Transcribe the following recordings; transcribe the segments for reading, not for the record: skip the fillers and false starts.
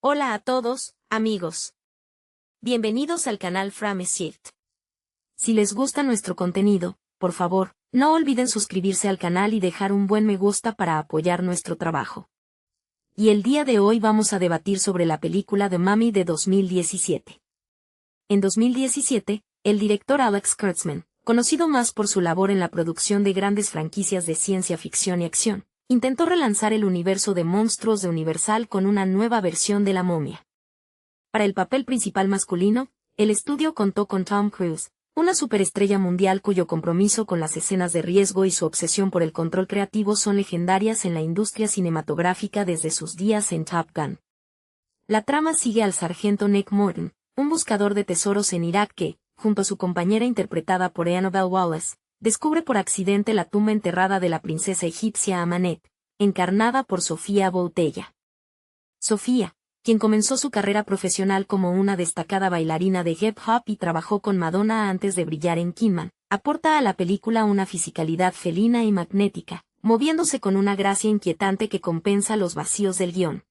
Hola a todos, amigos. Bienvenidos al canal Frame Shift. Si les gusta nuestro contenido, por favor, no olviden suscribirse al canal y dejar un buen me gusta para apoyar nuestro trabajo. Y el día de hoy vamos a debatir sobre la película The Mummy de 2017. En 2017, el director Alex Kurtzman, conocido más por su labor en la producción de grandes franquicias de ciencia ficción y acción, intentó relanzar el universo de monstruos de Universal con una nueva versión de La Momia. Para el papel principal masculino, el estudio contó con Tom Cruise, una superestrella mundial cuyo compromiso con las escenas de riesgo y su obsesión por el control creativo son legendarias en la industria cinematográfica desde sus días en Top Gun. La trama sigue al sargento Nick Morton, un buscador de tesoros en Irak que, junto a su compañera interpretada por Annabelle Wallis, descubre por accidente la tumba enterrada de la princesa egipcia Amanet, encarnada por Sofía Boutella. Sofía, quien comenzó su carrera profesional como una destacada bailarina de hip hop y trabajó con Madonna antes de brillar en Kidman, aporta a la película una fisicalidad felina y magnética, moviéndose con una gracia inquietante que compensa los vacíos del guión.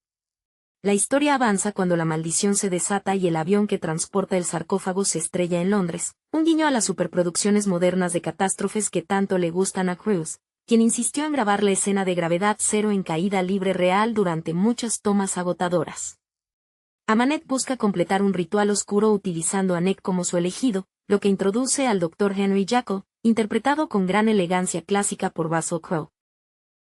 La historia avanza cuando la maldición se desata y el avión que transporta el sarcófago se estrella en Londres, un guiño a las superproducciones modernas de catástrofes que tanto le gustan a Cruise, quien insistió en grabar la escena de gravedad cero en caída libre real durante muchas tomas agotadoras. Amanet busca completar un ritual oscuro utilizando a Nick como su elegido, lo que introduce al Dr. Henry Jekyll, interpretado con gran elegancia clásica por Russell Crowe.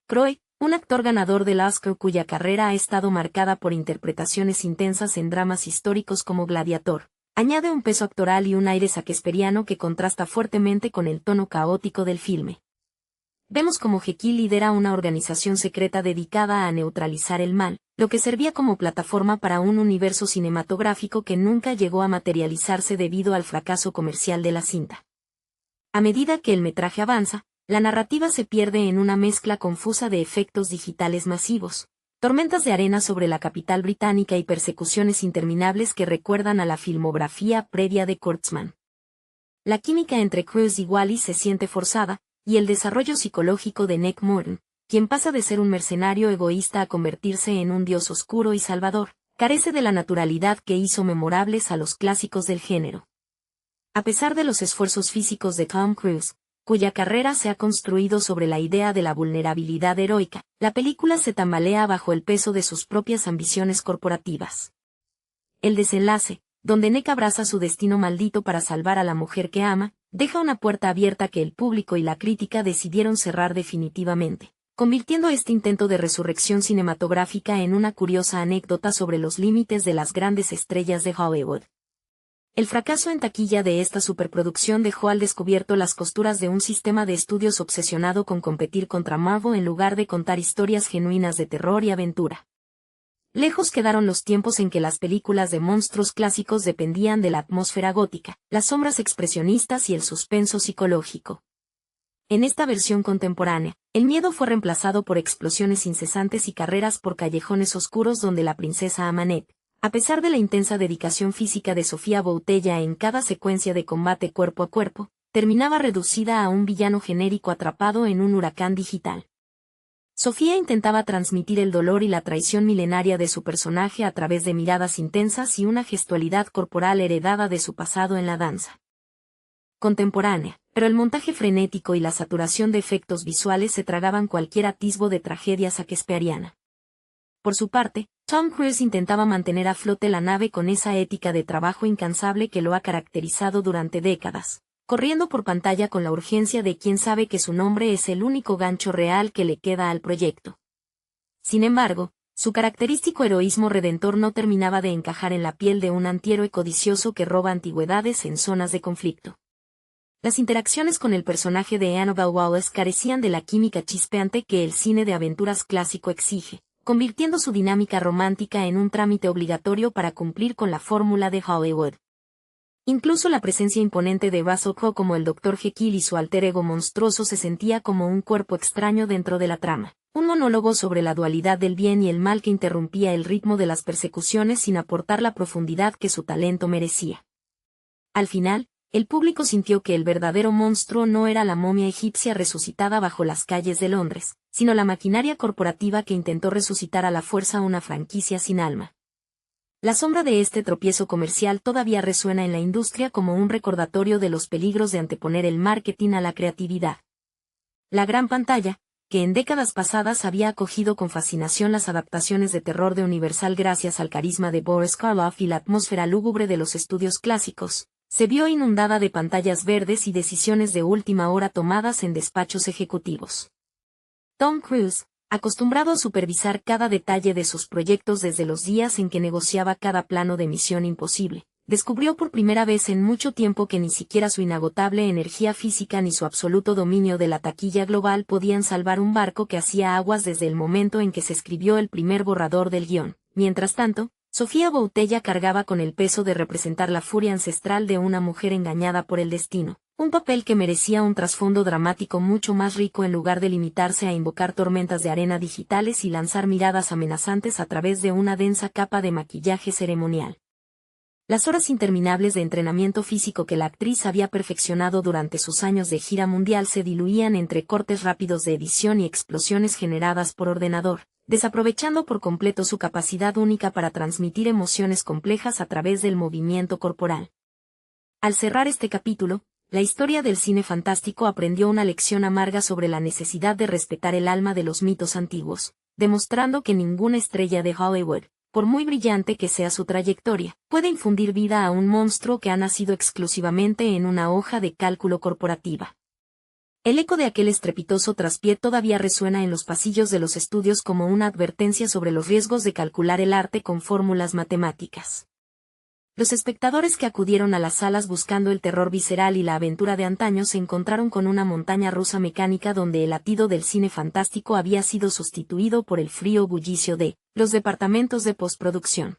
Crowe, un actor ganador del Oscar cuya carrera ha estado marcada por interpretaciones intensas en dramas históricos como Gladiator, añade un peso actoral y un aire shakespeariano que contrasta fuertemente con el tono caótico del filme. Vemos cómo Jekyll lidera una organización secreta dedicada a neutralizar el mal, lo que servía como plataforma para un universo cinematográfico que nunca llegó a materializarse debido al fracaso comercial de la cinta. A medida que el metraje avanza, la narrativa se pierde en una mezcla confusa de efectos digitales masivos, tormentas de arena sobre la capital británica y persecuciones interminables que recuerdan a la filmografía previa de Kurtzman. La química entre Cruise y Wallis se siente forzada, y el desarrollo psicológico de Nick Morton, quien pasa de ser un mercenario egoísta a convertirse en un dios oscuro y salvador, carece de la naturalidad que hizo memorables a los clásicos del género. A pesar de los esfuerzos físicos de Tom Cruise, cuya carrera se ha construido sobre la idea de la vulnerabilidad heroica, la película se tambalea bajo el peso de sus propias ambiciones corporativas. El desenlace, donde Nick abraza su destino maldito para salvar a la mujer que ama, deja una puerta abierta que el público y la crítica decidieron cerrar definitivamente, convirtiendo este intento de resurrección cinematográfica en una curiosa anécdota sobre los límites de las grandes estrellas de Hollywood. El fracaso en taquilla de esta superproducción dejó al descubierto las costuras de un sistema de estudios obsesionado con competir contra Marvel en lugar de contar historias genuinas de terror y aventura. Lejos quedaron los tiempos en que las películas de monstruos clásicos dependían de la atmósfera gótica, las sombras expresionistas y el suspenso psicológico. En esta versión contemporánea, el miedo fue reemplazado por explosiones incesantes y carreras por callejones oscuros donde la princesa Amanet, a pesar de la intensa dedicación física de Sofía Boutella en cada secuencia de combate cuerpo a cuerpo, terminaba reducida a un villano genérico atrapado en un huracán digital. Sofía intentaba transmitir el dolor y la traición milenaria de su personaje a través de miradas intensas y una gestualidad corporal heredada de su pasado en la danza contemporánea, pero el montaje frenético y la saturación de efectos visuales se tragaban cualquier atisbo de tragedia shakespeariana. Por su parte, Tom Cruise intentaba mantener a flote la nave con esa ética de trabajo incansable que lo ha caracterizado durante décadas, corriendo por pantalla con la urgencia de quien sabe que su nombre es el único gancho real que le queda al proyecto. Sin embargo, su característico heroísmo redentor no terminaba de encajar en la piel de un antihéroe codicioso que roba antigüedades en zonas de conflicto. Las interacciones con el personaje de Annabelle Wallis carecían de la química chispeante que el cine de aventuras clásico exige, convirtiendo su dinámica romántica en un trámite obligatorio para cumplir con la fórmula de Hollywood. Incluso la presencia imponente de Russell Crowe como el Dr. Jekyll y su alter ego monstruoso se sentía como un cuerpo extraño dentro de la trama, un monólogo sobre la dualidad del bien y el mal que interrumpía el ritmo de las persecuciones sin aportar la profundidad que su talento merecía. Al final, el público sintió que el verdadero monstruo no era la momia egipcia resucitada bajo las calles de Londres, sino la maquinaria corporativa que intentó resucitar a la fuerza una franquicia sin alma. La sombra de este tropiezo comercial todavía resuena en la industria como un recordatorio de los peligros de anteponer el marketing a la creatividad. La gran pantalla, que en décadas pasadas había acogido con fascinación las adaptaciones de terror de Universal gracias al carisma de Boris Karloff y la atmósfera lúgubre de los estudios clásicos, se vio inundada de pantallas verdes y decisiones de última hora tomadas en despachos ejecutivos. Tom Cruise, acostumbrado a supervisar cada detalle de sus proyectos desde los días en que negociaba cada plano de Misión Imposible, descubrió por primera vez en mucho tiempo que ni siquiera su inagotable energía física ni su absoluto dominio de la taquilla global podían salvar un barco que hacía aguas desde el momento en que se escribió el primer borrador del guión. Mientras tanto, Sofía Boutella cargaba con el peso de representar la furia ancestral de una mujer engañada por el destino, un papel que merecía un trasfondo dramático mucho más rico en lugar de limitarse a invocar tormentas de arena digitales y lanzar miradas amenazantes a través de una densa capa de maquillaje ceremonial. Las horas interminables de entrenamiento físico que la actriz había perfeccionado durante sus años de gira mundial se diluían entre cortes rápidos de edición y explosiones generadas por ordenador, desaprovechando por completo su capacidad única para transmitir emociones complejas a través del movimiento corporal. Al cerrar este capítulo, la historia del cine fantástico aprendió una lección amarga sobre la necesidad de respetar el alma de los mitos antiguos, demostrando que ninguna estrella de Hollywood, por muy brillante que sea su trayectoria, puede infundir vida a un monstruo que ha nacido exclusivamente en una hoja de cálculo corporativa. El eco de aquel estrepitoso traspié todavía resuena en los pasillos de los estudios como una advertencia sobre los riesgos de calcular el arte con fórmulas matemáticas. Los espectadores que acudieron a las salas buscando el terror visceral y la aventura de antaño se encontraron con una montaña rusa mecánica donde el latido del cine fantástico había sido sustituido por el frío bullicio de los departamentos de postproducción.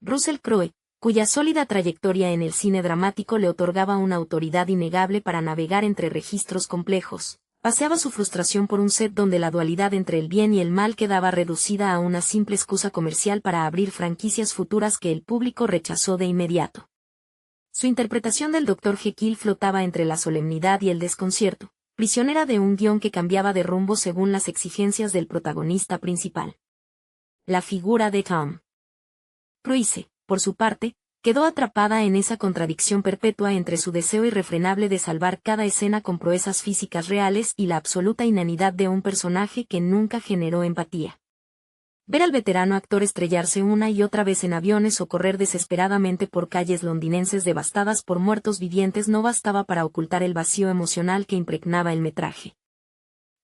Russell Crowe, cuya sólida trayectoria en el cine dramático le otorgaba una autoridad innegable para navegar entre registros complejos, paseaba su frustración por un set donde la dualidad entre el bien y el mal quedaba reducida a una simple excusa comercial para abrir franquicias futuras que el público rechazó de inmediato. Su interpretación del Dr. Jekyll flotaba entre la solemnidad y el desconcierto, prisionera de un guión que cambiaba de rumbo según las exigencias del protagonista principal. La figura de Tom Cruise, por su parte, quedó atrapada en esa contradicción perpetua entre su deseo irrefrenable de salvar cada escena con proezas físicas reales y la absoluta inanidad de un personaje que nunca generó empatía. Ver al veterano actor estrellarse una y otra vez en aviones o correr desesperadamente por calles londinenses devastadas por muertos vivientes no bastaba para ocultar el vacío emocional que impregnaba el metraje.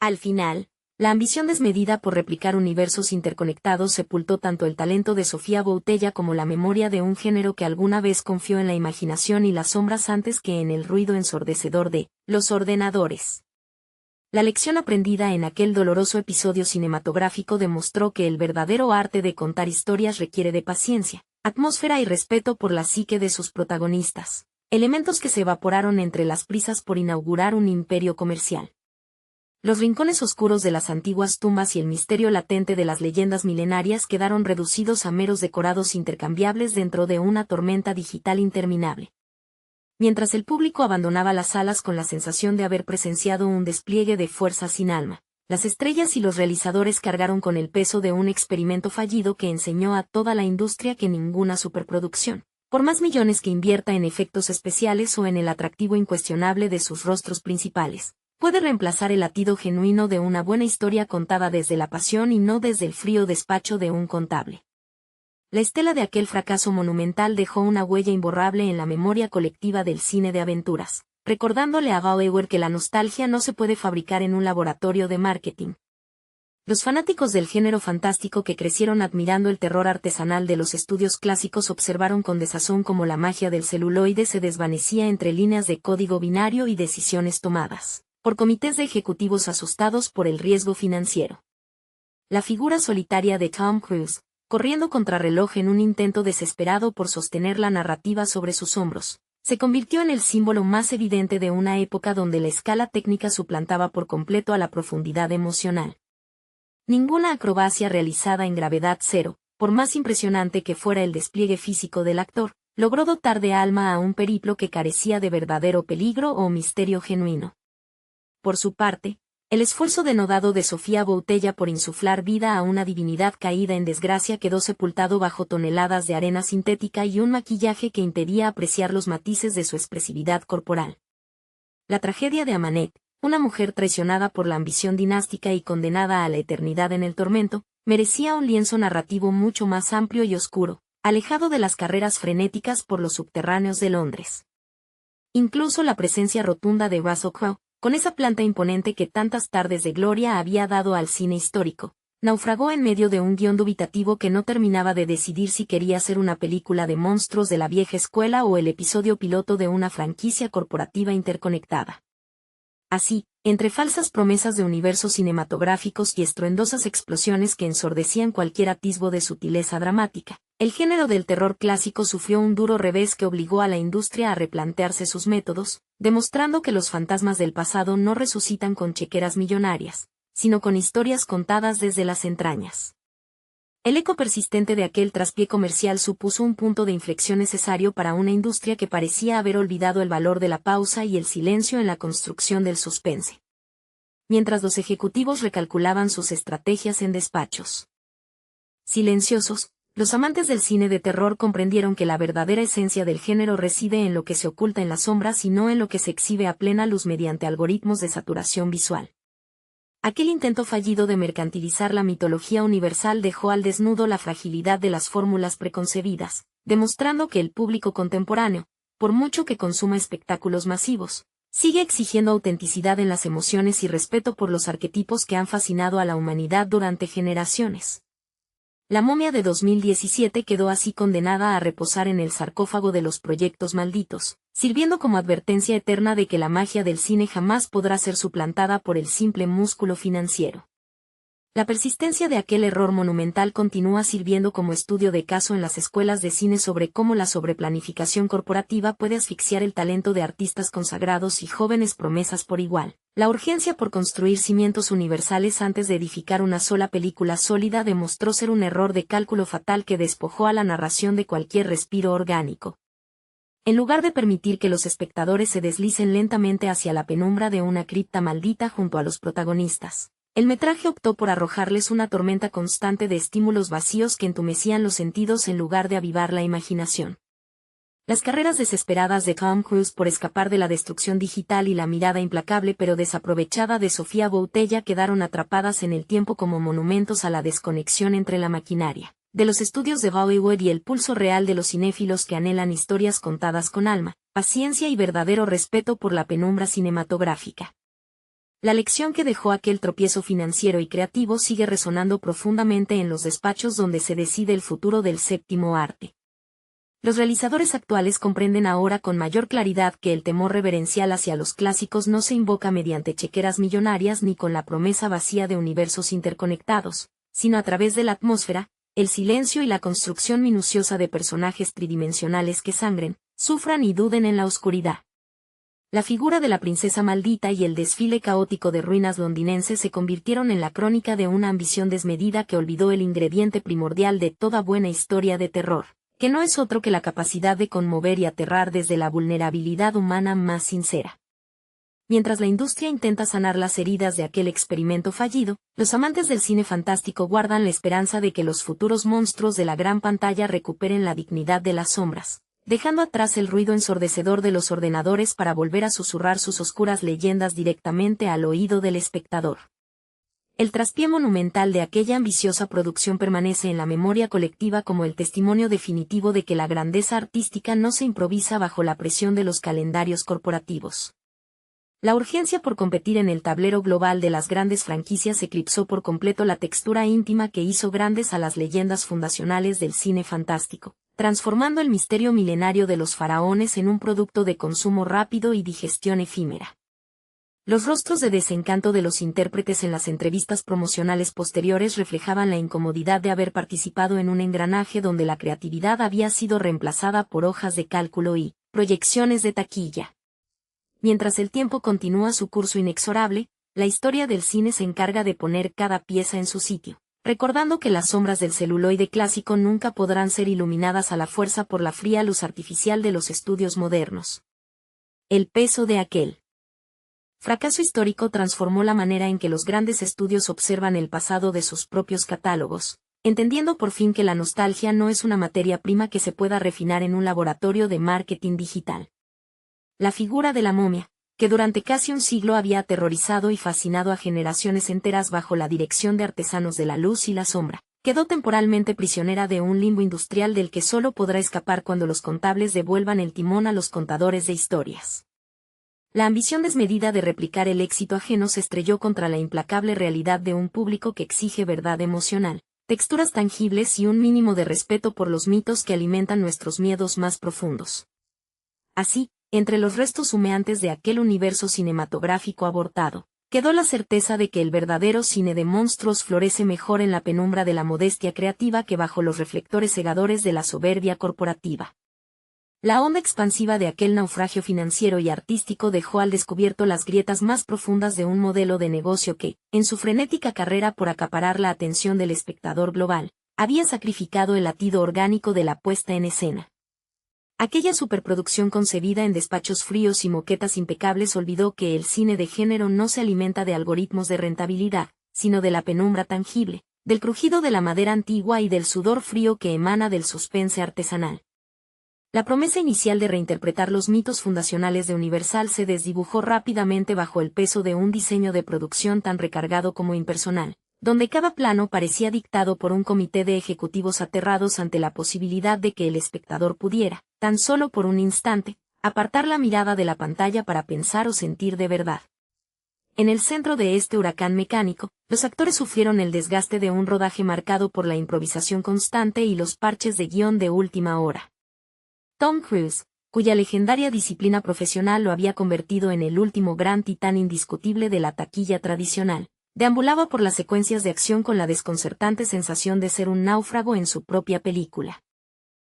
Al final, la ambición desmedida por replicar universos interconectados sepultó tanto el talento de Sofía Boutella como la memoria de un género que alguna vez confió en la imaginación y las sombras antes que en el ruido ensordecedor de los ordenadores. La lección aprendida en aquel doloroso episodio cinematográfico demostró que el verdadero arte de contar historias requiere de paciencia, atmósfera y respeto por la psique de sus protagonistas, elementos que se evaporaron entre las prisas por inaugurar un imperio comercial. Los rincones oscuros de las antiguas tumbas y el misterio latente de las leyendas milenarias quedaron reducidos a meros decorados intercambiables dentro de una tormenta digital interminable. Mientras el público abandonaba las salas con la sensación de haber presenciado un despliegue de fuerza sin alma, las estrellas y los realizadores cargaron con el peso de un experimento fallido que enseñó a toda la industria que ninguna superproducción, por más millones que invierta en efectos especiales o en el atractivo incuestionable de sus rostros principales, puede reemplazar el latido genuino de una buena historia contada desde la pasión y no desde el frío despacho de un contable. La estela de aquel fracaso monumental dejó una huella imborrable en la memoria colectiva del cine de aventuras, recordándole a Bauer que la nostalgia no se puede fabricar en un laboratorio de marketing. Los fanáticos del género fantástico que crecieron admirando el terror artesanal de los estudios clásicos observaron con desazón cómo la magia del celuloide se desvanecía entre líneas de código binario y decisiones tomadas por comités de ejecutivos asustados por el riesgo financiero. La figura solitaria de Tom Cruise, corriendo contrarreloj en un intento desesperado por sostener la narrativa sobre sus hombros, se convirtió en el símbolo más evidente de una época donde la escala técnica suplantaba por completo a la profundidad emocional. Ninguna acrobacia realizada en gravedad cero, por más impresionante que fuera el despliegue físico del actor, logró dotar de alma a un periplo que carecía de verdadero peligro o misterio genuino. Por su parte, El esfuerzo denodado de Sofía Boutella por insuflar vida a una divinidad caída en desgracia quedó sepultado bajo toneladas de arena sintética y un maquillaje que impedía apreciar los matices de su expresividad corporal. La tragedia de Amanet, una mujer traicionada por la ambición dinástica y condenada a la eternidad en el tormento, merecía un lienzo narrativo mucho más amplio y oscuro, alejado de las carreras frenéticas por los subterráneos de Londres. Incluso la presencia rotunda de Russell Crowe, con esa planta imponente que tantas tardes de gloria había dado al cine histórico, naufragó en medio de un guión dubitativo que no terminaba de decidir si quería ser una película de monstruos de la vieja escuela o el episodio piloto de una franquicia corporativa interconectada. Así, entre falsas promesas de universos cinematográficos y estruendosas explosiones que ensordecían cualquier atisbo de sutileza dramática, el género del terror clásico sufrió un duro revés que obligó a la industria a replantearse sus métodos, demostrando que los fantasmas del pasado no resucitan con chequeras millonarias, sino con historias contadas desde las entrañas. El eco persistente de aquel traspié comercial supuso un punto de inflexión necesario para una industria que parecía haber olvidado el valor de la pausa y el silencio en la construcción del suspense. Mientras los ejecutivos recalculaban sus estrategias en despachos silenciosos, los amantes del cine de terror comprendieron que la verdadera esencia del género reside en lo que se oculta en las sombras y no en lo que se exhibe a plena luz mediante algoritmos de saturación visual. Aquel intento fallido de mercantilizar la mitología universal dejó al desnudo la fragilidad de las fórmulas preconcebidas, demostrando que el público contemporáneo, por mucho que consuma espectáculos masivos, sigue exigiendo autenticidad en las emociones y respeto por los arquetipos que han fascinado a la humanidad durante generaciones. La momia de 2017 quedó así condenada a reposar en el sarcófago de los proyectos malditos, sirviendo como advertencia eterna de que la magia del cine jamás podrá ser suplantada por el simple músculo financiero. La persistencia de aquel error monumental continúa sirviendo como estudio de caso en las escuelas de cine sobre cómo la sobreplanificación corporativa puede asfixiar el talento de artistas consagrados y jóvenes promesas por igual. La urgencia por construir cimientos universales antes de edificar una sola película sólida demostró ser un error de cálculo fatal que despojó a la narración de cualquier respiro orgánico. En lugar de permitir que los espectadores se deslicen lentamente hacia la penumbra de una cripta maldita junto a los protagonistas, el metraje optó por arrojarles una tormenta constante de estímulos vacíos que entumecían los sentidos en lugar de avivar la imaginación. Las carreras desesperadas de Tom Cruise por escapar de la destrucción digital y la mirada implacable pero desaprovechada de Sofía Boutella quedaron atrapadas en el tiempo como monumentos a la desconexión entre la maquinaria de los estudios de Bollywood y el pulso real de los cinéfilos que anhelan historias contadas con alma, paciencia y verdadero respeto por la penumbra cinematográfica. La lección que dejó aquel tropiezo financiero y creativo sigue resonando profundamente en los despachos donde se decide el futuro del séptimo arte. Los realizadores actuales comprenden ahora con mayor claridad que el temor reverencial hacia los clásicos no se invoca mediante chequeras millonarias ni con la promesa vacía de universos interconectados, sino a través de la atmósfera, el silencio y la construcción minuciosa de personajes tridimensionales que sangren, sufran y duden en la oscuridad. La figura de la princesa maldita y el desfile caótico de ruinas londinenses se convirtieron en la crónica de una ambición desmedida que olvidó el ingrediente primordial de toda buena historia de terror, que no es otro que la capacidad de conmover y aterrar desde la vulnerabilidad humana más sincera. Mientras la industria intenta sanar las heridas de aquel experimento fallido, los amantes del cine fantástico guardan la esperanza de que los futuros monstruos de la gran pantalla recuperen la dignidad de las sombras, dejando atrás el ruido ensordecedor de los ordenadores para volver a susurrar sus oscuras leyendas directamente al oído del espectador. El traspié monumental de aquella ambiciosa producción permanece en la memoria colectiva como el testimonio definitivo de que la grandeza artística no se improvisa bajo la presión de los calendarios corporativos. La urgencia por competir en el tablero global de las grandes franquicias eclipsó por completo la textura íntima que hizo grandes a las leyendas fundacionales del cine fantástico, transformando el misterio milenario de los faraones en un producto de consumo rápido y digestión efímera. Los rostros de desencanto de los intérpretes en las entrevistas promocionales posteriores reflejaban la incomodidad de haber participado en un engranaje donde la creatividad había sido reemplazada por hojas de cálculo y proyecciones de taquilla. Mientras el tiempo continúa su curso inexorable, la historia del cine se encarga de poner cada pieza en su sitio, recordando que las sombras del celuloide clásico nunca podrán ser iluminadas a la fuerza por la fría luz artificial de los estudios modernos. El peso de aquel fracaso histórico transformó la manera en que los grandes estudios observan el pasado de sus propios catálogos, entendiendo por fin que la nostalgia no es una materia prima que se pueda refinar en un laboratorio de marketing digital. La figura de la momia, que durante casi un siglo había aterrorizado y fascinado a generaciones enteras bajo la dirección de artesanos de la luz y la sombra, quedó temporalmente prisionera de un limbo industrial del que solo podrá escapar cuando los contables devuelvan el timón a los contadores de historias. La ambición desmedida de replicar el éxito ajeno se estrelló contra la implacable realidad de un público que exige verdad emocional, texturas tangibles y un mínimo de respeto por los mitos que alimentan nuestros miedos más profundos. Así, entre los restos humeantes de aquel universo cinematográfico abortado, quedó la certeza de que el verdadero cine de monstruos florece mejor en la penumbra de la modestia creativa que bajo los reflectores cegadores de la soberbia corporativa. La onda expansiva de aquel naufragio financiero y artístico dejó al descubierto las grietas más profundas de un modelo de negocio que, en su frenética carrera por acaparar la atención del espectador global, había sacrificado el latido orgánico de la puesta en escena. Aquella superproducción concebida en despachos fríos y moquetas impecables olvidó que el cine de género no se alimenta de algoritmos de rentabilidad, sino de la penumbra tangible, del crujido de la madera antigua y del sudor frío que emana del suspense artesanal. La promesa inicial de reinterpretar los mitos fundacionales de Universal se desdibujó rápidamente bajo el peso de un diseño de producción tan recargado como impersonal, donde cada plano parecía dictado por un comité de ejecutivos aterrados ante la posibilidad de que el espectador pudiera, tan solo por un instante, apartar la mirada de la pantalla para pensar o sentir de verdad. En el centro de este huracán mecánico, los actores sufrieron el desgaste de un rodaje marcado por la improvisación constante y los parches de guión de última hora. Tom Cruise, cuya legendaria disciplina profesional lo había convertido en el último gran titán indiscutible de la taquilla tradicional, deambulaba por las secuencias de acción con la desconcertante sensación de ser un náufrago en su propia película.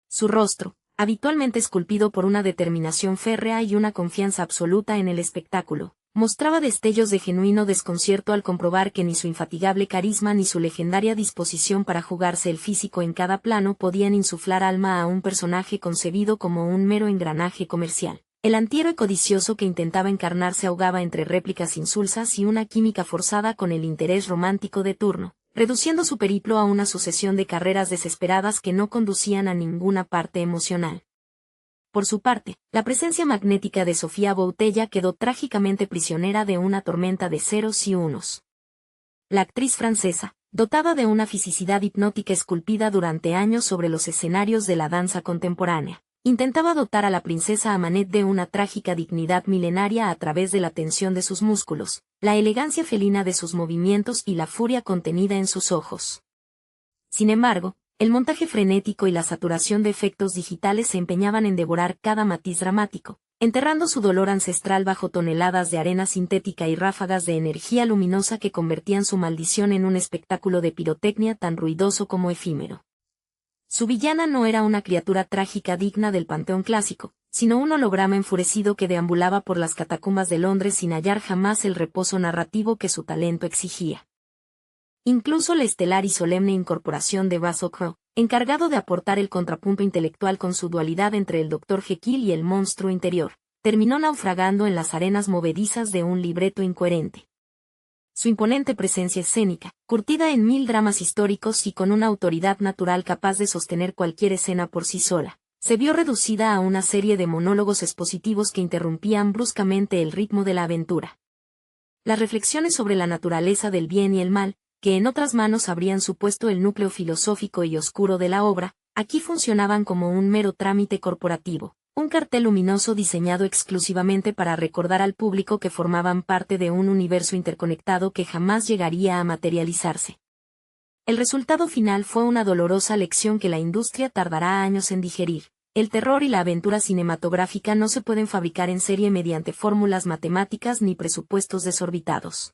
Su rostro, habitualmente esculpido por una determinación férrea y una confianza absoluta en el espectáculo, mostraba destellos de genuino desconcierto al comprobar que ni su infatigable carisma ni su legendaria disposición para jugarse el físico en cada plano podían insuflar alma a un personaje concebido como un mero engranaje comercial. El antihéroe codicioso que intentaba encarnar se ahogaba entre réplicas insulsas y una química forzada con el interés romántico de turno, reduciendo su periplo a una sucesión de carreras desesperadas que no conducían a ninguna parte emocional. Por su parte, la presencia magnética de Sofía Boutella quedó trágicamente prisionera de una tormenta de ceros y unos. La actriz francesa, dotada de una fisicidad hipnótica esculpida durante años sobre los escenarios de la danza contemporánea, intentaba dotar a la princesa Amanette de una trágica dignidad milenaria a través de la tensión de sus músculos, la elegancia felina de sus movimientos y la furia contenida en sus ojos. Sin embargo, el montaje frenético y la saturación de efectos digitales se empeñaban en devorar cada matiz dramático, enterrando su dolor ancestral bajo toneladas de arena sintética y ráfagas de energía luminosa que convertían su maldición en un espectáculo de pirotecnia tan ruidoso como efímero. Su villana no era una criatura trágica digna del panteón clásico, sino un holograma enfurecido que deambulaba por las catacumbas de Londres sin hallar jamás el reposo narrativo que su talento exigía. Incluso la estelar y solemne incorporación de Russell Crowe, encargado de aportar el contrapunto intelectual con su dualidad entre el Dr. Jekyll y el monstruo interior, terminó naufragando en las arenas movedizas de un libreto incoherente. Su imponente presencia escénica, curtida en 1000 dramas históricos y con una autoridad natural capaz de sostener cualquier escena por sí sola, se vio reducida a una serie de monólogos expositivos que interrumpían bruscamente el ritmo de la aventura. Las reflexiones sobre la naturaleza del bien y el mal, que en otras manos habrían supuesto el núcleo filosófico y oscuro de la obra, aquí funcionaban como un mero trámite corporativo, un cartel luminoso diseñado exclusivamente para recordar al público que formaban parte de un universo interconectado que jamás llegaría a materializarse. El resultado final fue una dolorosa lección que la industria tardará años en digerir. El terror y la aventura cinematográfica no se pueden fabricar en serie mediante fórmulas matemáticas ni presupuestos desorbitados.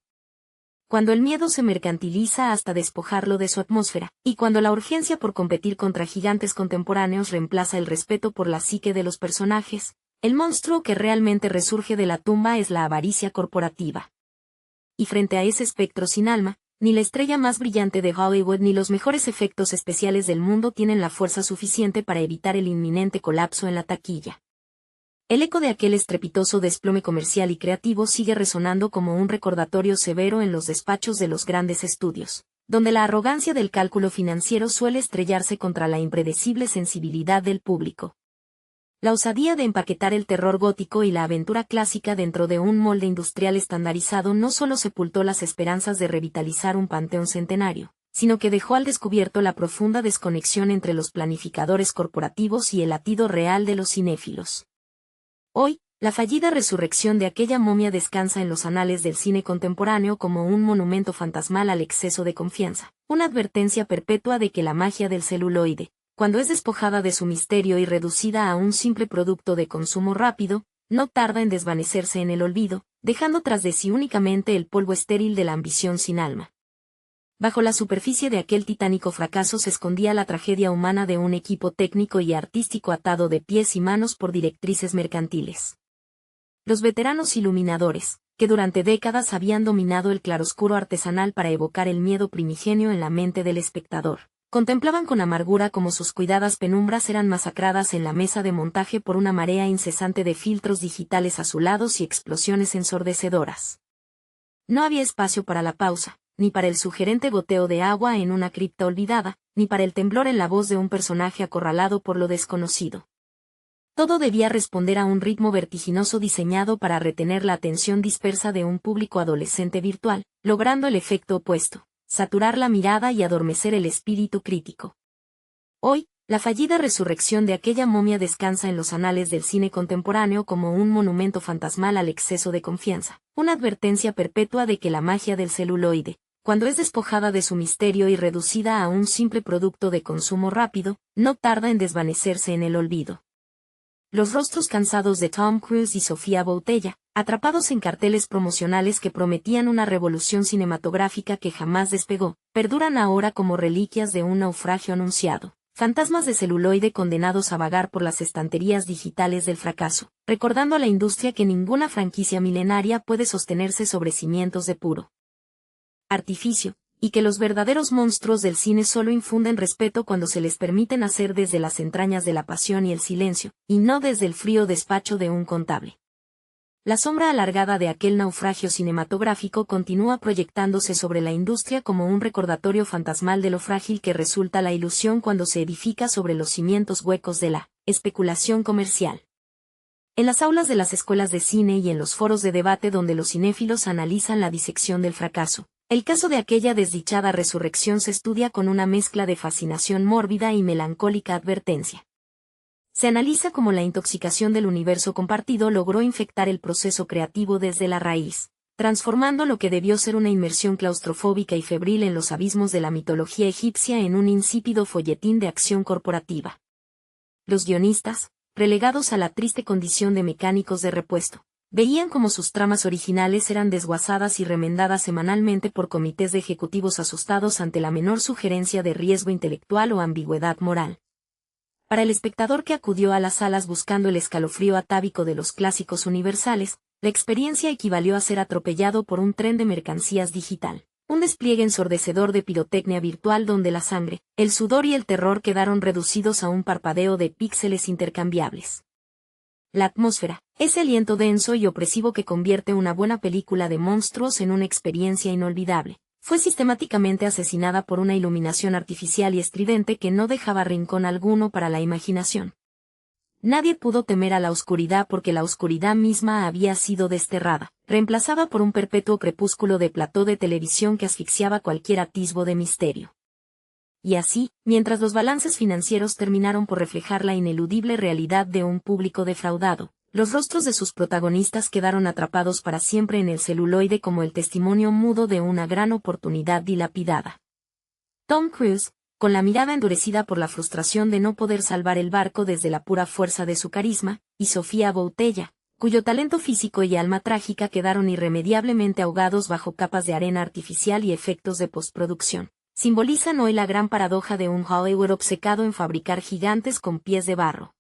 Cuando el miedo se mercantiliza hasta despojarlo de su atmósfera, y cuando la urgencia por competir contra gigantes contemporáneos reemplaza el respeto por la psique de los personajes, el monstruo que realmente resurge de la tumba es la avaricia corporativa. Y frente a ese espectro sin alma, ni la estrella más brillante de Hollywood ni los mejores efectos especiales del mundo tienen la fuerza suficiente para evitar el inminente colapso en la taquilla. El eco de aquel estrepitoso desplome comercial y creativo sigue resonando como un recordatorio severo en los despachos de los grandes estudios, donde la arrogancia del cálculo financiero suele estrellarse contra la impredecible sensibilidad del público. La osadía de empaquetar el terror gótico y la aventura clásica dentro de un molde industrial estandarizado no solo sepultó las esperanzas de revitalizar un panteón centenario, sino que dejó al descubierto la profunda desconexión entre los planificadores corporativos y el latido real de los cinéfilos. Hoy, la fallida resurrección de aquella momia descansa en los anales del cine contemporáneo como un monumento fantasmal al exceso de confianza, una advertencia perpetua de que la magia del celuloide, cuando es despojada de su misterio y reducida a un simple producto de consumo rápido, no tarda en desvanecerse en el olvido, dejando tras de sí únicamente el polvo estéril de la ambición sin alma. Bajo la superficie de aquel titánico fracaso se escondía la tragedia humana de un equipo técnico y artístico atado de pies y manos por directrices mercantiles. Los veteranos iluminadores, que durante décadas habían dominado el claroscuro artesanal para evocar el miedo primigenio en la mente del espectador, contemplaban con amargura cómo sus cuidadas penumbras eran masacradas en la mesa de montaje por una marea incesante de filtros digitales azulados y explosiones ensordecedoras. No había espacio para la pausa, ni para el sugerente goteo de agua en una cripta olvidada, ni para el temblor en la voz de un personaje acorralado por lo desconocido. Todo debía responder a un ritmo vertiginoso diseñado para retener la atención dispersa de un público adolescente virtual, logrando el efecto opuesto, saturar la mirada y adormecer el espíritu crítico. Hoy, la fallida resurrección de aquella momia descansa en los anales del cine contemporáneo como un monumento fantasmal al exceso de confianza, una advertencia perpetua de que la magia del celuloide, cuando es despojada de su misterio y reducida a un simple producto de consumo rápido, no tarda en desvanecerse en el olvido. Los rostros cansados de Tom Cruise y Sofía Boutella, atrapados en carteles promocionales que prometían una revolución cinematográfica que jamás despegó, perduran ahora como reliquias de un naufragio anunciado, fantasmas de celuloide condenados a vagar por las estanterías digitales del fracaso, recordando a la industria que ninguna franquicia milenaria puede sostenerse sobre cimientos de puro artificio, y que los verdaderos monstruos del cine solo infunden respeto cuando se les permite nacer desde las entrañas de la pasión y el silencio, y no desde el frío despacho de un contable. La sombra alargada de aquel naufragio cinematográfico continúa proyectándose sobre la industria como un recordatorio fantasmal de lo frágil que resulta la ilusión cuando se edifica sobre los cimientos huecos de la especulación comercial. En las aulas de las escuelas de cine y en los foros de debate donde los cinéfilos analizan la disección del fracaso, el caso de aquella desdichada resurrección se estudia con una mezcla de fascinación mórbida y melancólica advertencia. Se analiza cómo la intoxicación del universo compartido logró infectar el proceso creativo desde la raíz, transformando lo que debió ser una inmersión claustrofóbica y febril en los abismos de la mitología egipcia en un insípido folletín de acción corporativa. Los guionistas, relegados a la triste condición de mecánicos de repuesto, veían como sus tramas originales eran desguazadas y remendadas semanalmente por comités de ejecutivos asustados ante la menor sugerencia de riesgo intelectual o ambigüedad moral. Para el espectador que acudió a las salas buscando el escalofrío atávico de los clásicos universales, la experiencia equivalió a ser atropellado por un tren de mercancías digital, un despliegue ensordecedor de pirotecnia virtual donde la sangre, el sudor y el terror quedaron reducidos a un parpadeo de píxeles intercambiables. La atmósfera, ese aliento denso y opresivo que convierte una buena película de monstruos en una experiencia inolvidable, fue sistemáticamente asesinada por una iluminación artificial y estridente que no dejaba rincón alguno para la imaginación. Nadie pudo temer a la oscuridad porque la oscuridad misma había sido desterrada, reemplazada por un perpetuo crepúsculo de plató de televisión que asfixiaba cualquier atisbo de misterio. Y así, mientras los balances financieros terminaron por reflejar la ineludible realidad de un público defraudado, los rostros de sus protagonistas quedaron atrapados para siempre en el celuloide como el testimonio mudo de una gran oportunidad dilapidada. Tom Cruise, con la mirada endurecida por la frustración de no poder salvar el barco desde la pura fuerza de su carisma, y Sofía Boutella, cuyo talento físico y alma trágica quedaron irremediablemente ahogados bajo capas de arena artificial y efectos de postproducción, simbolizan hoy la gran paradoja de un Hollywood obcecado en fabricar gigantes con pies de barro.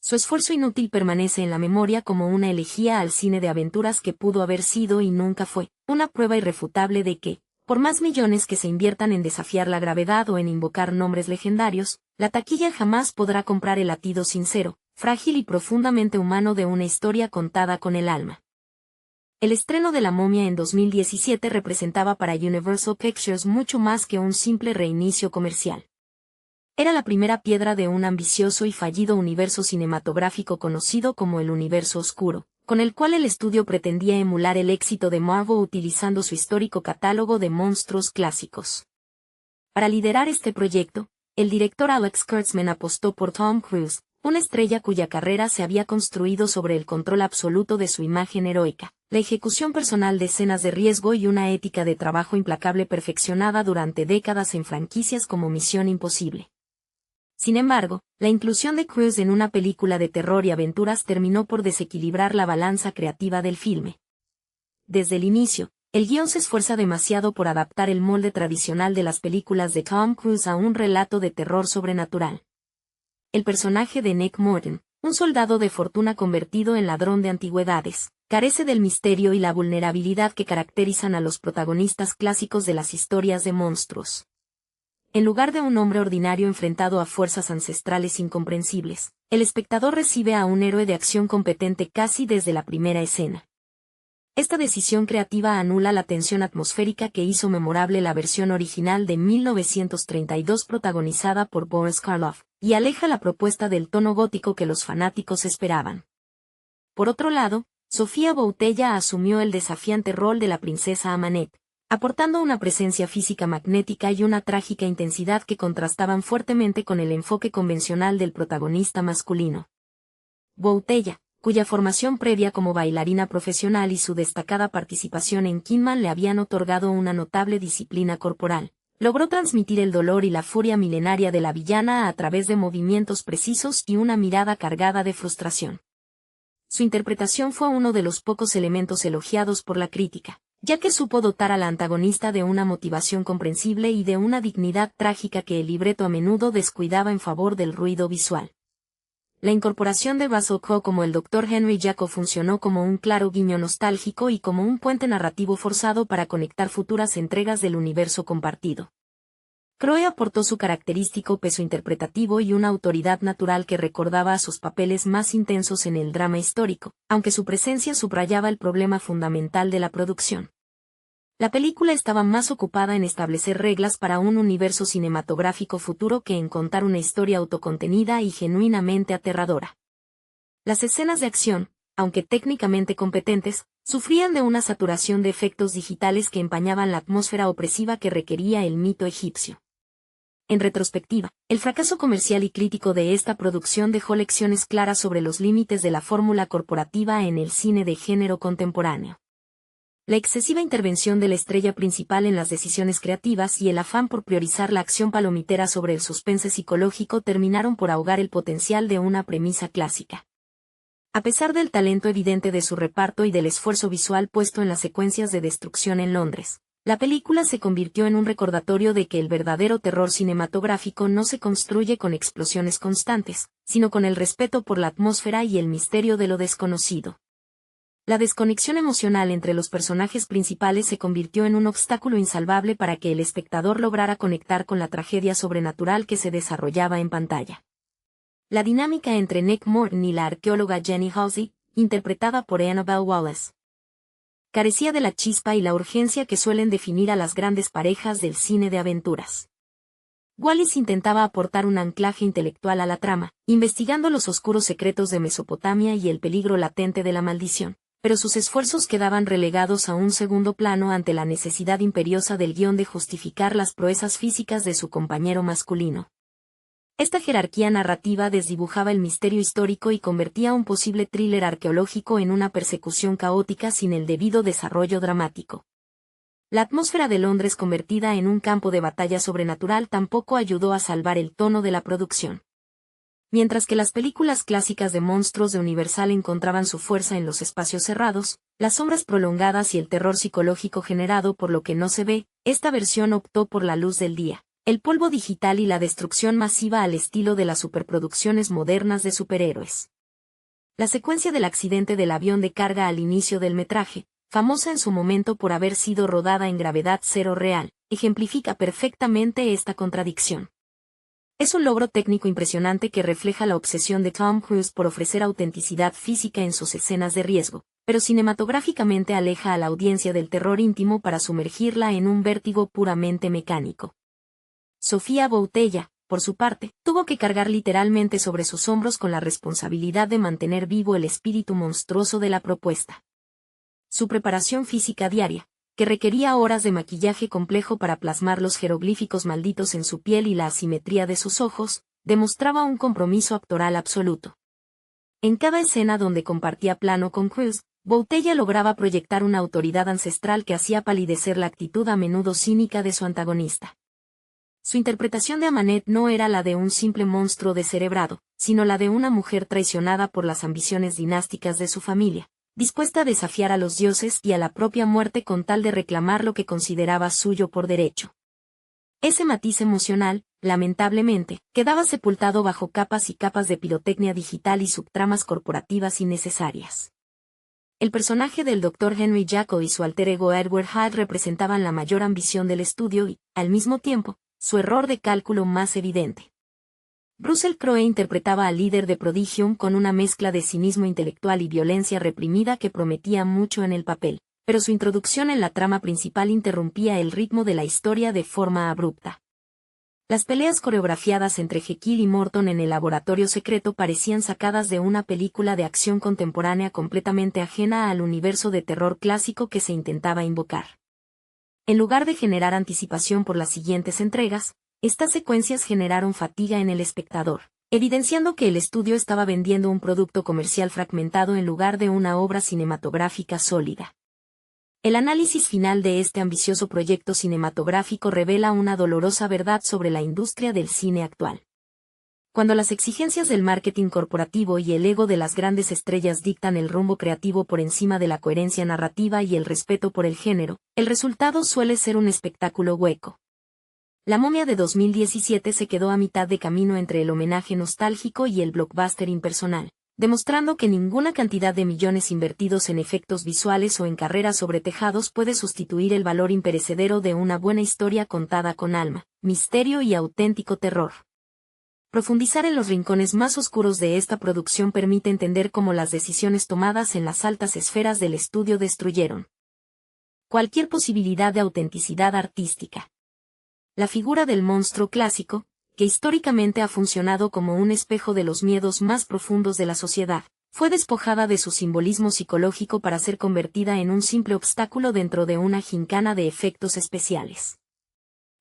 Su esfuerzo inútil permanece en la memoria como una elegía al cine de aventuras que pudo haber sido y nunca fue, una prueba irrefutable de que, por más millones que se inviertan en desafiar la gravedad o en invocar nombres legendarios, la taquilla jamás podrá comprar el latido sincero, frágil y profundamente humano de una historia contada con el alma. El estreno de La momia en 2017 representaba para Universal Pictures mucho más que un simple reinicio comercial. Era la primera piedra de un ambicioso y fallido universo cinematográfico conocido como el Universo Oscuro, con el cual el estudio pretendía emular el éxito de Marvel utilizando su histórico catálogo de monstruos clásicos. Para liderar este proyecto, el director Alex Kurtzman apostó por Tom Cruise, una estrella cuya carrera se había construido sobre el control absoluto de su imagen heroica, la ejecución personal de escenas de riesgo y una ética de trabajo implacable perfeccionada durante décadas en franquicias como Misión Imposible. Sin embargo, la inclusión de Cruise en una película de terror y aventuras terminó por desequilibrar la balanza creativa del filme. Desde el inicio, el guión se esfuerza demasiado por adaptar el molde tradicional de las películas de Tom Cruise a un relato de terror sobrenatural. El personaje de Nick Morton, un soldado de fortuna convertido en ladrón de antigüedades, carece del misterio y la vulnerabilidad que caracterizan a los protagonistas clásicos de las historias de monstruos. En lugar de un hombre ordinario enfrentado a fuerzas ancestrales incomprensibles, el espectador recibe a un héroe de acción competente casi desde la primera escena. Esta decisión creativa anula la tensión atmosférica que hizo memorable la versión original de 1932 protagonizada por Boris Karloff, y aleja la propuesta del tono gótico que los fanáticos esperaban. Por otro lado, Sofía Boutella asumió el desafiante rol de la princesa Amanet, aportando una presencia física magnética y una trágica intensidad que contrastaban fuertemente con el enfoque convencional del protagonista masculino. Boutella, cuya formación previa como bailarina profesional y su destacada participación en Kingman le habían otorgado una notable disciplina corporal, logró transmitir el dolor y la furia milenaria de la villana a través de movimientos precisos y una mirada cargada de frustración. Su interpretación fue uno de los pocos elementos elogiados por la crítica, ya que supo dotar a la antagonista de una motivación comprensible y de una dignidad trágica que el libreto a menudo descuidaba en favor del ruido visual. La incorporación de Russell Crowe como el Dr. Henry Jacob funcionó como un claro guiño nostálgico y como un puente narrativo forzado para conectar futuras entregas del universo compartido. Crowe aportó su característico peso interpretativo y una autoridad natural que recordaba a sus papeles más intensos en el drama histórico, aunque su presencia subrayaba el problema fundamental de la producción. La película estaba más ocupada en establecer reglas para un universo cinematográfico futuro que en contar una historia autocontenida y genuinamente aterradora. Las escenas de acción, aunque técnicamente competentes, sufrían de una saturación de efectos digitales que empañaban la atmósfera opresiva que requería el mito egipcio. En retrospectiva, el fracaso comercial y crítico de esta producción dejó lecciones claras sobre los límites de la fórmula corporativa en el cine de género contemporáneo. La excesiva intervención de la estrella principal en las decisiones creativas y el afán por priorizar la acción palomitera sobre el suspense psicológico terminaron por ahogar el potencial de una premisa clásica. A pesar del talento evidente de su reparto y del esfuerzo visual puesto en las secuencias de destrucción en Londres, la película se convirtió en un recordatorio de que el verdadero terror cinematográfico no se construye con explosiones constantes, sino con el respeto por la atmósfera y el misterio de lo desconocido. La desconexión emocional entre los personajes principales se convirtió en un obstáculo insalvable para que el espectador lograra conectar con la tragedia sobrenatural que se desarrollaba en pantalla. La dinámica entre Nick Morton y la arqueóloga Jenny Halsey, interpretada por Annabelle Wallis, carecía de la chispa y la urgencia que suelen definir a las grandes parejas del cine de aventuras. Wallis intentaba aportar un anclaje intelectual a la trama, investigando los oscuros secretos de Mesopotamia y el peligro latente de la maldición, pero sus esfuerzos quedaban relegados a un segundo plano ante la necesidad imperiosa del guión de justificar las proezas físicas de su compañero masculino. Esta jerarquía narrativa desdibujaba el misterio histórico y convertía un posible thriller arqueológico en una persecución caótica sin el debido desarrollo dramático. La atmósfera de Londres convertida en un campo de batalla sobrenatural tampoco ayudó a salvar el tono de la producción. Mientras que las películas clásicas de monstruos de Universal encontraban su fuerza en los espacios cerrados, las sombras prolongadas y el terror psicológico generado por lo que no se ve, esta versión optó por la luz del día, el polvo digital y la destrucción masiva al estilo de las superproducciones modernas de superhéroes. La secuencia del accidente del avión de carga al inicio del metraje, famosa en su momento por haber sido rodada en gravedad cero real, ejemplifica perfectamente esta contradicción. Es un logro técnico impresionante que refleja la obsesión de Tom Cruise por ofrecer autenticidad física en sus escenas de riesgo, pero cinematográficamente aleja a la audiencia del terror íntimo para sumergirla en un vértigo puramente mecánico. Sofía Boutella, por su parte, tuvo que cargar literalmente sobre sus hombros con la responsabilidad de mantener vivo el espíritu monstruoso de la propuesta. Su preparación física diaria, que requería horas de maquillaje complejo para plasmar los jeroglíficos malditos en su piel y la asimetría de sus ojos, demostraba un compromiso actoral absoluto. En cada escena donde compartía plano con Cruise, Boutella lograba proyectar una autoridad ancestral que hacía palidecer la actitud a menudo cínica de su antagonista. Su interpretación de Amanet no era la de un simple monstruo descerebrado, sino la de una mujer traicionada por las ambiciones dinásticas de su familia, dispuesta a desafiar a los dioses y a la propia muerte con tal de reclamar lo que consideraba suyo por derecho. Ese matiz emocional, lamentablemente, quedaba sepultado bajo capas y capas de pirotecnia digital y subtramas corporativas innecesarias. El personaje del Dr. Henry Jackal y su alter ego Edward Hyde representaban la mayor ambición del estudio y, al mismo tiempo, su error de cálculo más evidente. Russell Crowe interpretaba al líder de Prodigium con una mezcla de cinismo intelectual y violencia reprimida que prometía mucho en el papel, pero su introducción en la trama principal interrumpía el ritmo de la historia de forma abrupta. Las peleas coreografiadas entre Jekyll y Morton en el laboratorio secreto parecían sacadas de una película de acción contemporánea completamente ajena al universo de terror clásico que se intentaba invocar. En lugar de generar anticipación por las siguientes entregas, estas secuencias generaron fatiga en el espectador, evidenciando que el estudio estaba vendiendo un producto comercial fragmentado en lugar de una obra cinematográfica sólida. El análisis final de este ambicioso proyecto cinematográfico revela una dolorosa verdad sobre la industria del cine actual. Cuando las exigencias del marketing corporativo y el ego de las grandes estrellas dictan el rumbo creativo por encima de la coherencia narrativa y el respeto por el género, el resultado suele ser un espectáculo hueco. La momia de 2017 se quedó a mitad de camino entre el homenaje nostálgico y el blockbuster impersonal, demostrando que ninguna cantidad de millones invertidos en efectos visuales o en carreras sobre tejados puede sustituir el valor imperecedero de una buena historia contada con alma, misterio y auténtico terror. Profundizar en los rincones más oscuros de esta producción permite entender cómo las decisiones tomadas en las altas esferas del estudio destruyeron cualquier posibilidad de autenticidad artística. La figura del monstruo clásico, que históricamente ha funcionado como un espejo de los miedos más profundos de la sociedad, fue despojada de su simbolismo psicológico para ser convertida en un simple obstáculo dentro de una gincana de efectos especiales.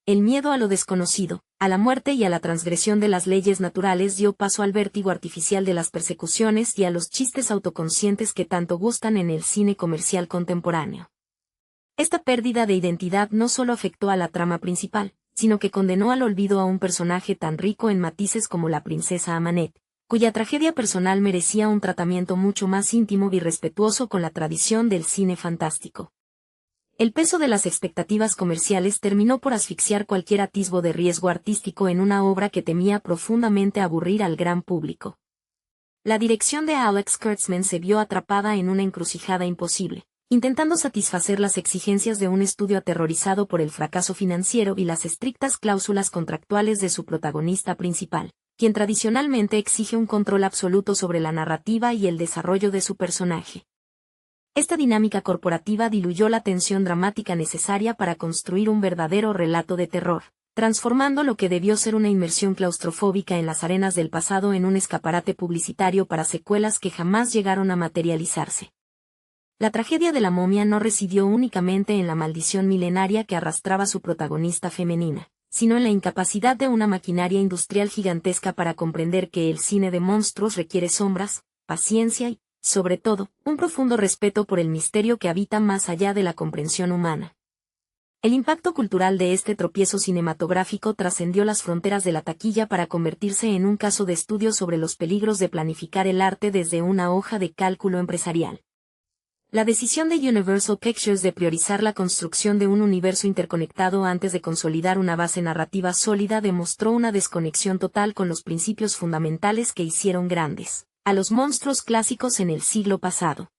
El miedo a lo desconocido, a la muerte y a la transgresión de las leyes naturales dio paso al vértigo artificial de las persecuciones y a los chistes autoconscientes que tanto gustan en el cine comercial contemporáneo. Esta pérdida de identidad no solo afectó a la trama principal, sino que condenó al olvido a un personaje tan rico en matices como la princesa Amanet, cuya tragedia personal merecía un tratamiento mucho más íntimo y respetuoso con la tradición del cine fantástico. El peso de las expectativas comerciales terminó por asfixiar cualquier atisbo de riesgo artístico en una obra que temía profundamente aburrir al gran público. La dirección de Alex Kurtzman se vio atrapada en una encrucijada imposible, intentando satisfacer las exigencias de un estudio aterrorizado por el fracaso financiero y las estrictas cláusulas contractuales de su protagonista principal, quien tradicionalmente exige un control absoluto sobre la narrativa y el desarrollo de su personaje. Esta dinámica corporativa diluyó la tensión dramática necesaria para construir un verdadero relato de terror, transformando lo que debió ser una inmersión claustrofóbica en las arenas del pasado en un escaparate publicitario para secuelas que jamás llegaron a materializarse. La tragedia de la momia no residió únicamente en la maldición milenaria que arrastraba su protagonista femenina, sino en la incapacidad de una maquinaria industrial gigantesca para comprender que el cine de monstruos requiere sombras, paciencia y, sobre todo, un profundo respeto por el misterio que habita más allá de la comprensión humana. El impacto cultural de este tropiezo cinematográfico trascendió las fronteras de la taquilla para convertirse en un caso de estudio sobre los peligros de planificar el arte desde una hoja de cálculo empresarial. La decisión de Universal Pictures de priorizar la construcción de un universo interconectado antes de consolidar una base narrativa sólida demostró una desconexión total con los principios fundamentales que hicieron grandes a los monstruos clásicos en el siglo pasado.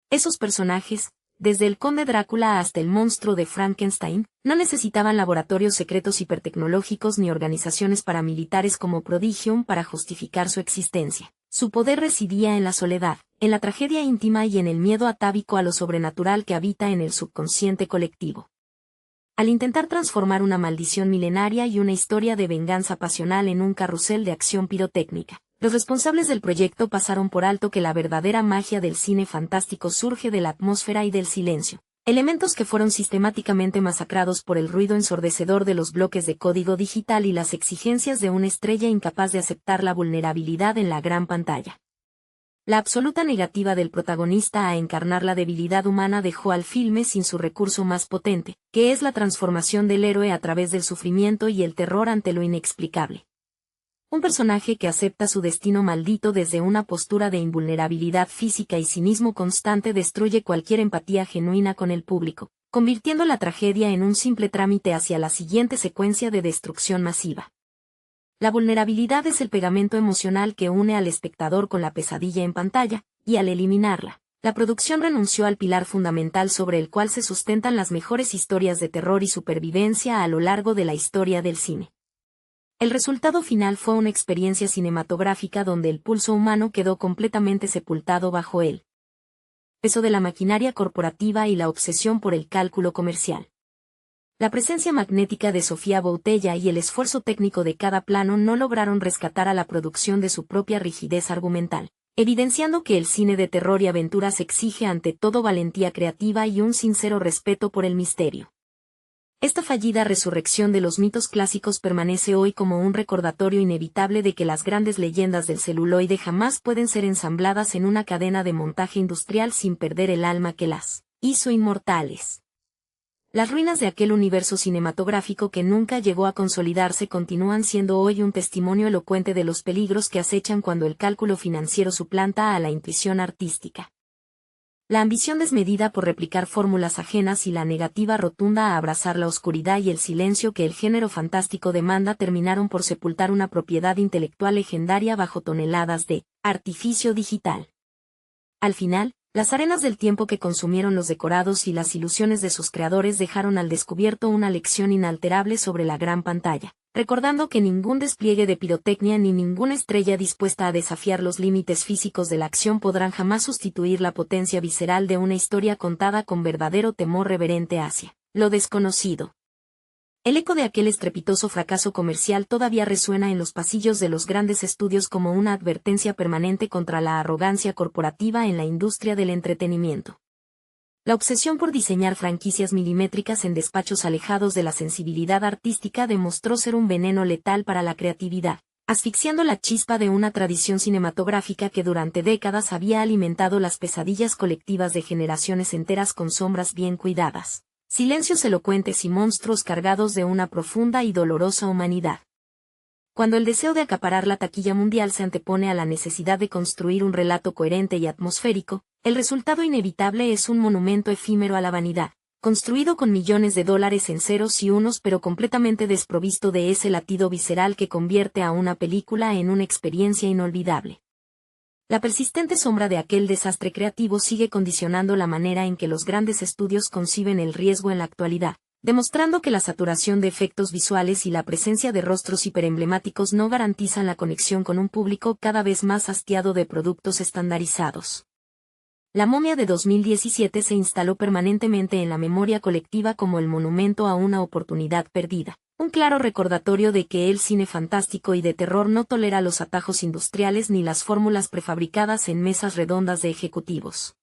Esos personajes, desde el conde Drácula hasta el monstruo de Frankenstein, no necesitaban laboratorios secretos hipertecnológicos ni organizaciones paramilitares como Prodigium para justificar su existencia. Su poder residía en la soledad, en la tragedia íntima y en el miedo atávico a lo sobrenatural que habita en el subconsciente colectivo. Al intentar transformar una maldición milenaria y una historia de venganza pasional en un carrusel de acción pirotécnica, los responsables del proyecto pasaron por alto que la verdadera magia del cine fantástico surge de la atmósfera y del silencio, elementos que fueron sistemáticamente masacrados por el ruido ensordecedor de los bloques de código digital y las exigencias de una estrella incapaz de aceptar la vulnerabilidad en la gran pantalla. La absoluta negativa del protagonista a encarnar la debilidad humana dejó al filme sin su recurso más potente, que es la transformación del héroe a través del sufrimiento y el terror ante lo inexplicable. Un personaje que acepta su destino maldito desde una postura de invulnerabilidad física y cinismo constante destruye cualquier empatía genuina con el público, convirtiendo la tragedia en un simple trámite hacia la siguiente secuencia de destrucción masiva. La vulnerabilidad es el pegamento emocional que une al espectador con la pesadilla en pantalla, y al eliminarla, la producción renunció al pilar fundamental sobre el cual se sustentan las mejores historias de terror y supervivencia a lo largo de la historia del cine. El resultado final fue una experiencia cinematográfica donde el pulso humano quedó completamente sepultado bajo el peso de la maquinaria corporativa y la obsesión por el cálculo comercial. La presencia magnética de Sofía Boutella y el esfuerzo técnico de cada plano no lograron rescatar a la producción de su propia rigidez argumental, evidenciando que el cine de terror y aventuras exige ante todo valentía creativa y un sincero respeto por el misterio. Esta fallida resurrección de los mitos clásicos permanece hoy como un recordatorio inevitable de que las grandes leyendas del celuloide jamás pueden ser ensambladas en una cadena de montaje industrial sin perder el alma que las hizo inmortales. Las ruinas de aquel universo cinematográfico que nunca llegó a consolidarse continúan siendo hoy un testimonio elocuente de los peligros que acechan cuando el cálculo financiero suplanta a la intuición artística. La ambición desmedida por replicar fórmulas ajenas y la negativa rotunda a abrazar la oscuridad y el silencio que el género fantástico demanda terminaron por sepultar una propiedad intelectual legendaria bajo toneladas de artificio digital. Al final, las arenas del tiempo que consumieron los decorados y las ilusiones de sus creadores dejaron al descubierto una lección inalterable sobre la gran pantalla, recordando que ningún despliegue de pirotecnia ni ninguna estrella dispuesta a desafiar los límites físicos de la acción podrán jamás sustituir la potencia visceral de una historia contada con verdadero temor reverente hacia lo desconocido. El eco de aquel estrepitoso fracaso comercial todavía resuena en los pasillos de los grandes estudios como una advertencia permanente contra la arrogancia corporativa en la industria del entretenimiento. La obsesión por diseñar franquicias milimétricas en despachos alejados de la sensibilidad artística demostró ser un veneno letal para la creatividad, asfixiando la chispa de una tradición cinematográfica que durante décadas había alimentado las pesadillas colectivas de generaciones enteras con sombras bien cuidadas, silencios elocuentes y monstruos cargados de una profunda y dolorosa humanidad. Cuando el deseo de acaparar la taquilla mundial se antepone a la necesidad de construir un relato coherente y atmosférico, el resultado inevitable es un monumento efímero a la vanidad, construido con millones de dólares en ceros y unos pero completamente desprovisto de ese latido visceral que convierte a una película en una experiencia inolvidable. La persistente sombra de aquel desastre creativo sigue condicionando la manera en que los grandes estudios conciben el riesgo en la actualidad, demostrando que la saturación de efectos visuales y la presencia de rostros hiperemblemáticos no garantizan la conexión con un público cada vez más hastiado de productos estandarizados. La momia de 2017 se instaló permanentemente en la memoria colectiva como el monumento a una oportunidad perdida, un claro recordatorio de que el cine fantástico y de terror no tolera los atajos industriales ni las fórmulas prefabricadas en mesas redondas de ejecutivos.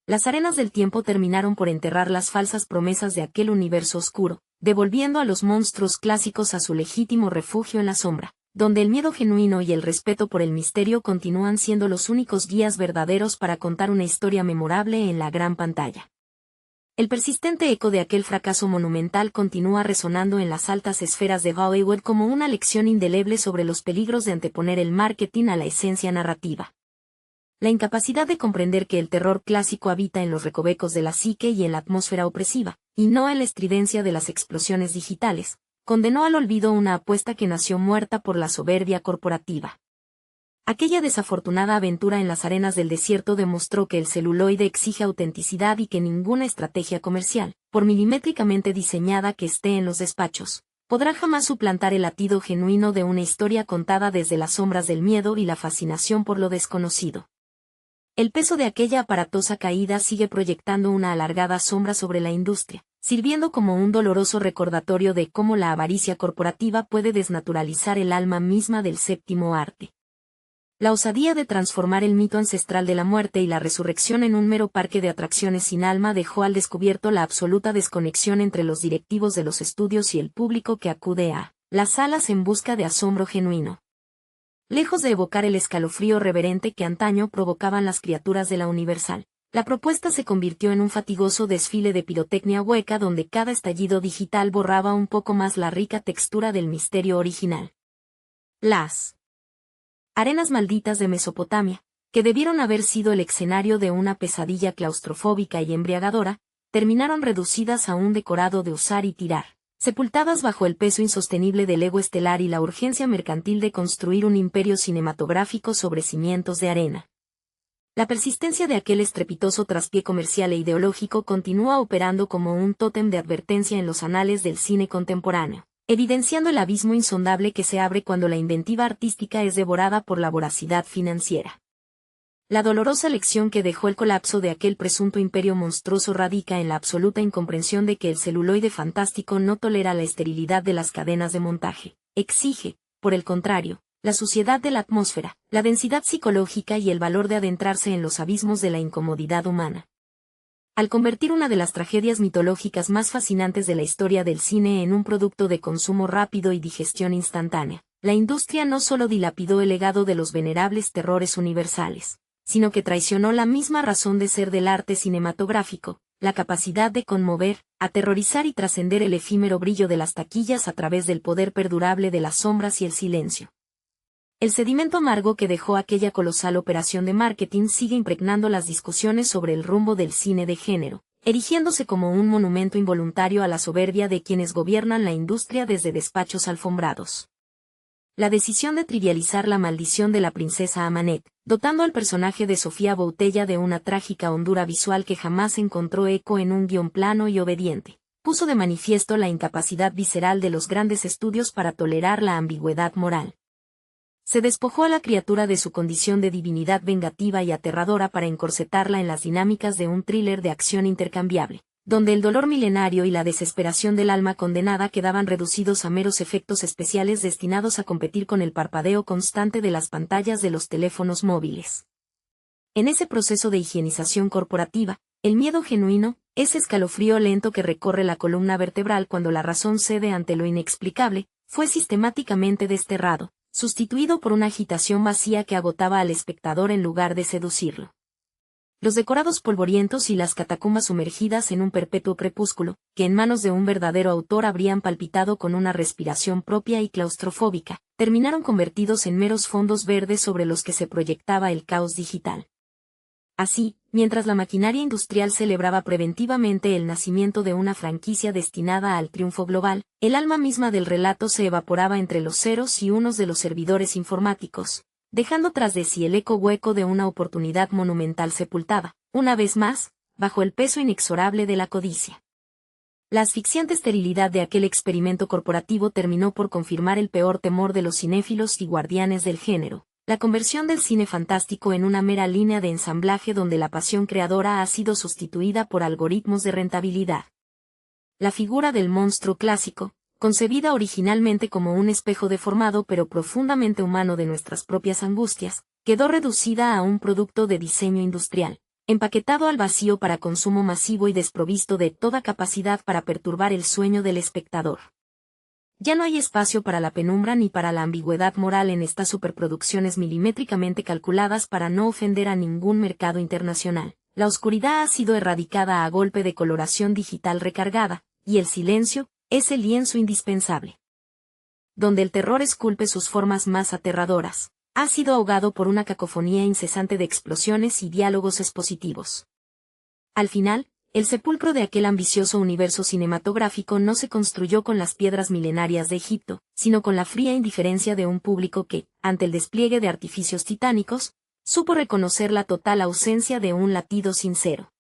Las arenas del tiempo terminaron por enterrar las falsas promesas de aquel universo oscuro, devolviendo a los monstruos clásicos a su legítimo refugio en la sombra, donde el miedo genuino y el respeto por el misterio continúan siendo los únicos guías verdaderos para contar una historia memorable en la gran pantalla. El persistente eco de aquel fracaso monumental continúa resonando en las altas esferas de Hollywood como una lección indeleble sobre los peligros de anteponer el marketing a la esencia narrativa. La incapacidad de comprender que el terror clásico habita en los recovecos de la psique y en la atmósfera opresiva, y no en la estridencia de las explosiones digitales, condenó al olvido una apuesta que nació muerta por la soberbia corporativa. Aquella desafortunada aventura en las arenas del desierto demostró que el celuloide exige autenticidad y que ninguna estrategia comercial, por milimétricamente diseñada que esté en los despachos, podrá jamás suplantar el latido genuino de una historia contada desde las sombras del miedo y la fascinación por lo desconocido. El peso de aquella aparatosa caída sigue proyectando una alargada sombra sobre la industria, sirviendo como un doloroso recordatorio de cómo la avaricia corporativa puede desnaturalizar el alma misma del séptimo arte. La osadía de transformar el mito ancestral de la muerte y la resurrección en un mero parque de atracciones sin alma dejó al descubierto la absoluta desconexión entre los directivos de los estudios y el público que acude a las salas en busca de asombro genuino. Lejos de evocar el escalofrío reverente que antaño provocaban las criaturas de la Universal, la propuesta se convirtió en un fatigoso desfile de pirotecnia hueca donde cada estallido digital borraba un poco más la rica textura del misterio original. Las arenas malditas de Mesopotamia, que debieron haber sido el escenario de una pesadilla claustrofóbica y embriagadora, terminaron reducidas a un decorado de usar y tirar, sepultadas bajo el peso insostenible del ego estelar y la urgencia mercantil de construir un imperio cinematográfico sobre cimientos de arena. La persistencia de aquel estrepitoso traspié comercial e ideológico continúa operando como un tótem de advertencia en los anales del cine contemporáneo, evidenciando el abismo insondable que se abre cuando la inventiva artística es devorada por la voracidad financiera. La dolorosa lección que dejó el colapso de aquel presunto imperio monstruoso radica en la absoluta incomprensión de que el celuloide fantástico no tolera la esterilidad de las cadenas de montaje, exige, por el contrario, la suciedad de la atmósfera, la densidad psicológica y el valor de adentrarse en los abismos de la incomodidad humana. Al convertir una de las tragedias mitológicas más fascinantes de la historia del cine en un producto de consumo rápido y digestión instantánea, la industria no solo dilapidó el legado de los venerables terrores universales, sino que traicionó la misma razón de ser del arte cinematográfico, la capacidad de conmover, aterrorizar y trascender el efímero brillo de las taquillas a través del poder perdurable de las sombras y el silencio. El sedimento amargo que dejó aquella colosal operación de marketing sigue impregnando las discusiones sobre el rumbo del cine de género, erigiéndose como un monumento involuntario a la soberbia de quienes gobiernan la industria desde despachos alfombrados. La decisión de trivializar la maldición de la princesa Amanet, dotando al personaje de Sofía Boutella de una trágica hondura visual que jamás encontró eco en un guión plano y obediente, puso de manifiesto la incapacidad visceral de los grandes estudios para tolerar la ambigüedad moral. Se despojó a la criatura de su condición de divinidad vengativa y aterradora para encorsetarla en las dinámicas de un thriller de acción intercambiable, donde el dolor milenario y la desesperación del alma condenada quedaban reducidos a meros efectos especiales destinados a competir con el parpadeo constante de las pantallas de los teléfonos móviles. En ese proceso de higienización corporativa, el miedo genuino, ese escalofrío lento que recorre la columna vertebral cuando la razón cede ante lo inexplicable, fue sistemáticamente desterrado, sustituido por una agitación vacía que agotaba al espectador en lugar de seducirlo. Los decorados polvorientos y las catacumbas sumergidas en un perpetuo crepúsculo, que en manos de un verdadero autor habrían palpitado con una respiración propia y claustrofóbica, terminaron convertidos en meros fondos verdes sobre los que se proyectaba el caos digital. Así, mientras la maquinaria industrial celebraba preventivamente el nacimiento de una franquicia destinada al triunfo global, el alma misma del relato se evaporaba entre los ceros y unos de los servidores informáticos, dejando tras de sí el eco hueco de una oportunidad monumental sepultada, una vez más, bajo el peso inexorable de la codicia. La asfixiante esterilidad de aquel experimento corporativo terminó por confirmar el peor temor de los cinéfilos y guardianes del género: la conversión del cine fantástico en una mera línea de ensamblaje donde la pasión creadora ha sido sustituida por algoritmos de rentabilidad. La figura del monstruo clásico, concebida originalmente como un espejo deformado pero profundamente humano de nuestras propias angustias, quedó reducida a un producto de diseño industrial, empaquetado al vacío para consumo masivo y desprovisto de toda capacidad para perturbar el sueño del espectador. Ya no hay espacio para la penumbra ni para la ambigüedad moral en estas superproducciones milimétricamente calculadas para no ofender a ningún mercado internacional. La oscuridad ha sido erradicada a golpe de coloración digital recargada, y el silencio es el lienzo indispensable. Donde el terror esculpe sus formas más aterradoras, ha sido ahogado por una cacofonía incesante de explosiones y diálogos expositivos. Al final, el sepulcro de aquel ambicioso universo cinematográfico no se construyó con las piedras milenarias de Egipto, sino con la fría indiferencia de un público que, ante el despliegue de artificios titánicos, supo reconocer la total ausencia de un latido sincero.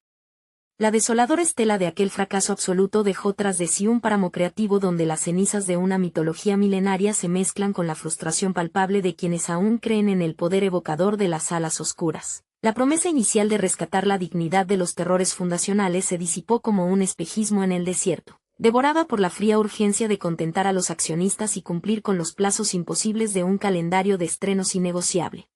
La desoladora estela de aquel fracaso absoluto dejó tras de sí un páramo creativo donde las cenizas de una mitología milenaria se mezclan con la frustración palpable de quienes aún creen en el poder evocador de las alas oscuras. La promesa inicial de rescatar la dignidad de los terrores fundacionales se disipó como un espejismo en el desierto, devorada por la fría urgencia de contentar a los accionistas y cumplir con los plazos imposibles de un calendario de estrenos innegociable.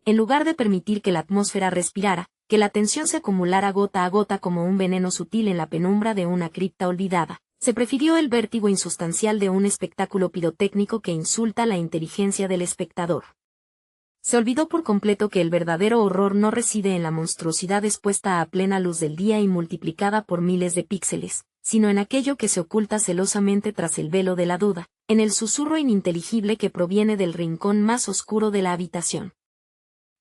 En lugar de permitir que la atmósfera respirara, que la tensión se acumulara gota a gota como un veneno sutil en la penumbra de una cripta olvidada, se prefirió el vértigo insustancial de un espectáculo pirotécnico que insulta la inteligencia del espectador. Se olvidó por completo que el verdadero horror no reside en la monstruosidad expuesta a plena luz del día y multiplicada por miles de píxeles, sino en aquello que se oculta celosamente tras el velo de la duda, en el susurro ininteligible que proviene del rincón más oscuro de la habitación.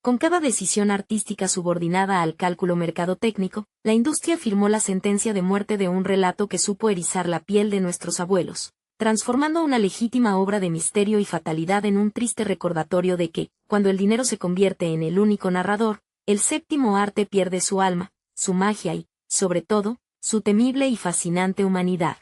Con cada decisión artística subordinada al cálculo mercadotécnico, la industria firmó la sentencia de muerte de un relato que supo erizar la piel de nuestros abuelos, transformando una legítima obra de misterio y fatalidad en un triste recordatorio de que, cuando el dinero se convierte en el único narrador, el séptimo arte pierde su alma, su magia y, sobre todo, su temible y fascinante humanidad.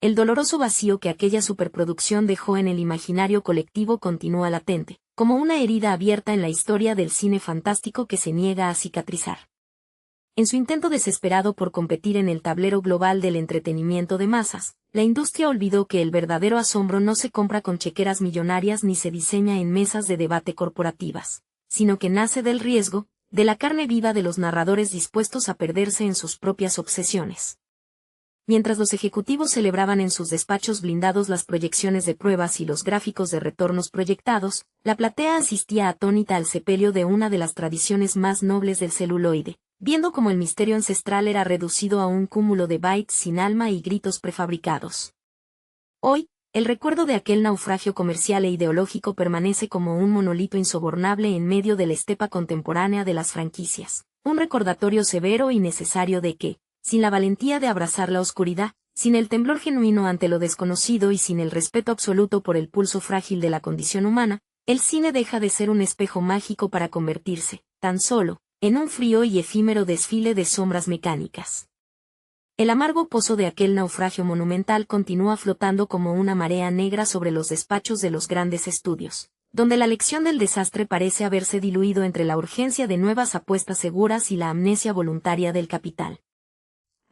El doloroso vacío que aquella superproducción dejó en el imaginario colectivo continúa latente, como una herida abierta en la historia del cine fantástico que se niega a cicatrizar. En su intento desesperado por competir en el tablero global del entretenimiento de masas, la industria olvidó que el verdadero asombro no se compra con chequeras millonarias ni se diseña en mesas de debate corporativas, sino que nace del riesgo, de la carne viva de los narradores dispuestos a perderse en sus propias obsesiones. Mientras los ejecutivos celebraban en sus despachos blindados las proyecciones de pruebas y los gráficos de retornos proyectados, la platea asistía atónita al sepelio de una de las tradiciones más nobles del celuloide, viendo cómo el misterio ancestral era reducido a un cúmulo de bytes sin alma y gritos prefabricados. Hoy, el recuerdo de aquel naufragio comercial e ideológico permanece como un monolito insobornable en medio de la estepa contemporánea de las franquicias, un recordatorio severo y necesario de que, sin la valentía de abrazar la oscuridad, sin el temblor genuino ante lo desconocido y sin el respeto absoluto por el pulso frágil de la condición humana, el cine deja de ser un espejo mágico para convertirse, tan solo, en un frío y efímero desfile de sombras mecánicas. El amargo pozo de aquel naufragio monumental continúa flotando como una marea negra sobre los despachos de los grandes estudios, donde la lección del desastre parece haberse diluido entre la urgencia de nuevas apuestas seguras y la amnesia voluntaria del capital.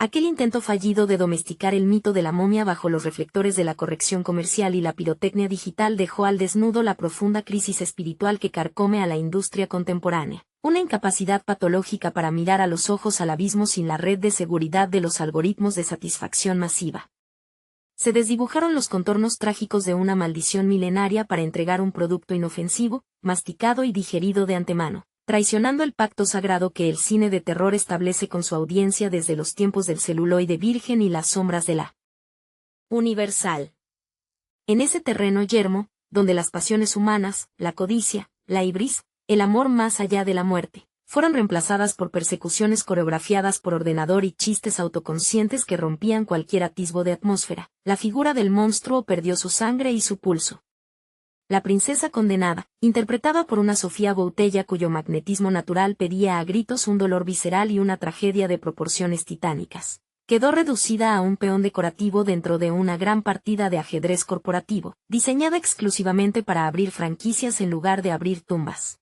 Aquel intento fallido de domesticar el mito de la momia bajo los reflectores de la corrección comercial y la pirotecnia digital dejó al desnudo la profunda crisis espiritual que carcome a la industria contemporánea, una incapacidad patológica para mirar a los ojos al abismo sin la red de seguridad de los algoritmos de satisfacción masiva. Se desdibujaron los contornos trágicos de una maldición milenaria para entregar un producto inofensivo, masticado y digerido de antemano, traicionando el pacto sagrado que el cine de terror establece con su audiencia desde los tiempos del celuloide virgen y las sombras de la Universal. En ese terreno yermo, donde las pasiones humanas, la codicia, la ibris, el amor más allá de la muerte, fueron reemplazadas por persecuciones coreografiadas por ordenador y chistes autoconscientes que rompían cualquier atisbo de atmósfera, la figura del monstruo perdió su sangre y su pulso. La princesa condenada, interpretada por una Sofía Boutella cuyo magnetismo natural pedía a gritos un dolor visceral y una tragedia de proporciones titánicas, quedó reducida a un peón decorativo dentro de una gran partida de ajedrez corporativo, diseñada exclusivamente para abrir franquicias en lugar de abrir tumbas.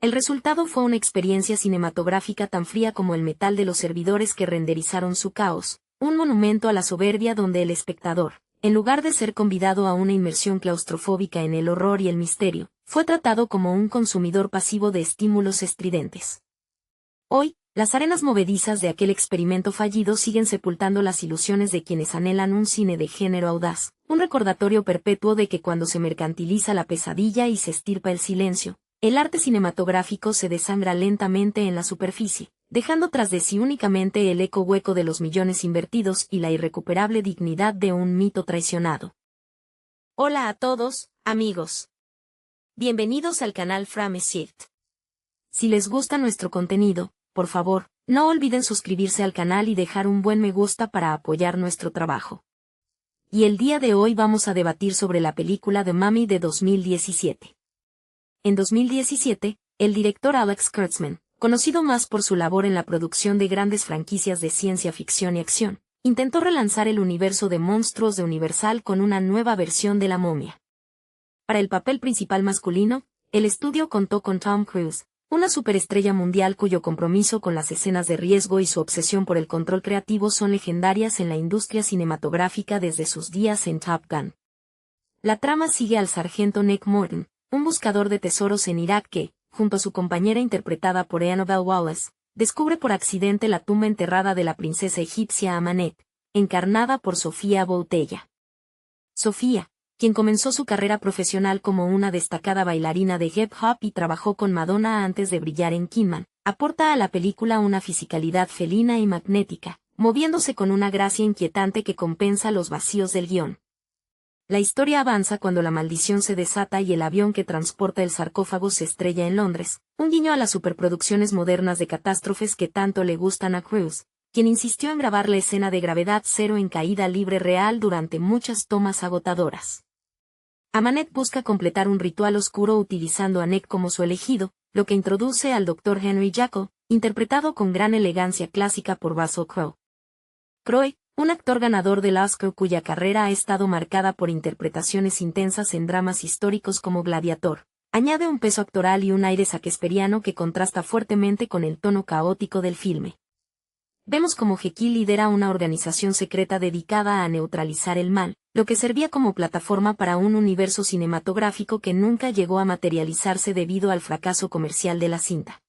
El resultado fue una experiencia cinematográfica tan fría como el metal de los servidores que renderizaron su caos, un monumento a la soberbia donde el espectador, en lugar de ser convidado a una inmersión claustrofóbica en el horror y el misterio, fue tratado como un consumidor pasivo de estímulos estridentes. Hoy, las arenas movedizas de aquel experimento fallido siguen sepultando las ilusiones de quienes anhelan un cine de género audaz, un recordatorio perpetuo de que cuando se mercantiliza la pesadilla y se estirpa el silencio, el arte cinematográfico se desangra lentamente en la superficie, dejando tras de sí únicamente el eco hueco de los millones invertidos y la irrecuperable dignidad de un mito traicionado. Hola a todos, amigos. Bienvenidos al canal Frame Shift. Si les gusta nuestro contenido, por favor, no olviden suscribirse al canal y dejar un buen me gusta para apoyar nuestro trabajo. Y el día de hoy vamos a debatir sobre la película The Mummy de 2017. En 2017, el director Alex Kurtzman, conocido más por su labor en la producción de grandes franquicias de ciencia ficción y acción, intentó relanzar el universo de monstruos de Universal con una nueva versión de La Momia. Para el papel principal masculino, el estudio contó con Tom Cruise, una superestrella mundial cuyo compromiso con las escenas de riesgo y su obsesión por el control creativo son legendarias en la industria cinematográfica desde sus días en Top Gun. La trama sigue al sargento Nick Morton, un buscador de tesoros en Irak que, junto a su compañera interpretada por Annabelle Wallis, descubre por accidente la tumba enterrada de la princesa egipcia Amanet, encarnada por Sofía Boutella. Sofía, quien comenzó su carrera profesional como una destacada bailarina de hip hop y trabajó con Madonna antes de brillar en Kidman, aporta a la película una fisicalidad felina y magnética, moviéndose con una gracia inquietante que compensa los vacíos del guión. La historia avanza cuando la maldición se desata y el avión que transporta el sarcófago se estrella en Londres, un guiño a las superproducciones modernas de catástrofes que tanto le gustan a Cruise, quien insistió en grabar la escena de gravedad cero en caída libre real durante muchas tomas agotadoras. Amanet busca completar un ritual oscuro utilizando a Nick como su elegido, lo que introduce al Dr. Henry Jekyll, interpretado con gran elegancia clásica por Russell Crowe. Crowe, un actor ganador del Oscar cuya carrera ha estado marcada por interpretaciones intensas en dramas históricos como Gladiator, añade un peso actoral y un aire shakespeariano que contrasta fuertemente con el tono caótico del filme. Vemos cómo Jekyll lidera una organización secreta dedicada a neutralizar el mal, lo que servía como plataforma para un universo cinematográfico que nunca llegó a materializarse debido al fracaso comercial de la cinta.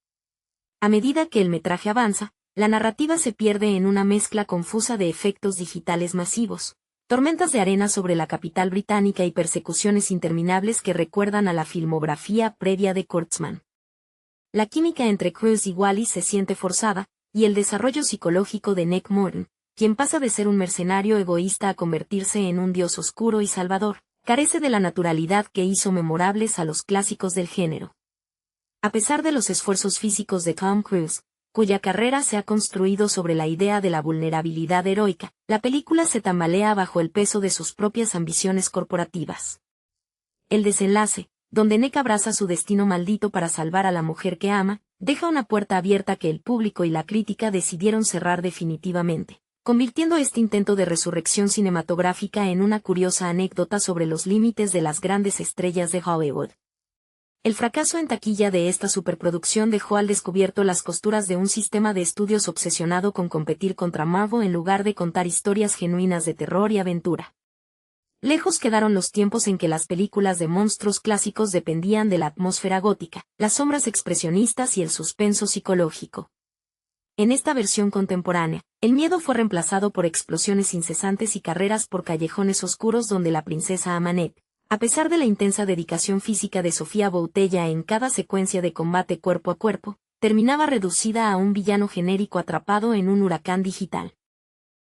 A medida que el metraje avanza, la narrativa se pierde en una mezcla confusa de efectos digitales masivos, tormentas de arena sobre la capital británica y persecuciones interminables que recuerdan a la filmografía previa de Kurtzman. La química entre Cruise y Wallis se siente forzada, y el desarrollo psicológico de Nick Morton, quien pasa de ser un mercenario egoísta a convertirse en un dios oscuro y salvador, carece de la naturalidad que hizo memorables a los clásicos del género. A pesar de los esfuerzos físicos de Tom Cruise, cuya carrera se ha construido sobre la idea de la vulnerabilidad heroica, la película se tambalea bajo el peso de sus propias ambiciones corporativas. El desenlace, donde Nick abraza su destino maldito para salvar a la mujer que ama, deja una puerta abierta que el público y la crítica decidieron cerrar definitivamente, convirtiendo este intento de resurrección cinematográfica en una curiosa anécdota sobre los límites de las grandes estrellas de Hollywood. El fracaso en taquilla de esta superproducción dejó al descubierto las costuras de un sistema de estudios obsesionado con competir contra Marvel en lugar de contar historias genuinas de terror y aventura. Lejos quedaron los tiempos en que las películas de monstruos clásicos dependían de la atmósfera gótica, las sombras expresionistas y el suspenso psicológico. En esta versión contemporánea, el miedo fue reemplazado por explosiones incesantes y carreras por callejones oscuros donde la princesa Amanet, a pesar de la intensa dedicación física de Sofía Boutella en cada secuencia de combate cuerpo a cuerpo, terminaba reducida a un villano genérico atrapado en un huracán digital.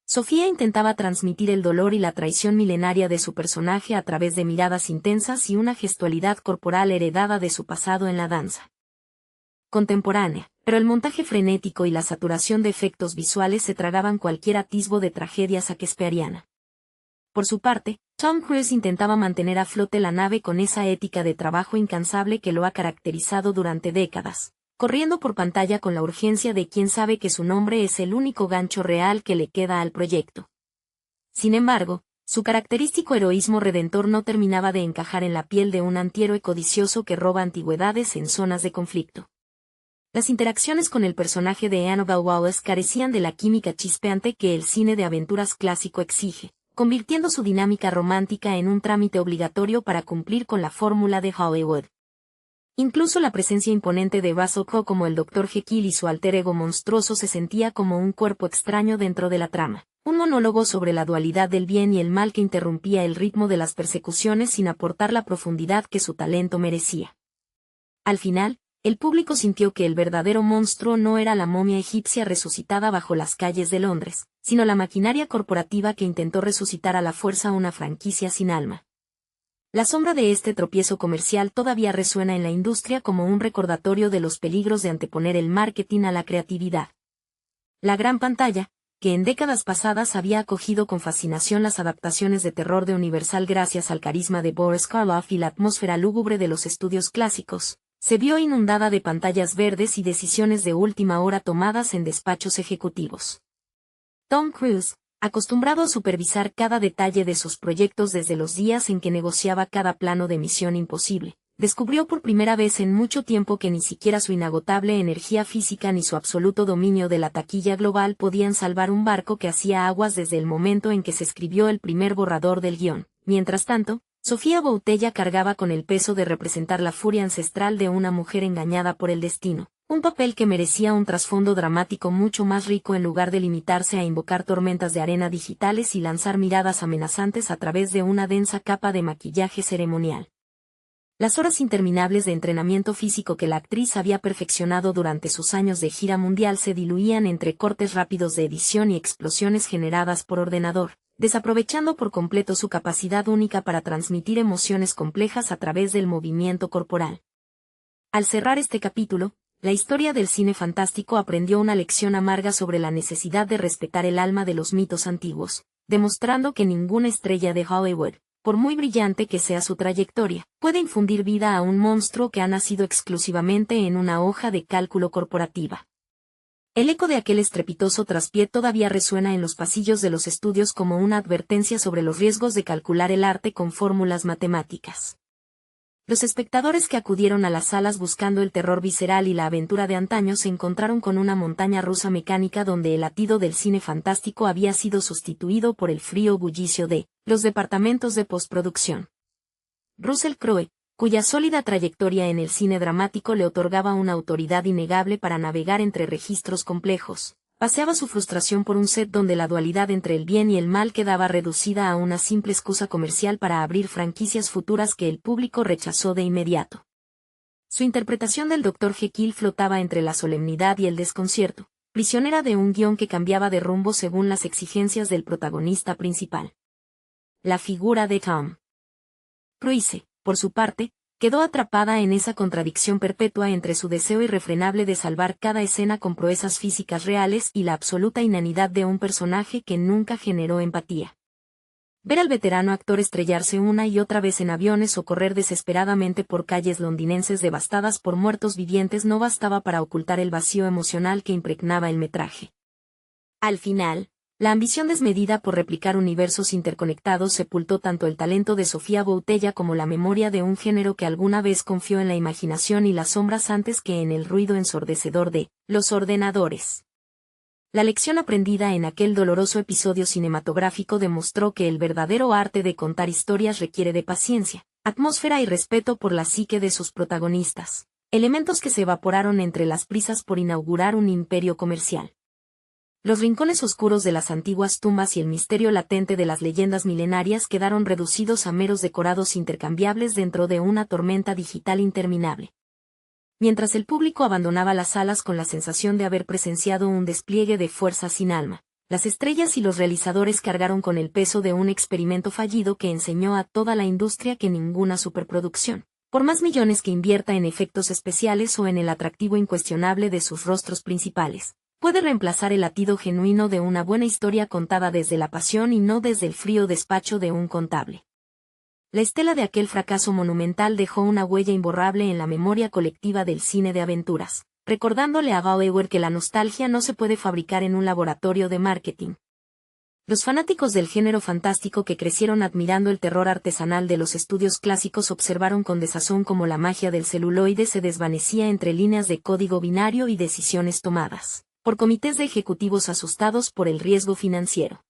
Sofía intentaba transmitir el dolor y la traición milenaria de su personaje a través de miradas intensas y una gestualidad corporal heredada de su pasado en la danza contemporánea, pero el montaje frenético y la saturación de efectos visuales se tragaban cualquier atisbo de tragedia shakespeariana. Por su parte, Tom Cruise intentaba mantener a flote la nave con esa ética de trabajo incansable que lo ha caracterizado durante décadas, corriendo por pantalla con la urgencia de quien sabe que su nombre es el único gancho real que le queda al proyecto. Sin embargo, su característico heroísmo redentor no terminaba de encajar en la piel de un antihéroe codicioso que roba antigüedades en zonas de conflicto. Las interacciones con el personaje de Annabelle Wallis carecían de la química chispeante que el cine de aventuras clásico exige, convirtiendo su dinámica romántica en un trámite obligatorio para cumplir con la fórmula de Hollywood. Incluso la presencia imponente de Russell Crowe como el Dr. Jekyll y su alter ego monstruoso se sentía como un cuerpo extraño dentro de la trama, un monólogo sobre la dualidad del bien y el mal que interrumpía el ritmo de las persecuciones sin aportar la profundidad que su talento merecía. Al final, el público sintió que el verdadero monstruo no era la momia egipcia resucitada bajo las calles de Londres, sino la maquinaria corporativa que intentó resucitar a la fuerza una franquicia sin alma. La sombra de este tropiezo comercial todavía resuena en la industria como un recordatorio de los peligros de anteponer el marketing a la creatividad. La gran pantalla, que en décadas pasadas había acogido con fascinación las adaptaciones de terror de Universal gracias al carisma de Boris Karloff y la atmósfera lúgubre de los estudios clásicos, se vio inundada de pantallas verdes y decisiones de última hora tomadas en despachos ejecutivos. Tom Cruise, acostumbrado a supervisar cada detalle de sus proyectos desde los días en que negociaba cada plano de Misión Imposible, descubrió por primera vez en mucho tiempo que ni siquiera su inagotable energía física ni su absoluto dominio de la taquilla global podían salvar un barco que hacía aguas desde el momento en que se escribió el primer borrador del guión. Mientras tanto, Sofía Boutella cargaba con el peso de representar la furia ancestral de una mujer engañada por el destino, un papel que merecía un trasfondo dramático mucho más rico en lugar de limitarse a invocar tormentas de arena digitales y lanzar miradas amenazantes a través de una densa capa de maquillaje ceremonial. Las horas interminables de entrenamiento físico que la actriz había perfeccionado durante sus años de gira mundial se diluían entre cortes rápidos de edición y explosiones generadas por ordenador, desaprovechando por completo su capacidad única para transmitir emociones complejas a través del movimiento corporal. Al cerrar este capítulo, la historia del cine fantástico aprendió una lección amarga sobre la necesidad de respetar el alma de los mitos antiguos, demostrando que ninguna estrella de Hollywood, por muy brillante que sea su trayectoria, puede infundir vida a un monstruo que ha nacido exclusivamente en una hoja de cálculo corporativa. El eco de aquel estrepitoso traspié todavía resuena en los pasillos de los estudios como una advertencia sobre los riesgos de calcular el arte con fórmulas matemáticas. Los espectadores que acudieron a las salas buscando el terror visceral y la aventura de antaño se encontraron con una montaña rusa mecánica donde el latido del cine fantástico había sido sustituido por el frío bullicio de los departamentos de postproducción. Russell Crowe, cuya sólida trayectoria en el cine dramático le otorgaba una autoridad innegable para navegar entre registros complejos, paseaba su frustración por un set donde la dualidad entre el bien y el mal quedaba reducida a una simple excusa comercial para abrir franquicias futuras que el público rechazó de inmediato. Su interpretación del Dr. Jekyll flotaba entre la solemnidad y el desconcierto, prisionera de un guión que cambiaba de rumbo según las exigencias del protagonista principal. La figura de Tom Cruise, por su parte, quedó atrapada en esa contradicción perpetua entre su deseo irrefrenable de salvar cada escena con proezas físicas reales y la absoluta inanidad de un personaje que nunca generó empatía. Ver al veterano actor estrellarse una y otra vez en aviones o correr desesperadamente por calles londinenses devastadas por muertos vivientes no bastaba para ocultar el vacío emocional que impregnaba el metraje. Al final, la ambición desmedida por replicar universos interconectados sepultó tanto el talento de Sofía Boutella como la memoria de un género que alguna vez confió en la imaginación y las sombras antes que en el ruido ensordecedor de los ordenadores. La lección aprendida en aquel doloroso episodio cinematográfico demostró que el verdadero arte de contar historias requiere de paciencia, atmósfera y respeto por la psique de sus protagonistas, elementos que se evaporaron entre las prisas por inaugurar un imperio comercial. Los rincones oscuros de las antiguas tumbas y el misterio latente de las leyendas milenarias quedaron reducidos a meros decorados intercambiables dentro de una tormenta digital interminable. Mientras el público abandonaba las salas con la sensación de haber presenciado un despliegue de fuerza sin alma, las estrellas y los realizadores cargaron con el peso de un experimento fallido que enseñó a toda la industria que ninguna superproducción, por más millones que invierta en efectos especiales o en el atractivo incuestionable de sus rostros principales, puede reemplazar el latido genuino de una buena historia contada desde la pasión y no desde el frío despacho de un contable. La estela de aquel fracaso monumental dejó una huella imborrable en la memoria colectiva del cine de aventuras, recordándole a Hollywood que la nostalgia no se puede fabricar en un laboratorio de marketing. Los fanáticos del género fantástico que crecieron admirando el terror artesanal de los estudios clásicos observaron con desazón cómo la magia del celuloide se desvanecía entre líneas de código binario y decisiones tomadas por comités de ejecutivos asustados por el riesgo financiero.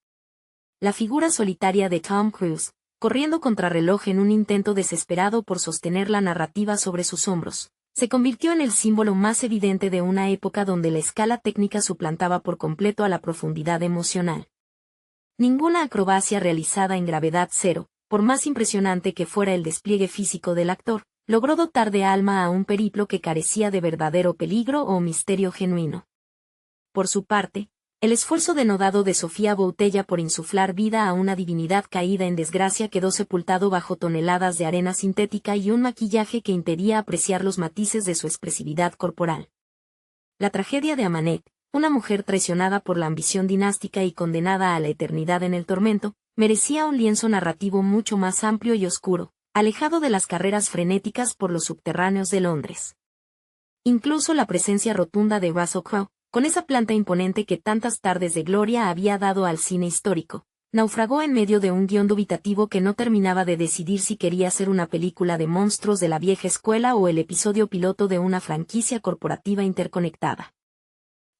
La figura solitaria de Tom Cruise, corriendo contrarreloj en un intento desesperado por sostener la narrativa sobre sus hombros, se convirtió en el símbolo más evidente de una época donde la escala técnica suplantaba por completo a la profundidad emocional. Ninguna acrobacia realizada en gravedad cero, por más impresionante que fuera el despliegue físico del actor, logró dotar de alma a un periplo que carecía de verdadero peligro o misterio genuino. Por su parte, el esfuerzo denodado de Sofía Boutella por insuflar vida a una divinidad caída en desgracia quedó sepultado bajo toneladas de arena sintética y un maquillaje que impedía apreciar los matices de su expresividad corporal. La tragedia de Amanet, una mujer traicionada por la ambición dinástica y condenada a la eternidad en el tormento, merecía un lienzo narrativo mucho más amplio y oscuro, alejado de las carreras frenéticas por los subterráneos de Londres. Incluso la presencia rotunda de Russell Crowe, con esa planta imponente que tantas tardes de gloria había dado al cine histórico, naufragó en medio de un guión dubitativo que no terminaba de decidir si quería ser una película de monstruos de la vieja escuela o el episodio piloto de una franquicia corporativa interconectada.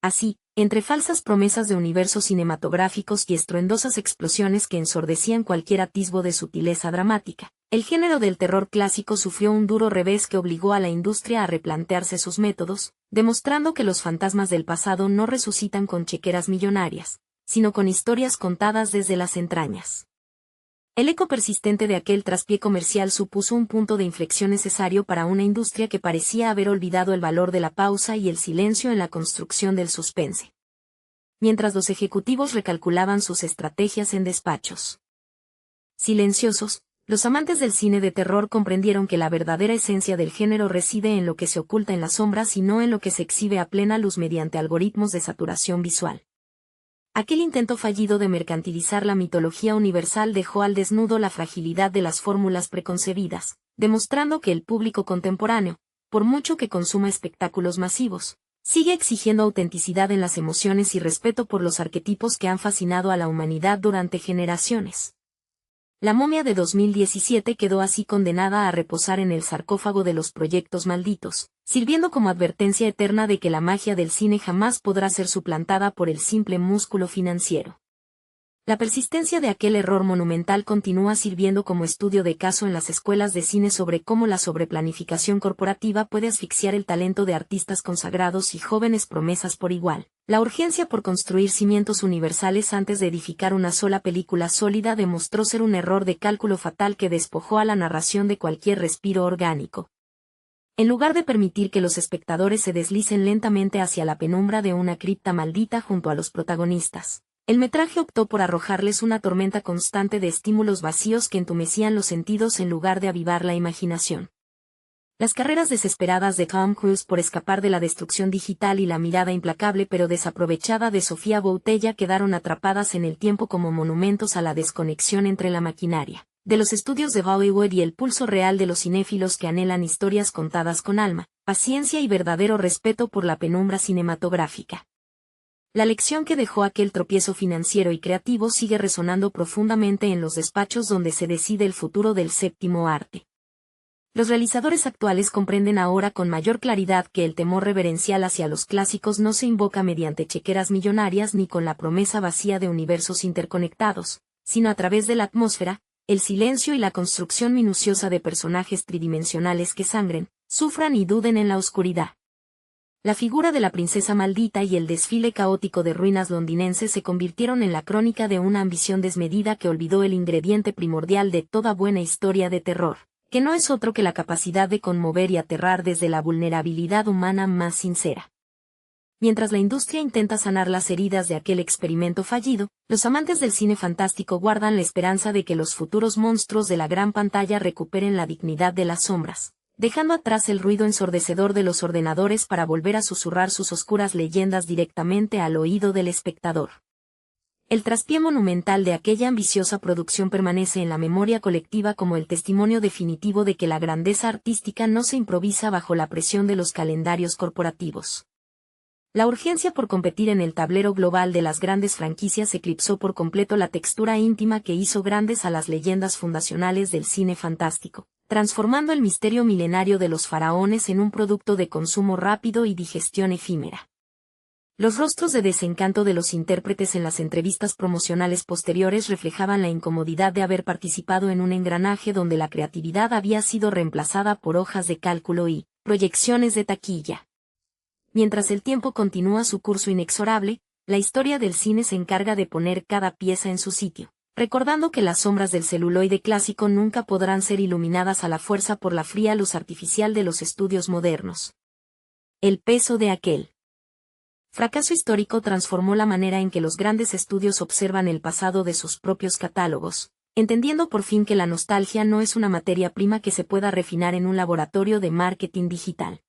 Así, entre falsas promesas de universos cinematográficos y estruendosas explosiones que ensordecían cualquier atisbo de sutileza dramática, el género del terror clásico sufrió un duro revés que obligó a la industria a replantearse sus métodos, demostrando que los fantasmas del pasado no resucitan con chequeras millonarias, sino con historias contadas desde las entrañas. El eco persistente de aquel traspié comercial supuso un punto de inflexión necesario para una industria que parecía haber olvidado el valor de la pausa y el silencio en la construcción del suspense. Mientras los ejecutivos recalculaban sus estrategias en despachos silenciosos, los amantes del cine de terror comprendieron que la verdadera esencia del género reside en lo que se oculta en las sombras y no en lo que se exhibe a plena luz mediante algoritmos de saturación visual. Aquel intento fallido de mercantilizar la mitología universal dejó al desnudo la fragilidad de las fórmulas preconcebidas, demostrando que el público contemporáneo, por mucho que consuma espectáculos masivos, sigue exigiendo autenticidad en las emociones y respeto por los arquetipos que han fascinado a la humanidad durante generaciones. La momia de 2017 quedó así condenada a reposar en el sarcófago de los proyectos malditos, sirviendo como advertencia eterna de que la magia del cine jamás podrá ser suplantada por el simple músculo financiero. La persistencia de aquel error monumental continúa sirviendo como estudio de caso en las escuelas de cine sobre cómo la sobreplanificación corporativa puede asfixiar el talento de artistas consagrados y jóvenes promesas por igual. La urgencia por construir cimientos universales antes de edificar una sola película sólida demostró ser un error de cálculo fatal que despojó a la narración de cualquier respiro orgánico. En lugar de permitir que los espectadores se deslicen lentamente hacia la penumbra de una cripta maldita junto a los protagonistas, el metraje optó por arrojarles una tormenta constante de estímulos vacíos que entumecían los sentidos en lugar de avivar la imaginación. Las carreras desesperadas de Tom Cruise por escapar de la destrucción digital y la mirada implacable pero desaprovechada de Sofía Boutella quedaron atrapadas en el tiempo como monumentos a la desconexión entre la maquinaria de los estudios de Hollywood y el pulso real de los cinéfilos que anhelan historias contadas con alma, paciencia y verdadero respeto por la penumbra cinematográfica. La lección que dejó aquel tropiezo financiero y creativo sigue resonando profundamente en los despachos donde se decide el futuro del séptimo arte. Los realizadores actuales comprenden ahora con mayor claridad que el temor reverencial hacia los clásicos no se invoca mediante chequeras millonarias ni con la promesa vacía de universos interconectados, sino a través de la atmósfera, el silencio y la construcción minuciosa de personajes tridimensionales que sangren, sufran y duden en la oscuridad. La figura de la princesa maldita y el desfile caótico de ruinas londinenses se convirtieron en la crónica de una ambición desmedida que olvidó el ingrediente primordial de toda buena historia de terror, que no es otro que la capacidad de conmover y aterrar desde la vulnerabilidad humana más sincera. Mientras la industria intenta sanar las heridas de aquel experimento fallido, los amantes del cine fantástico guardan la esperanza de que los futuros monstruos de la gran pantalla recuperen la dignidad de las sombras, dejando atrás el ruido ensordecedor de los ordenadores para volver a susurrar sus oscuras leyendas directamente al oído del espectador. El traspié monumental de aquella ambiciosa producción permanece en la memoria colectiva como el testimonio definitivo de que la grandeza artística no se improvisa bajo la presión de los calendarios corporativos. La urgencia por competir en el tablero global de las grandes franquicias eclipsó por completo la textura íntima que hizo grandes a las leyendas fundacionales del cine fantástico, transformando el misterio milenario de los faraones en un producto de consumo rápido y digestión efímera. Los rostros de desencanto de los intérpretes en las entrevistas promocionales posteriores reflejaban la incomodidad de haber participado en un engranaje donde la creatividad había sido reemplazada por hojas de cálculo y proyecciones de taquilla. Mientras el tiempo continúa su curso inexorable, la historia del cine se encarga de poner cada pieza en su sitio, recordando que las sombras del celuloide clásico nunca podrán ser iluminadas a la fuerza por la fría luz artificial de los estudios modernos. El peso de aquel fracaso histórico transformó la manera en que los grandes estudios observan el pasado de sus propios catálogos, entendiendo por fin que la nostalgia no es una materia prima que se pueda refinar en un laboratorio de marketing digital.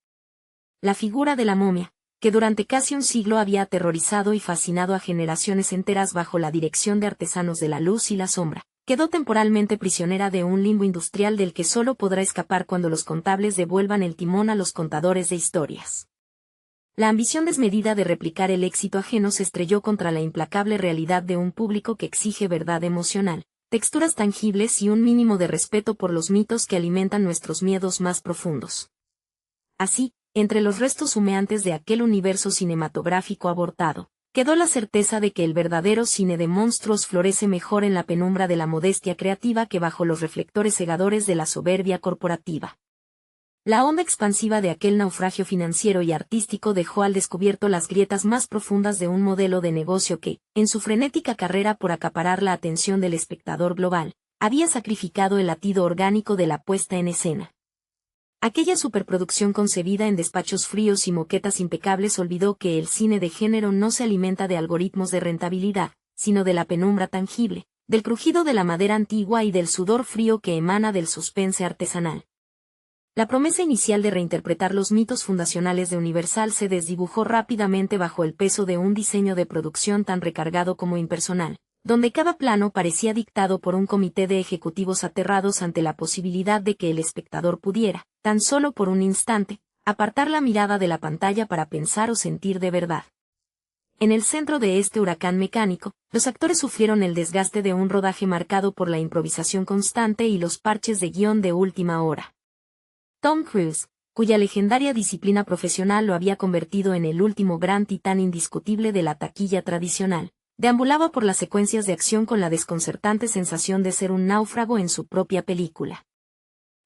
La figura de la momia, que durante casi un siglo había aterrorizado y fascinado a generaciones enteras bajo la dirección de artesanos de la luz y la sombra, quedó temporalmente prisionera de un limbo industrial del que solo podrá escapar cuando los contables devuelvan el timón a los contadores de historias. La ambición desmedida de replicar el éxito ajeno se estrelló contra la implacable realidad de un público que exige verdad emocional, texturas tangibles y un mínimo de respeto por los mitos que alimentan nuestros miedos más profundos. Así, entre los restos humeantes de aquel universo cinematográfico abortado, quedó la certeza de que el verdadero cine de monstruos florece mejor en la penumbra de la modestia creativa que bajo los reflectores cegadores de la soberbia corporativa. La onda expansiva de aquel naufragio financiero y artístico dejó al descubierto las grietas más profundas de un modelo de negocio que, en su frenética carrera por acaparar la atención del espectador global, había sacrificado el latido orgánico de la puesta en escena. Aquella superproducción concebida en despachos fríos y moquetas impecables olvidó que el cine de género no se alimenta de algoritmos de rentabilidad, sino de la penumbra tangible, del crujido de la madera antigua y del sudor frío que emana del suspense artesanal. La promesa inicial de reinterpretar los mitos fundacionales de Universal se desdibujó rápidamente bajo el peso de un diseño de producción tan recargado como impersonal, donde cada plano parecía dictado por un comité de ejecutivos aterrados ante la posibilidad de que el espectador pudiera, tan solo por un instante, apartar la mirada de la pantalla para pensar o sentir de verdad. En el centro de este huracán mecánico, los actores sufrieron el desgaste de un rodaje marcado por la improvisación constante y los parches de guión de última hora. Tom Cruise, cuya legendaria disciplina profesional lo había convertido en el último gran titán indiscutible de la taquilla tradicional, deambulaba por las secuencias de acción con la desconcertante sensación de ser un náufrago en su propia película.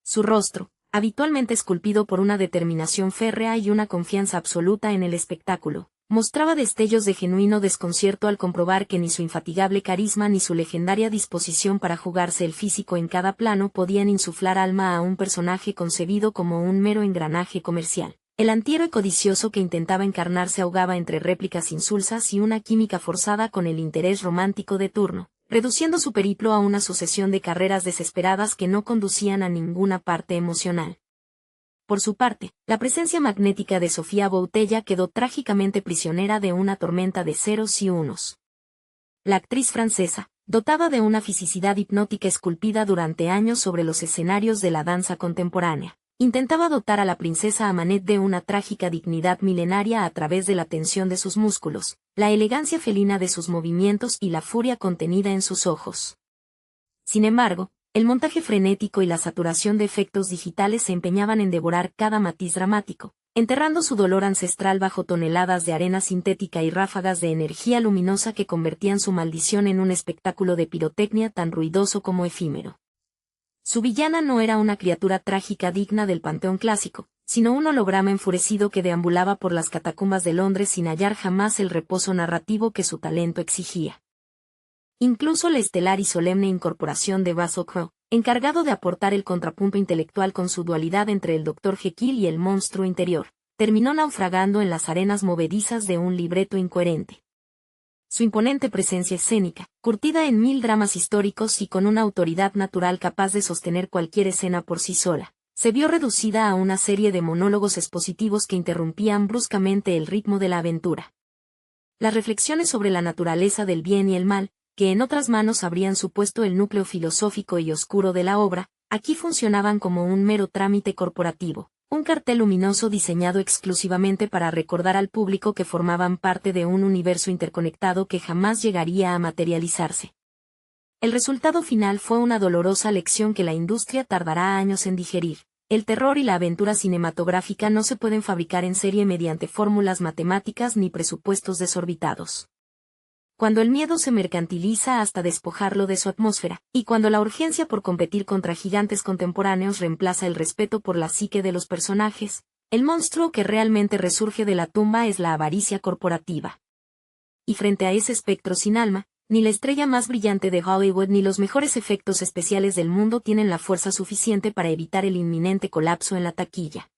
Su rostro, habitualmente esculpido por una determinación férrea y una confianza absoluta en el espectáculo, mostraba destellos de genuino desconcierto al comprobar que ni su infatigable carisma ni su legendaria disposición para jugarse el físico en cada plano podían insuflar alma a un personaje concebido como un mero engranaje comercial. El antihéroe codicioso que intentaba encarnar se ahogaba entre réplicas insulsas y una química forzada con el interés romántico de turno, reduciendo su periplo a una sucesión de carreras desesperadas que no conducían a ninguna parte emocional. Por su parte, la presencia magnética de Sofía Boutella quedó trágicamente prisionera de una tormenta de ceros y unos. La actriz francesa, dotada de una fisicidad hipnótica esculpida durante años sobre los escenarios de la danza contemporánea, intentaba dotar a la princesa Amanette de una trágica dignidad milenaria a través de la tensión de sus músculos, la elegancia felina de sus movimientos y la furia contenida en sus ojos. Sin embargo, el montaje frenético y la saturación de efectos digitales se empeñaban en devorar cada matiz dramático, enterrando su dolor ancestral bajo toneladas de arena sintética y ráfagas de energía luminosa que convertían su maldición en un espectáculo de pirotecnia tan ruidoso como efímero. Su villana no era una criatura trágica digna del panteón clásico, sino un holograma enfurecido que deambulaba por las catacumbas de Londres sin hallar jamás el reposo narrativo que su talento exigía. Incluso la estelar y solemne incorporación de Russell Crowe, encargado de aportar el contrapunto intelectual con su dualidad entre el Dr. Jekyll y el monstruo interior, terminó naufragando en las arenas movedizas de un libreto incoherente. Su imponente presencia escénica, curtida en 1000 dramas históricos y con una autoridad natural capaz de sostener cualquier escena por sí sola, se vio reducida a una serie de monólogos expositivos que interrumpían bruscamente el ritmo de la aventura. Las reflexiones sobre la naturaleza del bien y el mal, que en otras manos habrían supuesto el núcleo filosófico y oscuro de la obra, aquí funcionaban como un mero trámite corporativo, un cartel luminoso diseñado exclusivamente para recordar al público que formaban parte de un universo interconectado que jamás llegaría a materializarse. El resultado final fue una dolorosa lección que la industria tardará años en digerir. El terror y la aventura cinematográfica no se pueden fabricar en serie mediante fórmulas matemáticas ni presupuestos desorbitados. Cuando el miedo se mercantiliza hasta despojarlo de su atmósfera, y cuando la urgencia por competir contra gigantes contemporáneos reemplaza el respeto por la psique de los personajes, el monstruo que realmente resurge de la tumba es la avaricia corporativa. Y frente a ese espectro sin alma, ni la estrella más brillante de Hollywood ni los mejores efectos especiales del mundo tienen la fuerza suficiente para evitar el inminente colapso en la taquilla.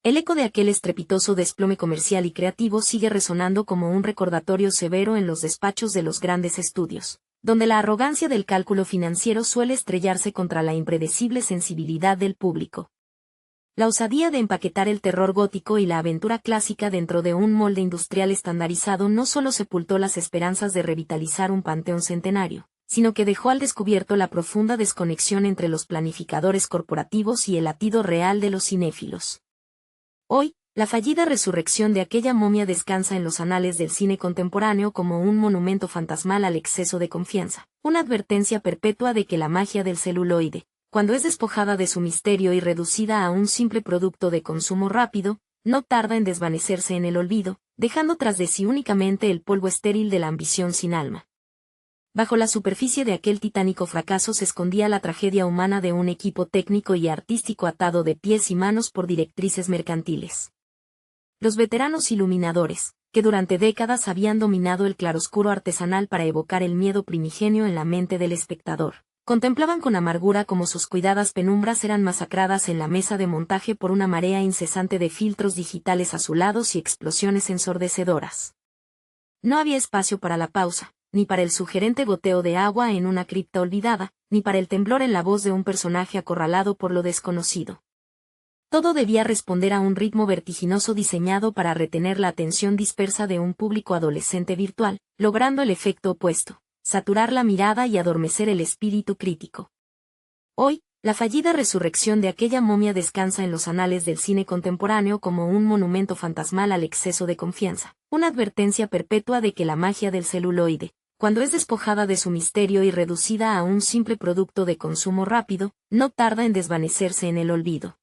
El eco de aquel estrepitoso desplome comercial y creativo sigue resonando como un recordatorio severo en los despachos de los grandes estudios, donde la arrogancia del cálculo financiero suele estrellarse contra la impredecible sensibilidad del público. La osadía de empaquetar el terror gótico y la aventura clásica dentro de un molde industrial estandarizado no solo sepultó las esperanzas de revitalizar un panteón centenario, sino que dejó al descubierto la profunda desconexión entre los planificadores corporativos y el latido real de los cinéfilos. Hoy, la fallida resurrección de aquella momia descansa en los anales del cine contemporáneo como un monumento fantasmal al exceso de confianza, una advertencia perpetua de que la magia del celuloide, cuando es despojada de su misterio y reducida a un simple producto de consumo rápido, no tarda en desvanecerse en el olvido, dejando tras de sí únicamente el polvo estéril de la ambición sin alma. Bajo la superficie de aquel titánico fracaso se escondía la tragedia humana de un equipo técnico y artístico atado de pies y manos por directrices mercantiles. Los veteranos iluminadores, que durante décadas habían dominado el claroscuro artesanal para evocar el miedo primigenio en la mente del espectador, contemplaban con amargura cómo sus cuidadas penumbras eran masacradas en la mesa de montaje por una marea incesante de filtros digitales azulados y explosiones ensordecedoras. No había espacio para la pausa, ni para el sugerente goteo de agua en una cripta olvidada, ni para el temblor en la voz de un personaje acorralado por lo desconocido. Todo debía responder a un ritmo vertiginoso diseñado para retener la atención dispersa de un público adolescente virtual, logrando el efecto opuesto: saturar la mirada y adormecer el espíritu crítico. Hoy, la fallida resurrección de aquella momia descansa en los anales del cine contemporáneo como un monumento fantasmal al exceso de confianza, una advertencia perpetua de que la magia del celuloide, cuando es despojada de su misterio y reducida a un simple producto de consumo rápido, no tarda en desvanecerse en el olvido.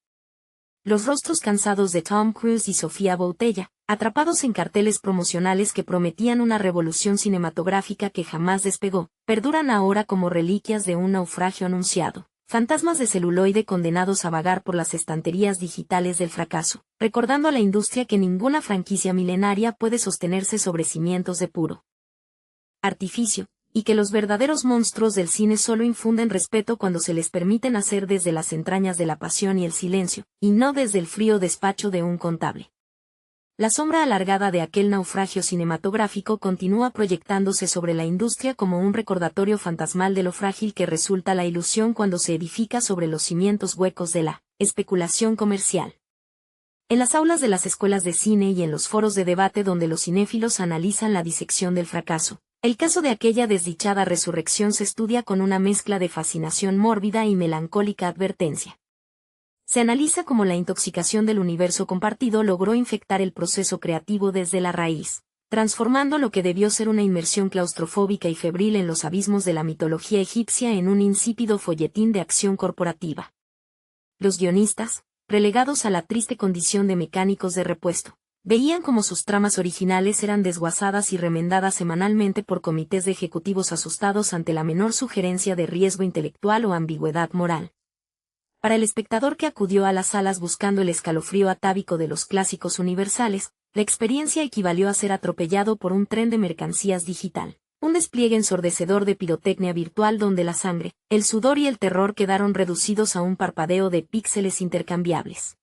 Los rostros cansados de Tom Cruise y Sofía Boutella, atrapados en carteles promocionales que prometían una revolución cinematográfica que jamás despegó, perduran ahora como reliquias de un naufragio anunciado, fantasmas de celuloide condenados a vagar por las estanterías digitales del fracaso, recordando a la industria que ninguna franquicia milenaria puede sostenerse sobre cimientos de puro artificio, y que los verdaderos monstruos del cine solo infunden respeto cuando se les permite nacer desde las entrañas de la pasión y el silencio, y no desde el frío despacho de un contable. La sombra alargada de aquel naufragio cinematográfico continúa proyectándose sobre la industria como un recordatorio fantasmal de lo frágil que resulta la ilusión cuando se edifica sobre los cimientos huecos de la especulación comercial. En las aulas de las escuelas de cine y en los foros de debate donde los cinéfilos analizan la disección del fracaso, el caso de aquella desdichada resurrección se estudia con una mezcla de fascinación mórbida y melancólica advertencia. Se analiza cómo la intoxicación del universo compartido logró infectar el proceso creativo desde la raíz, transformando lo que debió ser una inmersión claustrofóbica y febril en los abismos de la mitología egipcia en un insípido folletín de acción corporativa. Los guionistas, relegados a la triste condición de mecánicos de repuesto, veían como sus tramas originales eran desguazadas y remendadas semanalmente por comités de ejecutivos asustados ante la menor sugerencia de riesgo intelectual o ambigüedad moral. Para el espectador que acudió a las salas buscando el escalofrío atávico de los clásicos universales, la experiencia equivalió a ser atropellado por un tren de mercancías digital, un despliegue ensordecedor de pirotecnia virtual donde la sangre, el sudor y el terror quedaron reducidos a un parpadeo de píxeles intercambiables.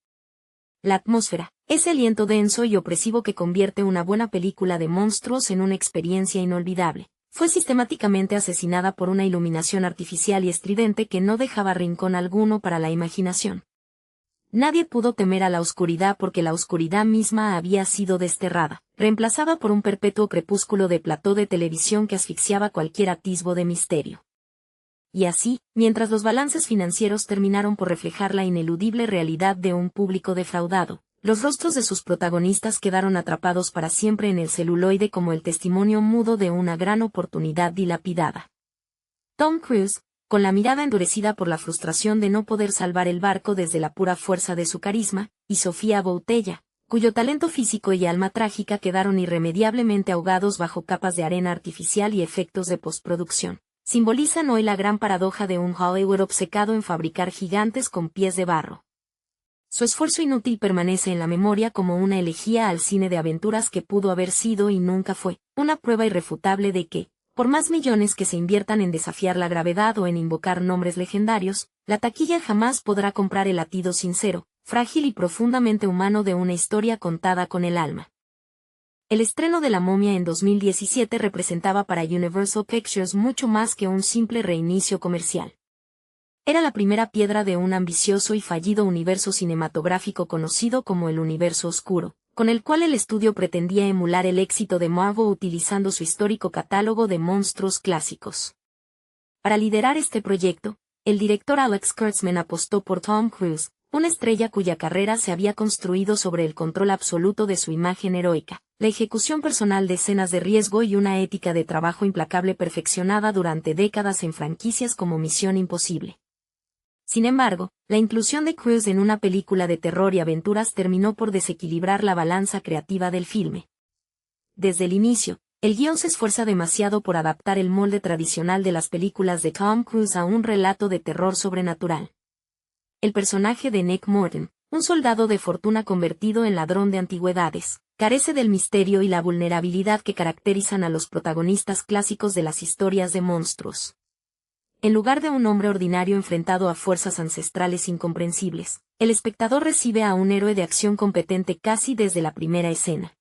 La atmósfera, ese aliento denso y opresivo que convierte una buena película de monstruos en una experiencia inolvidable, fue sistemáticamente asesinada por una iluminación artificial y estridente que no dejaba rincón alguno para la imaginación. Nadie pudo temer a la oscuridad porque la oscuridad misma había sido desterrada, reemplazada por un perpetuo crepúsculo de plató de televisión que asfixiaba cualquier atisbo de misterio. Y así, mientras los balances financieros terminaron por reflejar la ineludible realidad de un público defraudado, los rostros de sus protagonistas quedaron atrapados para siempre en el celuloide como el testimonio mudo de una gran oportunidad dilapidada. Tom Cruise, con la mirada endurecida por la frustración de no poder salvar el barco desde la pura fuerza de su carisma, y Sofía Boutella, cuyo talento físico y alma trágica quedaron irremediablemente ahogados bajo capas de arena artificial y efectos de postproducción, simbolizan hoy la gran paradoja de un Hollywood obcecado en fabricar gigantes con pies de barro. Su esfuerzo inútil permanece en la memoria como una elegía al cine de aventuras que pudo haber sido y nunca fue, una prueba irrefutable de que, por más millones que se inviertan en desafiar la gravedad o en invocar nombres legendarios, la taquilla jamás podrá comprar el latido sincero, frágil y profundamente humano de una historia contada con el alma. El estreno de La momia en 2017 representaba para Universal Pictures mucho más que un simple reinicio comercial. Era la primera piedra de un ambicioso y fallido universo cinematográfico conocido como el Universo Oscuro, con el cual el estudio pretendía emular el éxito de Marvel utilizando su histórico catálogo de monstruos clásicos. Para liderar este proyecto, el director Alex Kurtzman apostó por Tom Cruise, una estrella cuya carrera se había construido sobre el control absoluto de su imagen heroica, la ejecución personal de escenas de riesgo y una ética de trabajo implacable perfeccionada durante décadas en franquicias como Misión Imposible. Sin embargo, la inclusión de Cruise en una película de terror y aventuras terminó por desequilibrar la balanza creativa del filme. Desde el inicio, el guión se esfuerza demasiado por adaptar el molde tradicional de las películas de Tom Cruise a un relato de terror sobrenatural. El personaje de Nick Morton, un soldado de fortuna convertido en ladrón de antigüedades, carece del misterio y la vulnerabilidad que caracterizan a los protagonistas clásicos de las historias de monstruos. En lugar de un hombre ordinario enfrentado a fuerzas ancestrales incomprensibles, el espectador recibe a un héroe de acción competente casi desde la primera escena.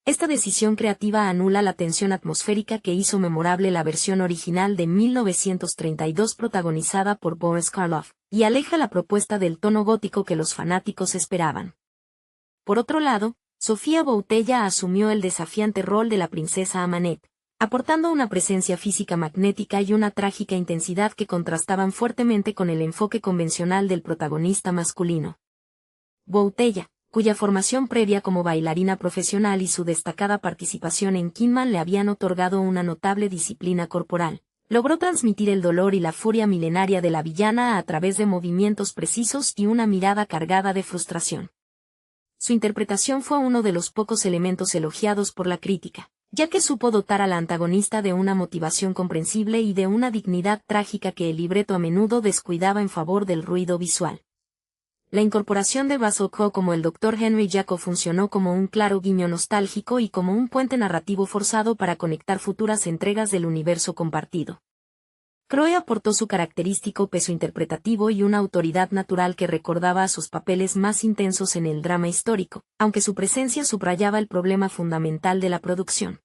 Esta decisión creativa anula la tensión atmosférica que hizo memorable la versión original de 1932 protagonizada por Boris Karloff, y aleja la propuesta del tono gótico que los fanáticos esperaban. Por otro lado, Sofía Boutella asumió el desafiante rol de la princesa Amanette, aportando una presencia física magnética y una trágica intensidad que contrastaban fuertemente con el enfoque convencional del protagonista masculino. Boutella, cuya formación previa como bailarina profesional y su destacada participación en Kidman le habían otorgado una notable disciplina corporal, logró transmitir el dolor y la furia milenaria de la villana a través de movimientos precisos y una mirada cargada de frustración. Su interpretación fue uno de los pocos elementos elogiados por la crítica, ya que supo dotar a la antagonista de una motivación comprensible y de una dignidad trágica que el libreto a menudo descuidaba en favor del ruido visual. La incorporación de Russell Crowe como el Dr. Henry Jacob funcionó como un claro guiño nostálgico y como un puente narrativo forzado para conectar futuras entregas del universo compartido. Crowe aportó su característico peso interpretativo y una autoridad natural que recordaba a sus papeles más intensos en el drama histórico, aunque su presencia subrayaba el problema fundamental de la producción.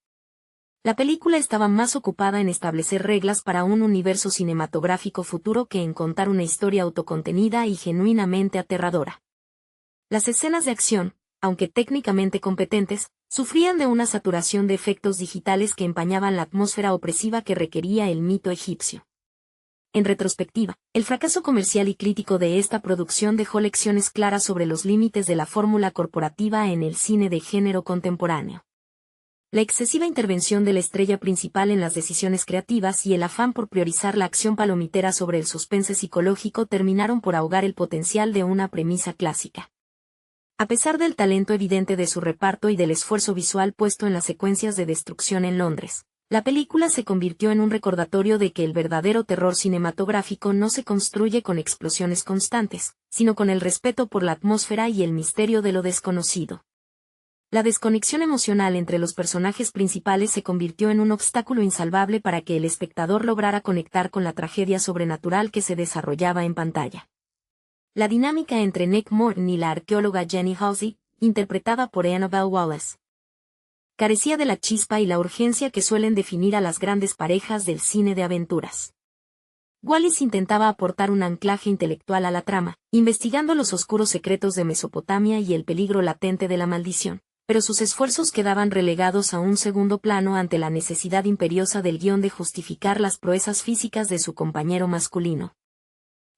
La película estaba más ocupada en establecer reglas para un universo cinematográfico futuro que en contar una historia autocontenida y genuinamente aterradora. Las escenas de acción, aunque técnicamente competentes, sufrían de una saturación de efectos digitales que empañaban la atmósfera opresiva que requería el mito egipcio. En retrospectiva, el fracaso comercial y crítico de esta producción dejó lecciones claras sobre los límites de la fórmula corporativa en el cine de género contemporáneo. La excesiva intervención de la estrella principal en las decisiones creativas y el afán por priorizar la acción palomitera sobre el suspense psicológico terminaron por ahogar el potencial de una premisa clásica. A pesar del talento evidente de su reparto y del esfuerzo visual puesto en las secuencias de destrucción en Londres, la película se convirtió en un recordatorio de que el verdadero terror cinematográfico no se construye con explosiones constantes, sino con el respeto por la atmósfera y el misterio de lo desconocido. La desconexión emocional entre los personajes principales se convirtió en un obstáculo insalvable para que el espectador lograra conectar con la tragedia sobrenatural que se desarrollaba en pantalla. La dinámica entre Nick Morton y la arqueóloga Jenny Halsey, interpretada por Annabelle Wallis, carecía de la chispa y la urgencia que suelen definir a las grandes parejas del cine de aventuras. Wallis intentaba aportar un anclaje intelectual a la trama, investigando los oscuros secretos de Mesopotamia y el peligro latente de la maldición, pero sus esfuerzos quedaban relegados a un segundo plano ante la necesidad imperiosa del guión de justificar las proezas físicas de su compañero masculino.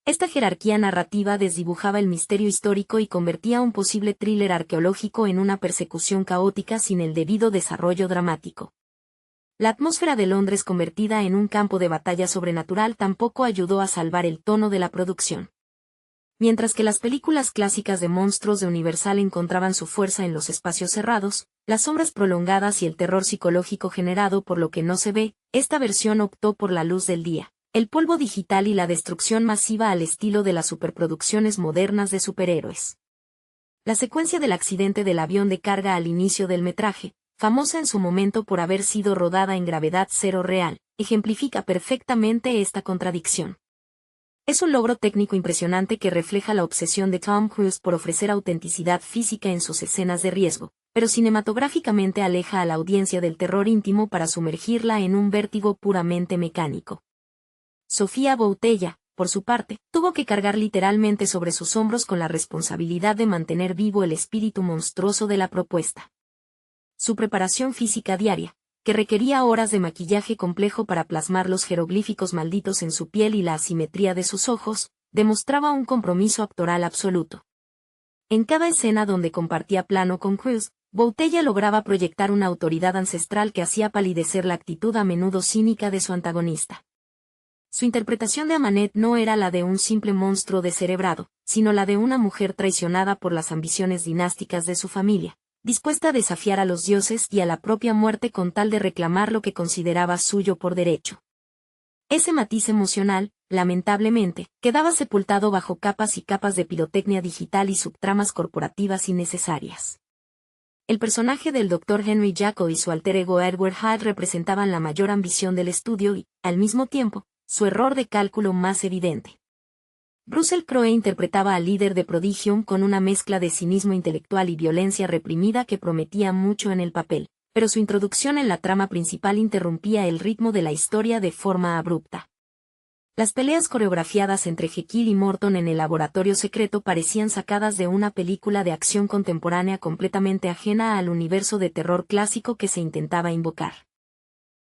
Esta jerarquía narrativa desdibujaba el misterio histórico y convertía un posible thriller arqueológico en una persecución caótica sin el debido desarrollo dramático. La atmósfera de Londres convertida en un campo de batalla sobrenatural tampoco ayudó a salvar el tono de la producción. Mientras que las películas clásicas de monstruos de Universal encontraban su fuerza en los espacios cerrados, las sombras prolongadas y el terror psicológico generado por lo que no se ve, esta versión optó por la luz del día, el polvo digital y la destrucción masiva al estilo de las superproducciones modernas de superhéroes. La secuencia del accidente del avión de carga al inicio del metraje, famosa en su momento por haber sido rodada en gravedad cero real, ejemplifica perfectamente esta contradicción. Es un logro técnico impresionante que refleja la obsesión de Tom Cruise por ofrecer autenticidad física en sus escenas de riesgo, pero cinematográficamente aleja a la audiencia del terror íntimo para sumergirla en un vértigo puramente mecánico. Sofía Boutella, por su parte, tuvo que cargar literalmente sobre sus hombros con la responsabilidad de mantener vivo el espíritu monstruoso de la propuesta. Su preparación física diaria, que requería horas de maquillaje complejo para plasmar los jeroglíficos malditos en su piel y la asimetría de sus ojos, demostraba un compromiso actoral absoluto. En cada escena donde compartía plano con Cruise, Boutella lograba proyectar una autoridad ancestral que hacía palidecer la actitud a menudo cínica de su antagonista. Su interpretación de Amanet no era la de un simple monstruo descerebrado, sino la de una mujer traicionada por las ambiciones dinásticas de su familia, dispuesta a desafiar a los dioses y a la propia muerte con tal de reclamar lo que consideraba suyo por derecho. Ese matiz emocional, lamentablemente, quedaba sepultado bajo capas y capas de pirotecnia digital y subtramas corporativas innecesarias. El personaje del Dr. Henry Jackal y su alter ego Edward Hyde representaban la mayor ambición del estudio y, al mismo tiempo, su error de cálculo más evidente. Russell Crowe interpretaba al líder de Prodigium con una mezcla de cinismo intelectual y violencia reprimida que prometía mucho en el papel, pero su introducción en la trama principal interrumpía el ritmo de la historia de forma abrupta. Las peleas coreografiadas entre Jekyll y Morton en el laboratorio secreto parecían sacadas de una película de acción contemporánea completamente ajena al universo de terror clásico que se intentaba invocar.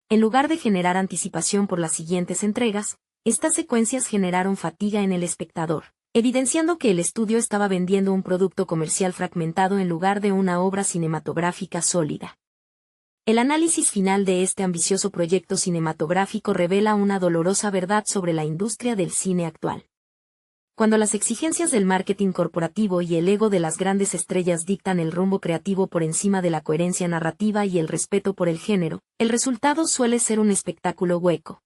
En lugar de generar anticipación por las siguientes entregas, estas secuencias generaron fatiga en el espectador, evidenciando que el estudio estaba vendiendo un producto comercial fragmentado en lugar de una obra cinematográfica sólida. El análisis final de este ambicioso proyecto cinematográfico revela una dolorosa verdad sobre la industria del cine actual. Cuando las exigencias del marketing corporativo y el ego de las grandes estrellas dictan el rumbo creativo por encima de la coherencia narrativa y el respeto por el género, el resultado suele ser un espectáculo hueco.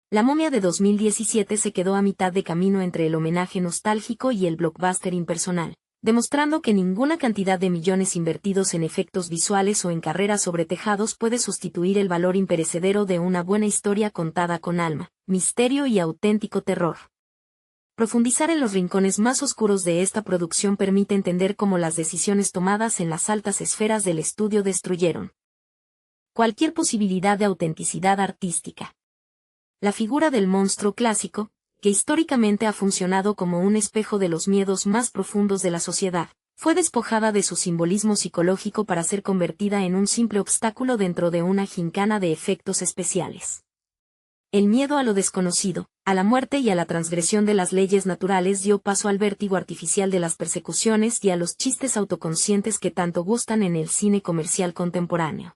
La momia de 2017 se quedó a mitad de camino entre el homenaje nostálgico y el blockbuster impersonal, demostrando que ninguna cantidad de millones invertidos en efectos visuales o en carreras sobre tejados puede sustituir el valor imperecedero de una buena historia contada con alma, misterio y auténtico terror. Profundizar en los rincones más oscuros de esta producción permite entender cómo las decisiones tomadas en las altas esferas del estudio destruyeron cualquier posibilidad de autenticidad artística. La figura del monstruo clásico, que históricamente ha funcionado como un espejo de los miedos más profundos de la sociedad, fue despojada de su simbolismo psicológico para ser convertida en un simple obstáculo dentro de una gincana de efectos especiales. El miedo a lo desconocido, a la muerte y a la transgresión de las leyes naturales dio paso al vértigo artificial de las persecuciones y a los chistes autoconscientes que tanto gustan en el cine comercial contemporáneo.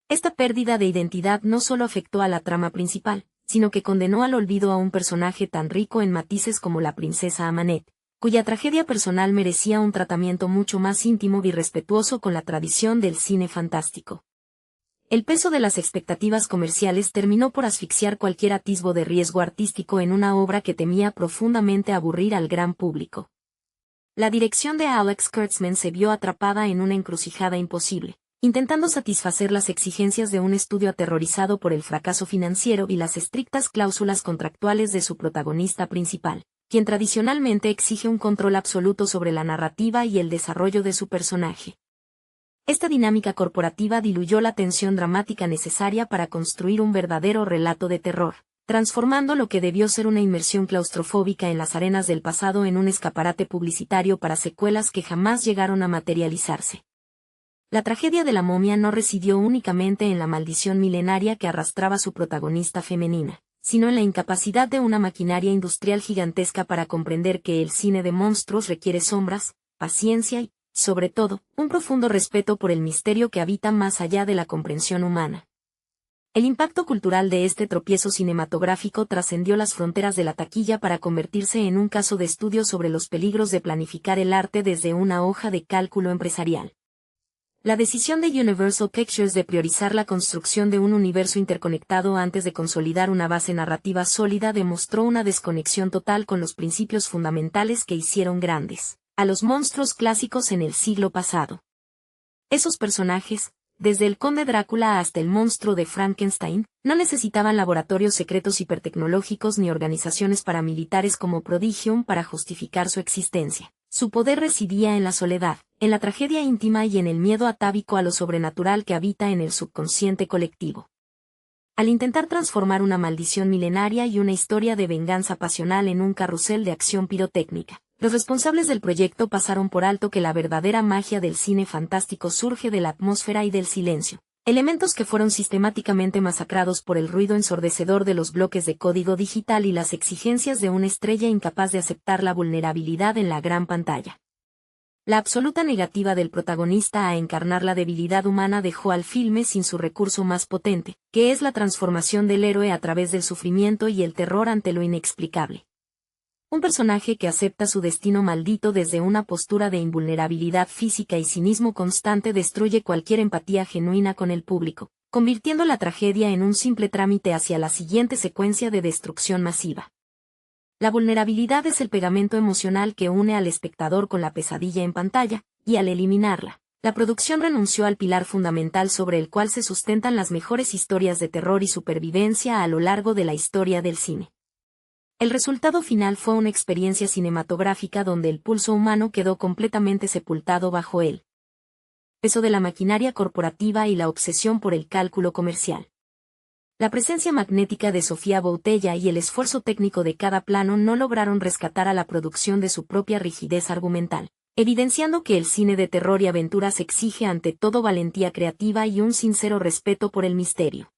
Esta pérdida de identidad no solo afectó a la trama principal, sino que condenó al olvido a un personaje tan rico en matices como la princesa Amanet, cuya tragedia personal merecía un tratamiento mucho más íntimo y respetuoso con la tradición del cine fantástico. El peso de las expectativas comerciales terminó por asfixiar cualquier atisbo de riesgo artístico en una obra que temía profundamente aburrir al gran público. La dirección de Alex Kurtzman se vio atrapada en una encrucijada imposible, intentando satisfacer las exigencias de un estudio aterrorizado por el fracaso financiero y las estrictas cláusulas contractuales de su protagonista principal, quien tradicionalmente exige un control absoluto sobre la narrativa y el desarrollo de su personaje. Esta dinámica corporativa diluyó la tensión dramática necesaria para construir un verdadero relato de terror, transformando lo que debió ser una inmersión claustrofóbica en las arenas del pasado en un escaparate publicitario para secuelas que jamás llegaron a materializarse. La tragedia de la momia no residió únicamente en la maldición milenaria que arrastraba su protagonista femenina, sino en la incapacidad de una maquinaria industrial gigantesca para comprender que el cine de monstruos requiere sombras, paciencia y, sobre todo, un profundo respeto por el misterio que habita más allá de la comprensión humana. El impacto cultural de este tropiezo cinematográfico trascendió las fronteras de la taquilla para convertirse en un caso de estudio sobre los peligros de planificar el arte desde una hoja de cálculo empresarial. La decisión de Universal Pictures de priorizar la construcción de un universo interconectado antes de consolidar una base narrativa sólida demostró una desconexión total con los principios fundamentales que hicieron grandes a los monstruos clásicos en el siglo pasado. Esos personajes, desde el Conde Drácula hasta el monstruo de Frankenstein, no necesitaban laboratorios secretos hipertecnológicos ni organizaciones paramilitares como Prodigium para justificar su existencia. Su poder residía en la soledad, en la tragedia íntima y en el miedo atávico a lo sobrenatural que habita en el subconsciente colectivo. al intentar transformar una maldición milenaria y una historia de venganza pasional en un carrusel de acción pirotécnica. Los responsables del proyecto pasaron por alto que la verdadera magia del cine fantástico surge de la atmósfera y del silencio, elementos que fueron sistemáticamente masacrados por el ruido ensordecedor de los bloques de código digital y las exigencias de una estrella incapaz de aceptar la vulnerabilidad en la gran pantalla. La absoluta negativa del protagonista a encarnar la debilidad humana dejó al filme sin su recurso más potente, que es la transformación del héroe a través del sufrimiento y el terror ante lo inexplicable. Un personaje que acepta su destino maldito desde una postura de invulnerabilidad física y cinismo constante destruye cualquier empatía genuina con el público, convirtiendo la tragedia en un simple trámite hacia la siguiente secuencia de destrucción masiva. La vulnerabilidad es el pegamento emocional que une al espectador con la pesadilla en pantalla, y al eliminarla, la producción renunció al pilar fundamental sobre el cual se sustentan las mejores historias de terror y supervivencia a lo largo de la historia del cine. El resultado final fue una experiencia cinematográfica donde el pulso humano quedó completamente sepultado bajo el peso de la maquinaria corporativa y la obsesión por el cálculo comercial. La presencia magnética de Sofía Boutella y el esfuerzo técnico de cada plano no lograron rescatar a la producción de su propia rigidez argumental, evidenciando que el cine de terror y aventuras exige ante todo valentía creativa y un sincero respeto por el misterio.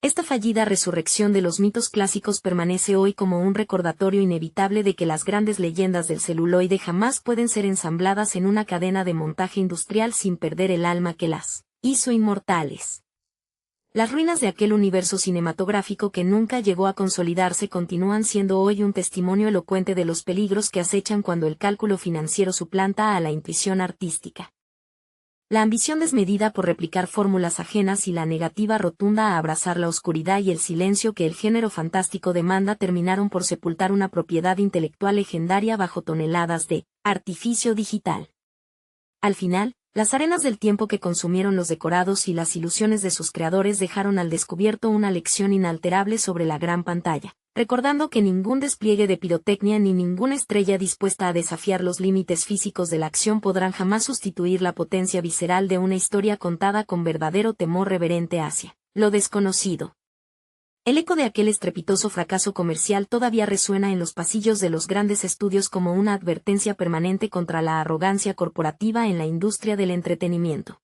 Esta fallida resurrección de los mitos clásicos permanece hoy como un recordatorio inevitable de que las grandes leyendas del celuloide jamás pueden ser ensambladas en una cadena de montaje industrial sin perder el alma que las hizo inmortales. Las ruinas de aquel universo cinematográfico que nunca llegó a consolidarse continúan siendo hoy un testimonio elocuente de los peligros que acechan cuando el cálculo financiero suplanta a la intuición artística. La ambición desmedida por replicar fórmulas ajenas y la negativa rotunda a abrazar la oscuridad y el silencio que el género fantástico demanda terminaron por sepultar una propiedad intelectual legendaria bajo toneladas de artificio digital. Al final, las arenas del tiempo que consumieron los decorados y las ilusiones de sus creadores dejaron al descubierto una lección inalterable sobre la gran pantalla, recordando que ningún despliegue de pirotecnia ni ninguna estrella dispuesta a desafiar los límites físicos de la acción podrán jamás sustituir la potencia visceral de una historia contada con verdadero temor reverente hacia lo desconocido. El eco de aquel estrepitoso fracaso comercial todavía resuena en los pasillos de los grandes estudios como una advertencia permanente contra la arrogancia corporativa en la industria del entretenimiento.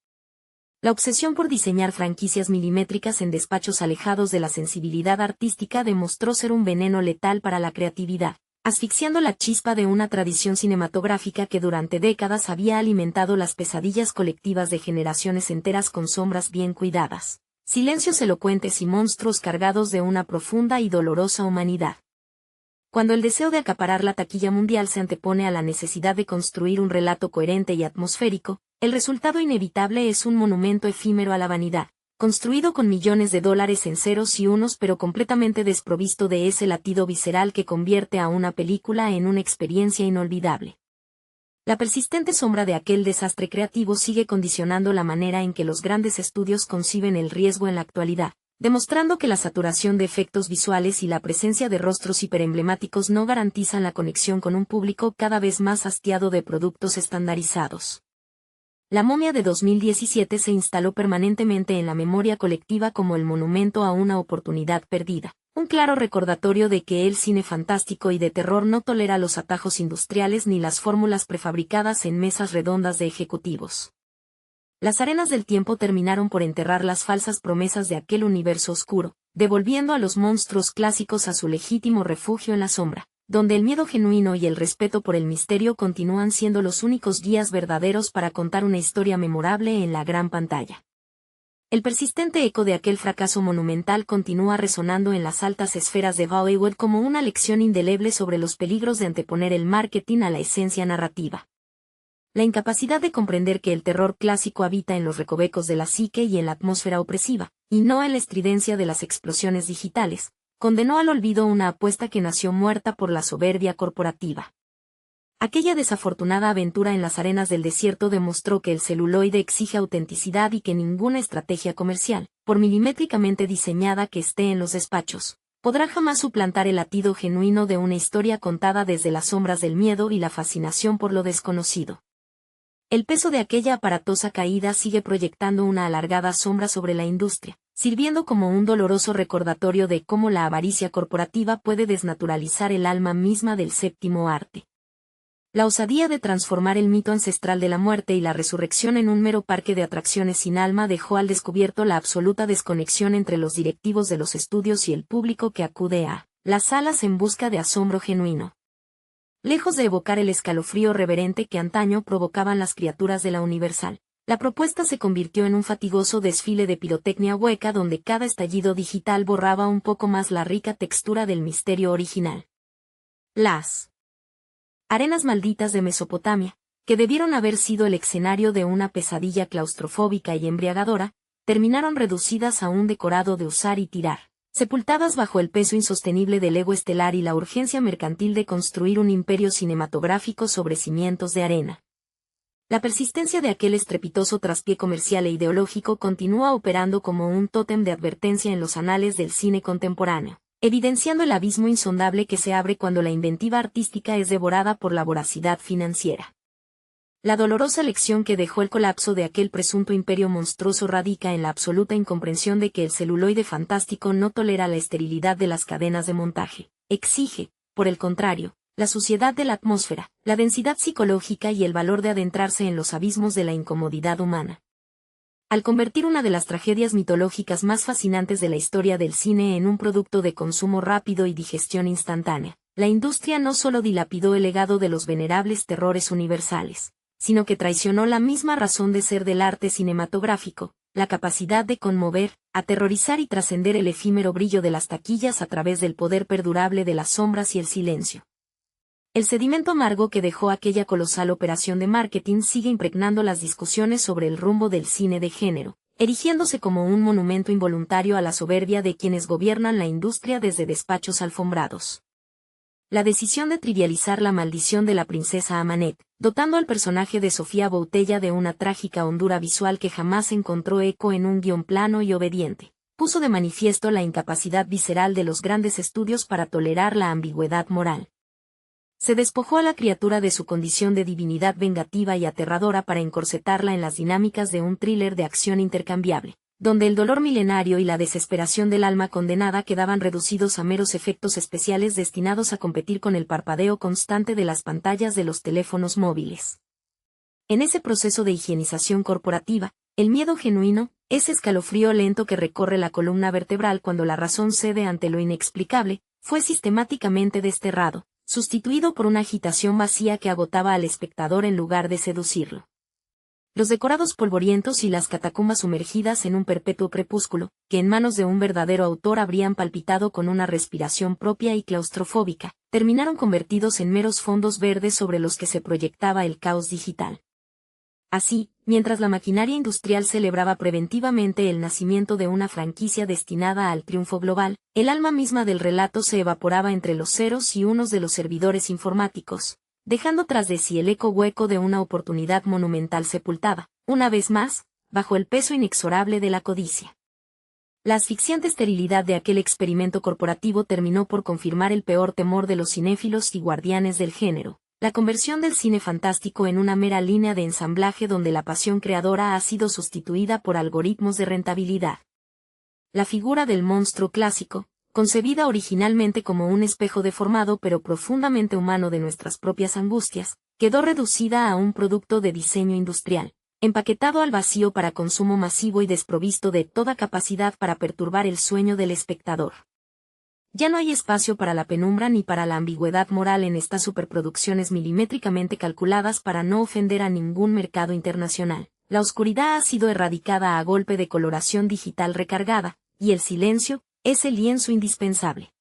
La obsesión por diseñar franquicias milimétricas en despachos alejados de la sensibilidad artística demostró ser un veneno letal para la creatividad, asfixiando la chispa de una tradición cinematográfica que durante décadas había alimentado las pesadillas colectivas de generaciones enteras con sombras bien cuidadas, silencios elocuentes y monstruos cargados de una profunda y dolorosa humanidad. Cuando el deseo de acaparar la taquilla mundial se antepone a la necesidad de construir un relato coherente y atmosférico, el resultado inevitable es un monumento efímero a la vanidad, construido con millones de dólares en ceros y unos pero completamente desprovisto de ese latido visceral que convierte a una película en una experiencia inolvidable. La persistente sombra de aquel desastre creativo sigue condicionando la manera en que los grandes estudios conciben el riesgo en la actualidad, demostrando que la saturación de efectos visuales y la presencia de rostros hiperemblemáticos no garantizan la conexión con un público cada vez más hastiado de productos estandarizados. La momia de 2017 se instaló permanentemente en la memoria colectiva como el monumento a una oportunidad perdida, un claro recordatorio de que el cine fantástico y de terror no tolera los atajos industriales ni las fórmulas prefabricadas en mesas redondas de ejecutivos. Las arenas del tiempo terminaron por enterrar las falsas promesas de aquel universo oscuro, devolviendo a los monstruos clásicos a su legítimo refugio en la sombra, donde el miedo genuino y el respeto por el misterio continúan siendo los únicos guías verdaderos para contar una historia memorable en la gran pantalla. El persistente eco de aquel fracaso monumental continúa resonando en las altas esferas de Hollywood como una lección indeleble sobre los peligros de anteponer el marketing a la esencia narrativa. La incapacidad de comprender que el terror clásico habita en los recovecos de la psique y en la atmósfera opresiva, y no en la estridencia de las explosiones digitales, condenó al olvido una apuesta que nació muerta por la soberbia corporativa. Aquella desafortunada aventura en las arenas del desierto demostró que el celuloide exige autenticidad y que ninguna estrategia comercial, por milimétricamente diseñada que esté en los despachos, podrá jamás suplantar el latido genuino de una historia contada desde las sombras del miedo y la fascinación por lo desconocido. El peso de aquella aparatosa caída sigue proyectando una alargada sombra sobre la industria, sirviendo como un doloroso recordatorio de cómo la avaricia corporativa puede desnaturalizar el alma misma del séptimo arte. La osadía de transformar el mito ancestral de la muerte y la resurrección en un mero parque de atracciones sin alma dejó al descubierto la absoluta desconexión entre los directivos de los estudios y el público que acude a las salas en busca de asombro genuino. Lejos de evocar el escalofrío reverente que antaño provocaban las criaturas de la Universal, la propuesta se convirtió en un fatigoso desfile de pirotecnia hueca donde cada estallido digital borraba un poco más la rica textura del misterio original. Las arenas malditas de Mesopotamia, que debieron haber sido el escenario de una pesadilla claustrofóbica y embriagadora, terminaron reducidas a un decorado de usar y tirar, sepultadas bajo el peso insostenible del ego estelar y la urgencia mercantil de construir un imperio cinematográfico sobre cimientos de arena. La persistencia de aquel estrepitoso traspié comercial e ideológico continúa operando como un tótem de advertencia en los anales del cine contemporáneo, evidenciando el abismo insondable que se abre cuando la inventiva artística es devorada por la voracidad financiera. La dolorosa lección que dejó el colapso de aquel presunto imperio monstruoso radica en la absoluta incomprensión de que el celuloide fantástico no tolera la esterilidad de las cadenas de montaje, exige, por el contrario, la suciedad de la atmósfera, la densidad psicológica y el valor de adentrarse en los abismos de la incomodidad humana. Al convertir una de las tragedias mitológicas más fascinantes de la historia del cine en un producto de consumo rápido y digestión instantánea, la industria no solo dilapidó el legado de los venerables terrores universales, sino que traicionó la misma razón de ser del arte cinematográfico, la capacidad de conmover, aterrorizar y trascender el efímero brillo de las taquillas a través del poder perdurable de las sombras y el silencio. El sedimento amargo que dejó aquella colosal operación de marketing sigue impregnando las discusiones sobre el rumbo del cine de género, erigiéndose como un monumento involuntario a la soberbia de quienes gobiernan la industria desde despachos alfombrados. La decisión de trivializar la maldición de la princesa Amanet, dotando al personaje de Sofía Boutella de una trágica hondura visual que jamás encontró eco en un guión plano y obediente, puso de manifiesto la incapacidad visceral de los grandes estudios para tolerar la ambigüedad moral. Se despojó a la criatura de su condición de divinidad vengativa y aterradora para encorsetarla en las dinámicas de un thriller de acción intercambiable, donde el dolor milenario y la desesperación del alma condenada quedaban reducidos a meros efectos especiales destinados a competir con el parpadeo constante de las pantallas de los teléfonos móviles. En ese proceso de higienización corporativa, el miedo genuino, ese escalofrío lento que recorre la columna vertebral cuando la razón cede ante lo inexplicable, fue sistemáticamente desterrado, sustituido por una agitación vacía que agotaba al espectador en lugar de seducirlo. Los decorados polvorientos y las catacumbas sumergidas en un perpetuo crepúsculo, que en manos de un verdadero autor habrían palpitado con una respiración propia y claustrofóbica, terminaron convertidos en meros fondos verdes sobre los que se proyectaba el caos digital. Así, mientras la maquinaria industrial celebraba preventivamente el nacimiento de una franquicia destinada al triunfo global, el alma misma del relato se evaporaba entre los ceros y unos de los servidores informáticos, dejando tras de sí el eco hueco de una oportunidad monumental sepultada, una vez más, bajo el peso inexorable de la codicia. La asfixiante esterilidad de aquel experimento corporativo terminó por confirmar el peor temor de los cinéfilos y guardianes del género: la conversión del cine fantástico en una mera línea de ensamblaje donde la pasión creadora ha sido sustituida por algoritmos de rentabilidad. La figura del monstruo clásico, concebida originalmente como un espejo deformado pero profundamente humano de nuestras propias angustias, quedó reducida a un producto de diseño industrial, empaquetado al vacío para consumo masivo y desprovisto de toda capacidad para perturbar el sueño del espectador. Ya no hay espacio para la penumbra ni para la ambigüedad moral en estas superproducciones milimétricamente calculadas para no ofender a ningún mercado internacional. La oscuridad ha sido erradicada a golpe de coloración digital recargada, y el silencio, es el lienzo indispensable.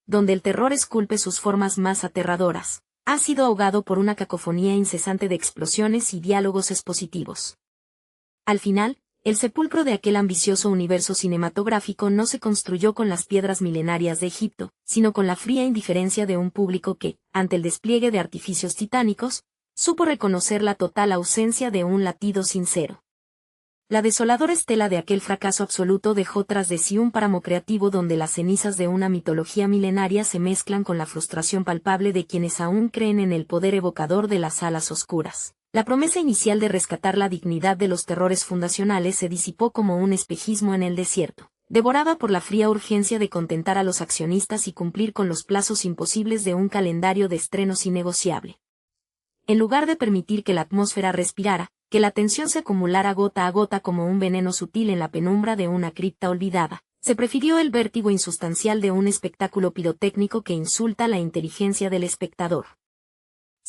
Donde el terror esculpe sus formas más aterradoras, ha sido ahogado por una cacofonía incesante de explosiones y diálogos expositivos. Al final, el sepulcro de aquel ambicioso universo cinematográfico no se construyó con las piedras milenarias de Egipto, sino con la fría indiferencia de un público que, ante el despliegue de artificios titánicos, supo reconocer la total ausencia de un latido sincero. La desoladora estela de aquel fracaso absoluto dejó tras de sí un páramo creativo donde las cenizas de una mitología milenaria se mezclan con la frustración palpable de quienes aún creen en el poder evocador de las alas oscuras, La promesa inicial de rescatar la dignidad de los terrores fundacionales se disipó como un espejismo en el desierto, devorada por la fría urgencia de contentar a los accionistas y cumplir con los plazos imposibles de un calendario de estrenos innegociable. En lugar de permitir que la atmósfera respirara, que la tensión se acumulara gota a gota como un veneno sutil en la penumbra de una cripta olvidada, se prefirió el vértigo insustancial de un espectáculo pirotécnico que insulta la inteligencia del espectador.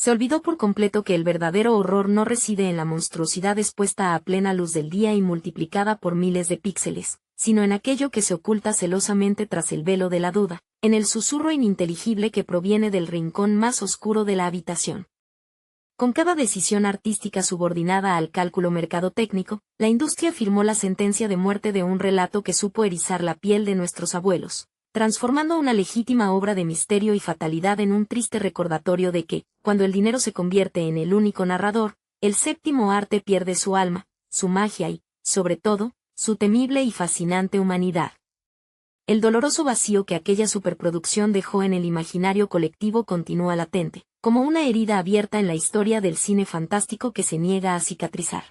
Se olvidó por completo que el verdadero horror no reside en la monstruosidad expuesta a plena luz del día y multiplicada por miles de píxeles, sino en aquello que se oculta celosamente tras el velo de la duda, en el susurro ininteligible que proviene del rincón más oscuro de la habitación. Con cada decisión artística subordinada al cálculo mercadotécnico, la industria firmó la sentencia de muerte de un relato que supo erizar la piel de nuestros abuelos, transformando una legítima obra de misterio y fatalidad en un triste recordatorio de que, cuando el dinero se convierte en el único narrador, el séptimo arte pierde su alma, su magia y, sobre todo, su temible y fascinante humanidad. El doloroso vacío que aquella superproducción dejó en el imaginario colectivo continúa latente, como una herida abierta en la historia del cine fantástico que se niega a cicatrizar.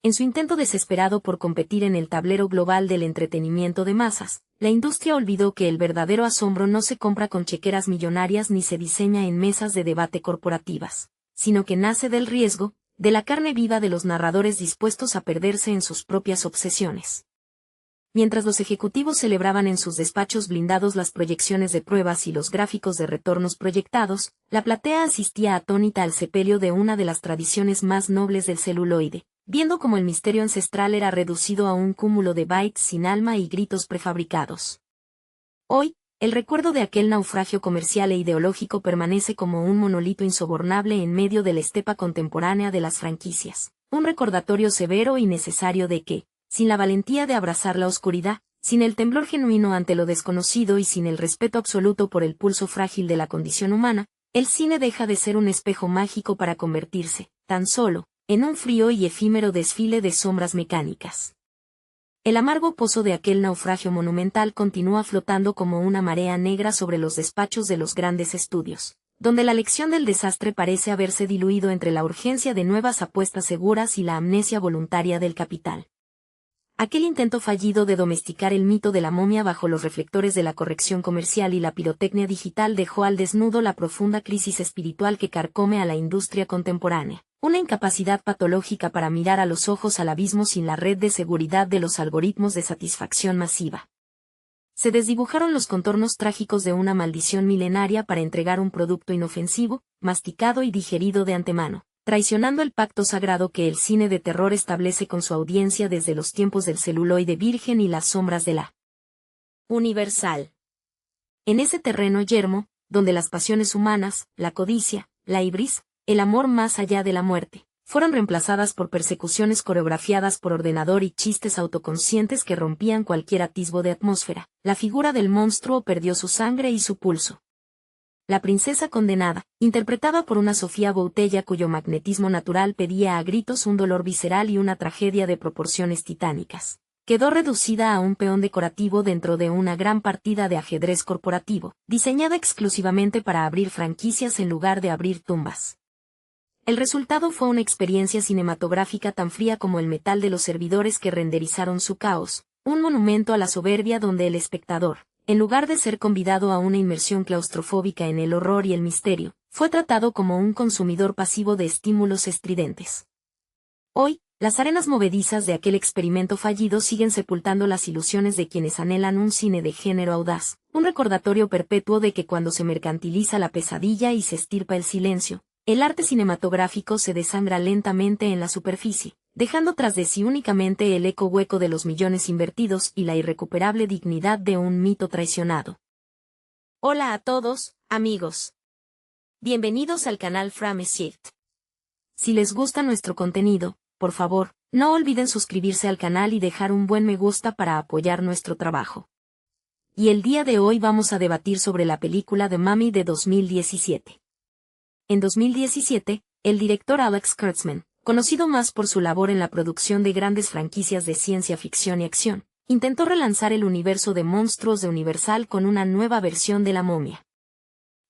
En su intento desesperado por competir en el tablero global del entretenimiento de masas, la industria olvidó que el verdadero asombro no se compra con chequeras millonarias ni se diseña en mesas de debate corporativas, sino que nace del riesgo, de la carne viva de los narradores dispuestos a perderse en sus propias obsesiones. Mientras los ejecutivos celebraban en sus despachos blindados las proyecciones de pruebas y los gráficos de retornos proyectados, la platea asistía atónita al sepelio de una de las tradiciones más nobles del celuloide, viendo cómo el misterio ancestral era reducido a un cúmulo de bytes sin alma y gritos prefabricados. Hoy, el recuerdo de aquel naufragio comercial e ideológico permanece como un monolito insobornable en medio de la estepa contemporánea de las franquicias, un recordatorio severo y necesario de que, sin la valentía de abrazar la oscuridad, sin el temblor genuino ante lo desconocido y sin el respeto absoluto por el pulso frágil de la condición humana, el cine deja de ser un espejo mágico para convertirse, tan solo, en un frío y efímero desfile de sombras mecánicas. El amargo pozo de aquel naufragio monumental continúa flotando como una marea negra sobre los despachos de los grandes estudios, donde la lección del desastre parece haberse diluido entre la urgencia de nuevas apuestas seguras y la amnesia voluntaria del capital. Aquel intento fallido de domesticar el mito de la momia bajo los reflectores de la corrección comercial y la pirotecnia digital dejó al desnudo la profunda crisis espiritual que carcome a la industria contemporánea, una incapacidad patológica para mirar a los ojos al abismo sin la red de seguridad de los algoritmos de satisfacción masiva. Se desdibujaron los contornos trágicos de una maldición milenaria para entregar un producto inofensivo, masticado y digerido de antemano, traicionando el pacto sagrado que el cine de terror establece con su audiencia desde los tiempos del celuloide virgen y las sombras de la Universal. En ese terreno yermo, donde las pasiones humanas, la codicia, la ibris, el amor más allá de la muerte, fueron reemplazadas por persecuciones coreografiadas por ordenador y chistes autoconscientes que rompían cualquier atisbo de atmósfera, la figura del monstruo perdió su sangre y su pulso. La princesa condenada, interpretada por una Sofía Boutella cuyo magnetismo natural pedía a gritos un dolor visceral y una tragedia de proporciones titánicas, quedó reducida a un peón decorativo dentro de una gran partida de ajedrez corporativo, diseñada exclusivamente para abrir franquicias en lugar de abrir tumbas. El resultado fue una experiencia cinematográfica tan fría como el metal de los servidores que renderizaron su caos, un monumento a la soberbia donde el espectador, en lugar de ser convidado a una inmersión claustrofóbica en el horror y el misterio, fue tratado como un consumidor pasivo de estímulos estridentes. Hoy, las arenas movedizas de aquel experimento fallido siguen sepultando las ilusiones de quienes anhelan un cine de género audaz, un recordatorio perpetuo de que cuando se mercantiliza la pesadilla y se estirpa el silencio, el arte cinematográfico se desangra lentamente en la superficie, dejando tras de sí únicamente el eco hueco de los millones invertidos y la irrecuperable dignidad de un mito traicionado. Hola a todos, amigos. Bienvenidos al canal Frame Shift. Si les gusta nuestro contenido, por favor, no olviden suscribirse al canal y dejar un buen me gusta para apoyar nuestro trabajo. Y el día de hoy vamos a debatir sobre la película The Mummy de 2017. En 2017, el director Alex Kurtzman, conocido más por su labor en la producción de grandes franquicias de ciencia ficción y acción, intentó relanzar el universo de monstruos de Universal con una nueva versión de La Momia.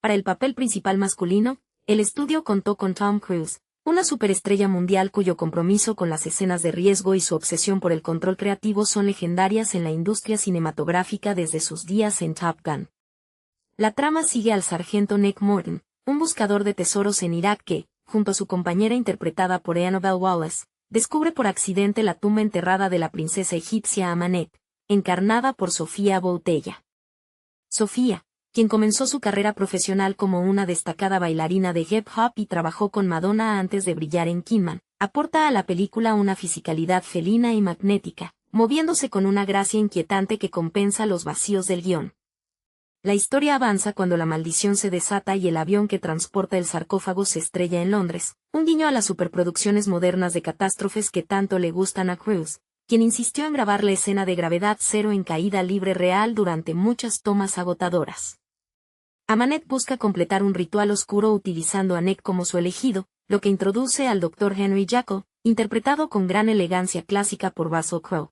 Para el papel principal masculino, el estudio contó con Tom Cruise, Una superestrella mundial cuyo compromiso con las escenas de riesgo y su obsesión por el control creativo son legendarias en la industria cinematográfica desde sus días en Top Gun. La trama sigue al sargento Nick Morton, un buscador de tesoros en Irak que, junto a su compañera interpretada por Annabelle Wallis, descubre por accidente la tumba enterrada de la princesa egipcia Amanet, encarnada por Sofía Boutella. Sofía, quien comenzó su carrera profesional como una destacada bailarina de hip hop y trabajó con Madonna antes de brillar en Kidman, aporta a la película una fisicalidad felina y magnética, moviéndose con una gracia inquietante que compensa los vacíos del guión. La historia avanza cuando la maldición se desata y el avión que transporta el sarcófago se estrella en Londres, un guiño a las superproducciones modernas de catástrofes que tanto le gustan a Cruise, quien insistió en grabar la escena de gravedad cero en caída libre real durante muchas tomas agotadoras. Amanet busca completar un ritual oscuro utilizando a Nick como su elegido, lo que introduce al Dr. Henry Jekyll, interpretado con gran elegancia clásica por Russell Crowe.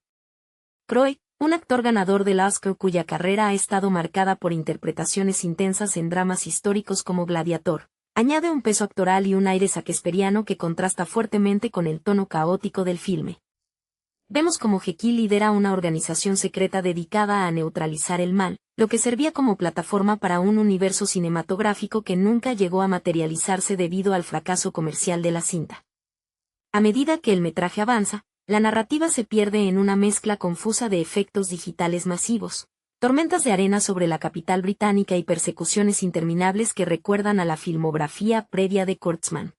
Crowe, un actor ganador del Oscar cuya carrera ha estado marcada por interpretaciones intensas en dramas históricos como Gladiator, añade un peso actoral y un aire shakespeariano que contrasta fuertemente con el tono caótico del filme. Vemos cómo Jekyll lidera una organización secreta dedicada a neutralizar el mal, lo que servía como plataforma para un universo cinematográfico que nunca llegó a materializarse debido al fracaso comercial de la cinta. A medida que el metraje avanza, la narrativa se pierde en una mezcla confusa de efectos digitales masivos, tormentas de arena sobre la capital británica y persecuciones interminables que recuerdan a la filmografía previa de Kurtzman.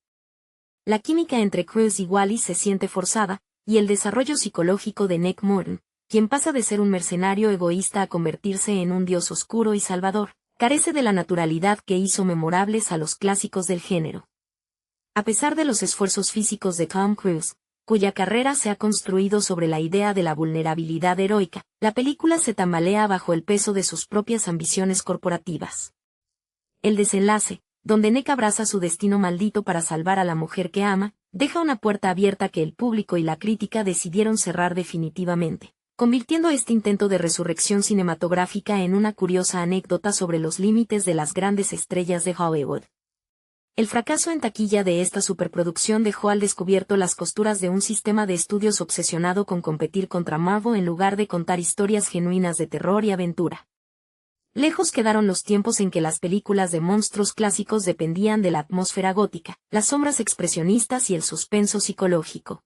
La química entre Cruise y Wallis se siente forzada, y el desarrollo psicológico de Nick Morton, quien pasa de ser un mercenario egoísta a convertirse en un dios oscuro y salvador, carece de la naturalidad que hizo memorables a los clásicos del género. A pesar de los esfuerzos físicos de Tom Cruise, cuya carrera se ha construido sobre la idea de la vulnerabilidad heroica, la película se tambalea bajo el peso de sus propias ambiciones corporativas. El desenlace, donde Nick abraza su destino maldito para salvar a la mujer que ama, deja una puerta abierta que el público y la crítica decidieron cerrar definitivamente, convirtiendo este intento de resurrección cinematográfica en una curiosa anécdota sobre los límites de las grandes estrellas de Hollywood. El fracaso en taquilla de esta superproducción dejó al descubierto las costuras de un sistema de estudios obsesionado con competir contra Marvel en lugar de contar historias genuinas de terror y aventura. Lejos quedaron los tiempos en que las películas de monstruos clásicos dependían de la atmósfera gótica, las sombras expresionistas y el suspenso psicológico.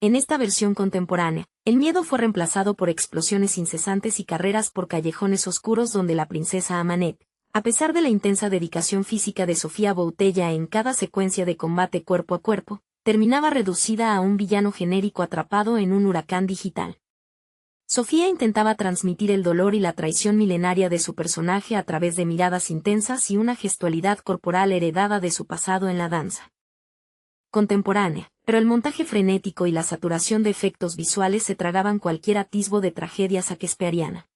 En esta versión contemporánea, el miedo fue reemplazado por explosiones incesantes y carreras por callejones oscuros donde la princesa Amanet, a pesar de la intensa dedicación física de Sofía Boutella en cada secuencia de combate cuerpo a cuerpo, terminaba reducida a un villano genérico atrapado en un huracán digital. Sofía intentaba transmitir el dolor y la traición milenaria de su personaje a través de miradas intensas y una gestualidad corporal heredada de su pasado en la danza contemporánea, pero el montaje frenético y la saturación de efectos visuales se tragaban cualquier atisbo de tragedia shakespeariana.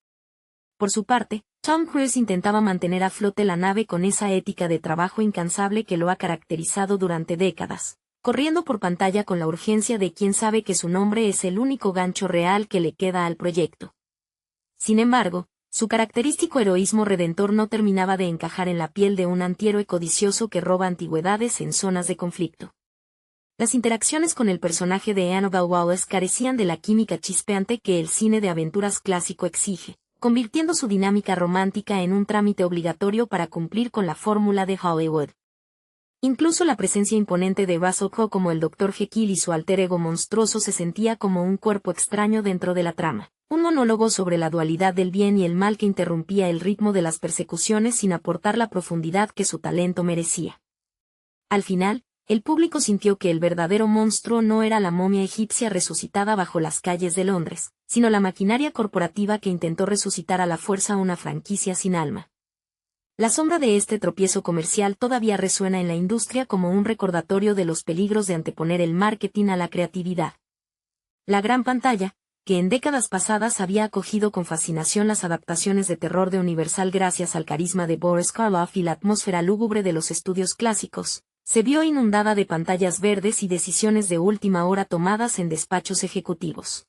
Por su parte, Tom Cruise intentaba mantener a flote la nave con esa ética de trabajo incansable que lo ha caracterizado durante décadas, corriendo por pantalla con la urgencia de quien sabe que su nombre es el único gancho real que le queda al proyecto. Sin embargo, su característico heroísmo redentor no terminaba de encajar en la piel de un antihéroe codicioso que roba antigüedades en zonas de conflicto. Las interacciones con el personaje de Annabelle Wallis carecían de la química chispeante que el cine de aventuras clásico exige, convirtiendo su dinámica romántica en un trámite obligatorio para cumplir con la fórmula de Hollywood. Incluso la presencia imponente de Russell Crowe como el Dr. Jekyll y su alter ego monstruoso se sentía como un cuerpo extraño dentro de la trama, un monólogo sobre la dualidad del bien y el mal que interrumpía el ritmo de las persecuciones sin aportar la profundidad que su talento merecía. Al final, el público sintió que el verdadero monstruo no era la momia egipcia resucitada bajo las calles de Londres, sino la maquinaria corporativa que intentó resucitar a la fuerza una franquicia sin alma. La sombra de este tropiezo comercial todavía resuena en la industria como un recordatorio de los peligros de anteponer el marketing a la creatividad. La gran pantalla, que en décadas pasadas había acogido con fascinación las adaptaciones de terror de Universal gracias al carisma de Boris Karloff y la atmósfera lúgubre de los estudios clásicos, se vio inundada de pantallas verdes y decisiones de última hora tomadas en despachos ejecutivos.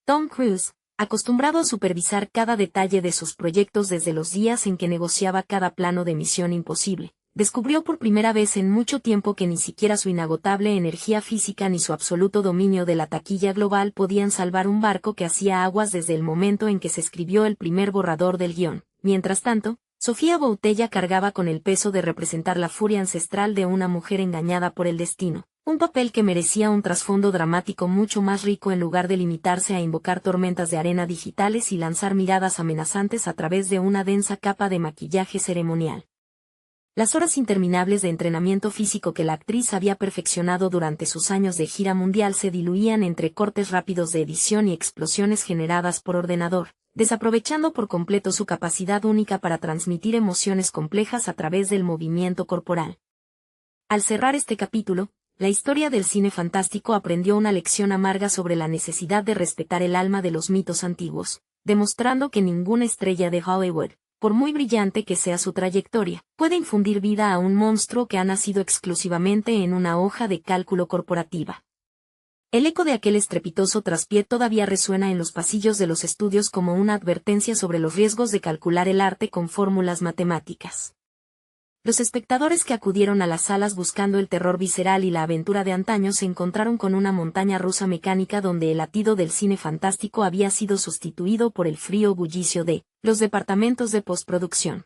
Tom Cruise, acostumbrado a supervisar cada detalle de sus proyectos desde los días en que negociaba cada plano de Misión Imposible, descubrió por primera vez en mucho tiempo que ni siquiera su inagotable energía física ni su absoluto dominio de la taquilla global podían salvar un barco que hacía aguas desde el momento en que se escribió el primer borrador del guión. Mientras tanto, Sofía Boutella cargaba con el peso de representar la furia ancestral de una mujer engañada por el destino, un papel que merecía un trasfondo dramático mucho más rico en lugar de limitarse a invocar tormentas de arena digitales y lanzar miradas amenazantes a través de una densa capa de maquillaje ceremonial. Las horas interminables de entrenamiento físico que la actriz había perfeccionado durante sus años de gira mundial se diluían entre cortes rápidos de edición y explosiones generadas por ordenador, desaprovechando por completo su capacidad única para transmitir emociones complejas a través del movimiento corporal. Al cerrar este capítulo, la historia del cine fantástico aprendió una lección amarga sobre la necesidad de respetar el alma de los mitos antiguos, demostrando que ninguna estrella de Hollywood, por muy brillante que sea su trayectoria, puede infundir vida a un monstruo que ha nacido exclusivamente en una hoja de cálculo corporativa. El eco de aquel estrepitoso traspié todavía resuena en los pasillos de los estudios como una advertencia sobre los riesgos de calcular el arte con fórmulas matemáticas. Los espectadores que acudieron a las salas buscando el terror visceral y la aventura de antaño se encontraron con una montaña rusa mecánica donde el latido del cine fantástico había sido sustituido por el frío bullicio de los departamentos de postproducción.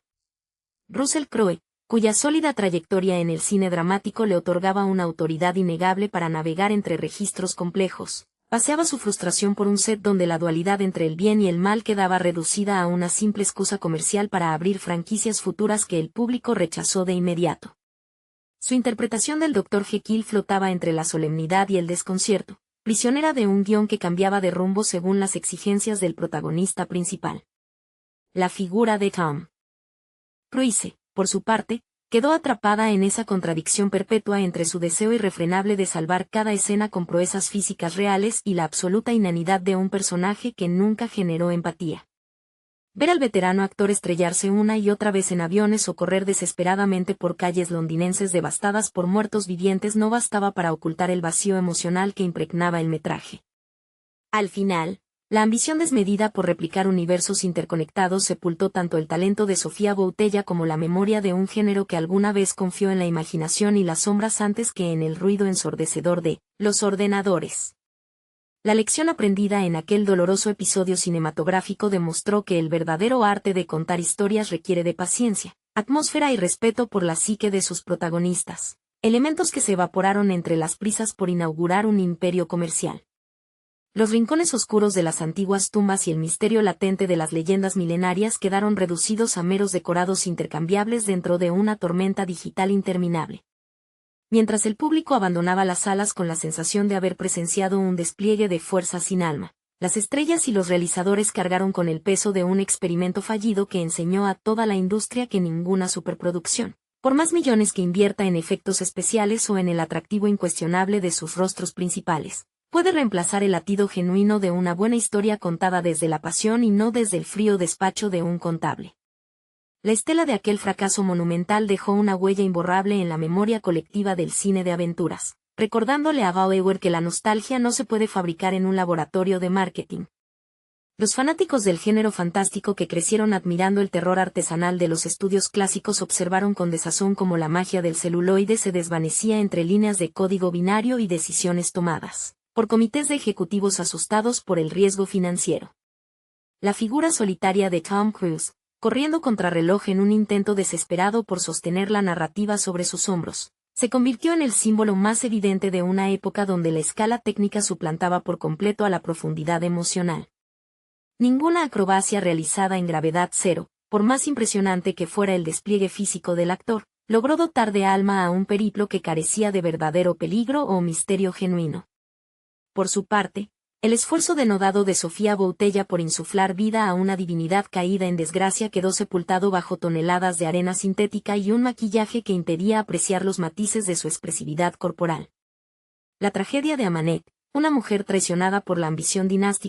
Russell Crowe, cuya sólida trayectoria en el cine dramático le otorgaba una autoridad innegable para navegar entre registros complejos, paseaba su frustración por un set donde la dualidad entre el bien y el mal quedaba reducida a una simple excusa comercial para abrir franquicias futuras que el público rechazó de inmediato. Su interpretación del Dr. Jekyll flotaba entre la solemnidad y el desconcierto, prisionera de un guión que cambiaba de rumbo según las exigencias del protagonista principal. La figura de Tom Cruise, por su parte, quedó atrapada en esa contradicción perpetua entre su deseo irrefrenable de salvar cada escena con proezas físicas reales y la absoluta inanidad de un personaje que nunca generó empatía. Ver al veterano actor estrellarse una y otra vez en aviones o correr desesperadamente por calles londinenses devastadas por muertos vivientes no bastaba para ocultar el vacío emocional que impregnaba el metraje. Al final, la ambición desmedida por replicar universos interconectados sepultó tanto el talento de Sofía Boutella como la memoria de un género que alguna vez confió en la imaginación y las sombras antes que en el ruido ensordecedor de los ordenadores. La lección aprendida en aquel doloroso episodio cinematográfico demostró que el verdadero arte de contar historias requiere de paciencia, atmósfera y respeto por la psique de sus protagonistas, elementos que se evaporaron entre las prisas por inaugurar un imperio comercial. Los rincones oscuros de las antiguas tumbas y el misterio latente de las leyendas milenarias quedaron reducidos a meros decorados intercambiables dentro de una tormenta digital interminable. Mientras el público abandonaba las salas con la sensación de haber presenciado un despliegue de fuerza sin alma, las estrellas y los realizadores cargaron con el peso de un experimento fallido que enseñó a toda la industria que ninguna superproducción, por más millones que invierta en efectos especiales o en el atractivo incuestionable de sus rostros principales, puede reemplazar el latido genuino de una buena historia contada desde la pasión y no desde el frío despacho de un contable. La estela de aquel fracaso monumental dejó una huella imborrable en la memoria colectiva del cine de aventuras, recordándole a Bauer que la nostalgia no se puede fabricar en un laboratorio de marketing. Los fanáticos del género fantástico que crecieron admirando el terror artesanal de los estudios clásicos observaron con desazón cómo la magia del celuloide se desvanecía entre líneas de código binario y decisiones tomadas por comités de ejecutivos asustados por el riesgo financiero. La figura solitaria de Tom Cruise, corriendo contrarreloj en un intento desesperado por sostener la narrativa sobre sus hombros, se convirtió en el símbolo más evidente de una época donde la escala técnica suplantaba por completo a la profundidad emocional. Ninguna acrobacia realizada en gravedad cero, por más impresionante que fuera el despliegue físico del actor, logró dotar de alma a un periplo que carecía de verdadero peligro o misterio genuino. Por su parte, el esfuerzo denodado de Sofía Boutella por insuflar vida a una divinidad caída en desgracia quedó sepultado bajo toneladas de arena sintética y un maquillaje que impedía apreciar los matices de su expresividad corporal. La tragedia de Amanet, una mujer traicionada por la ambición dinástica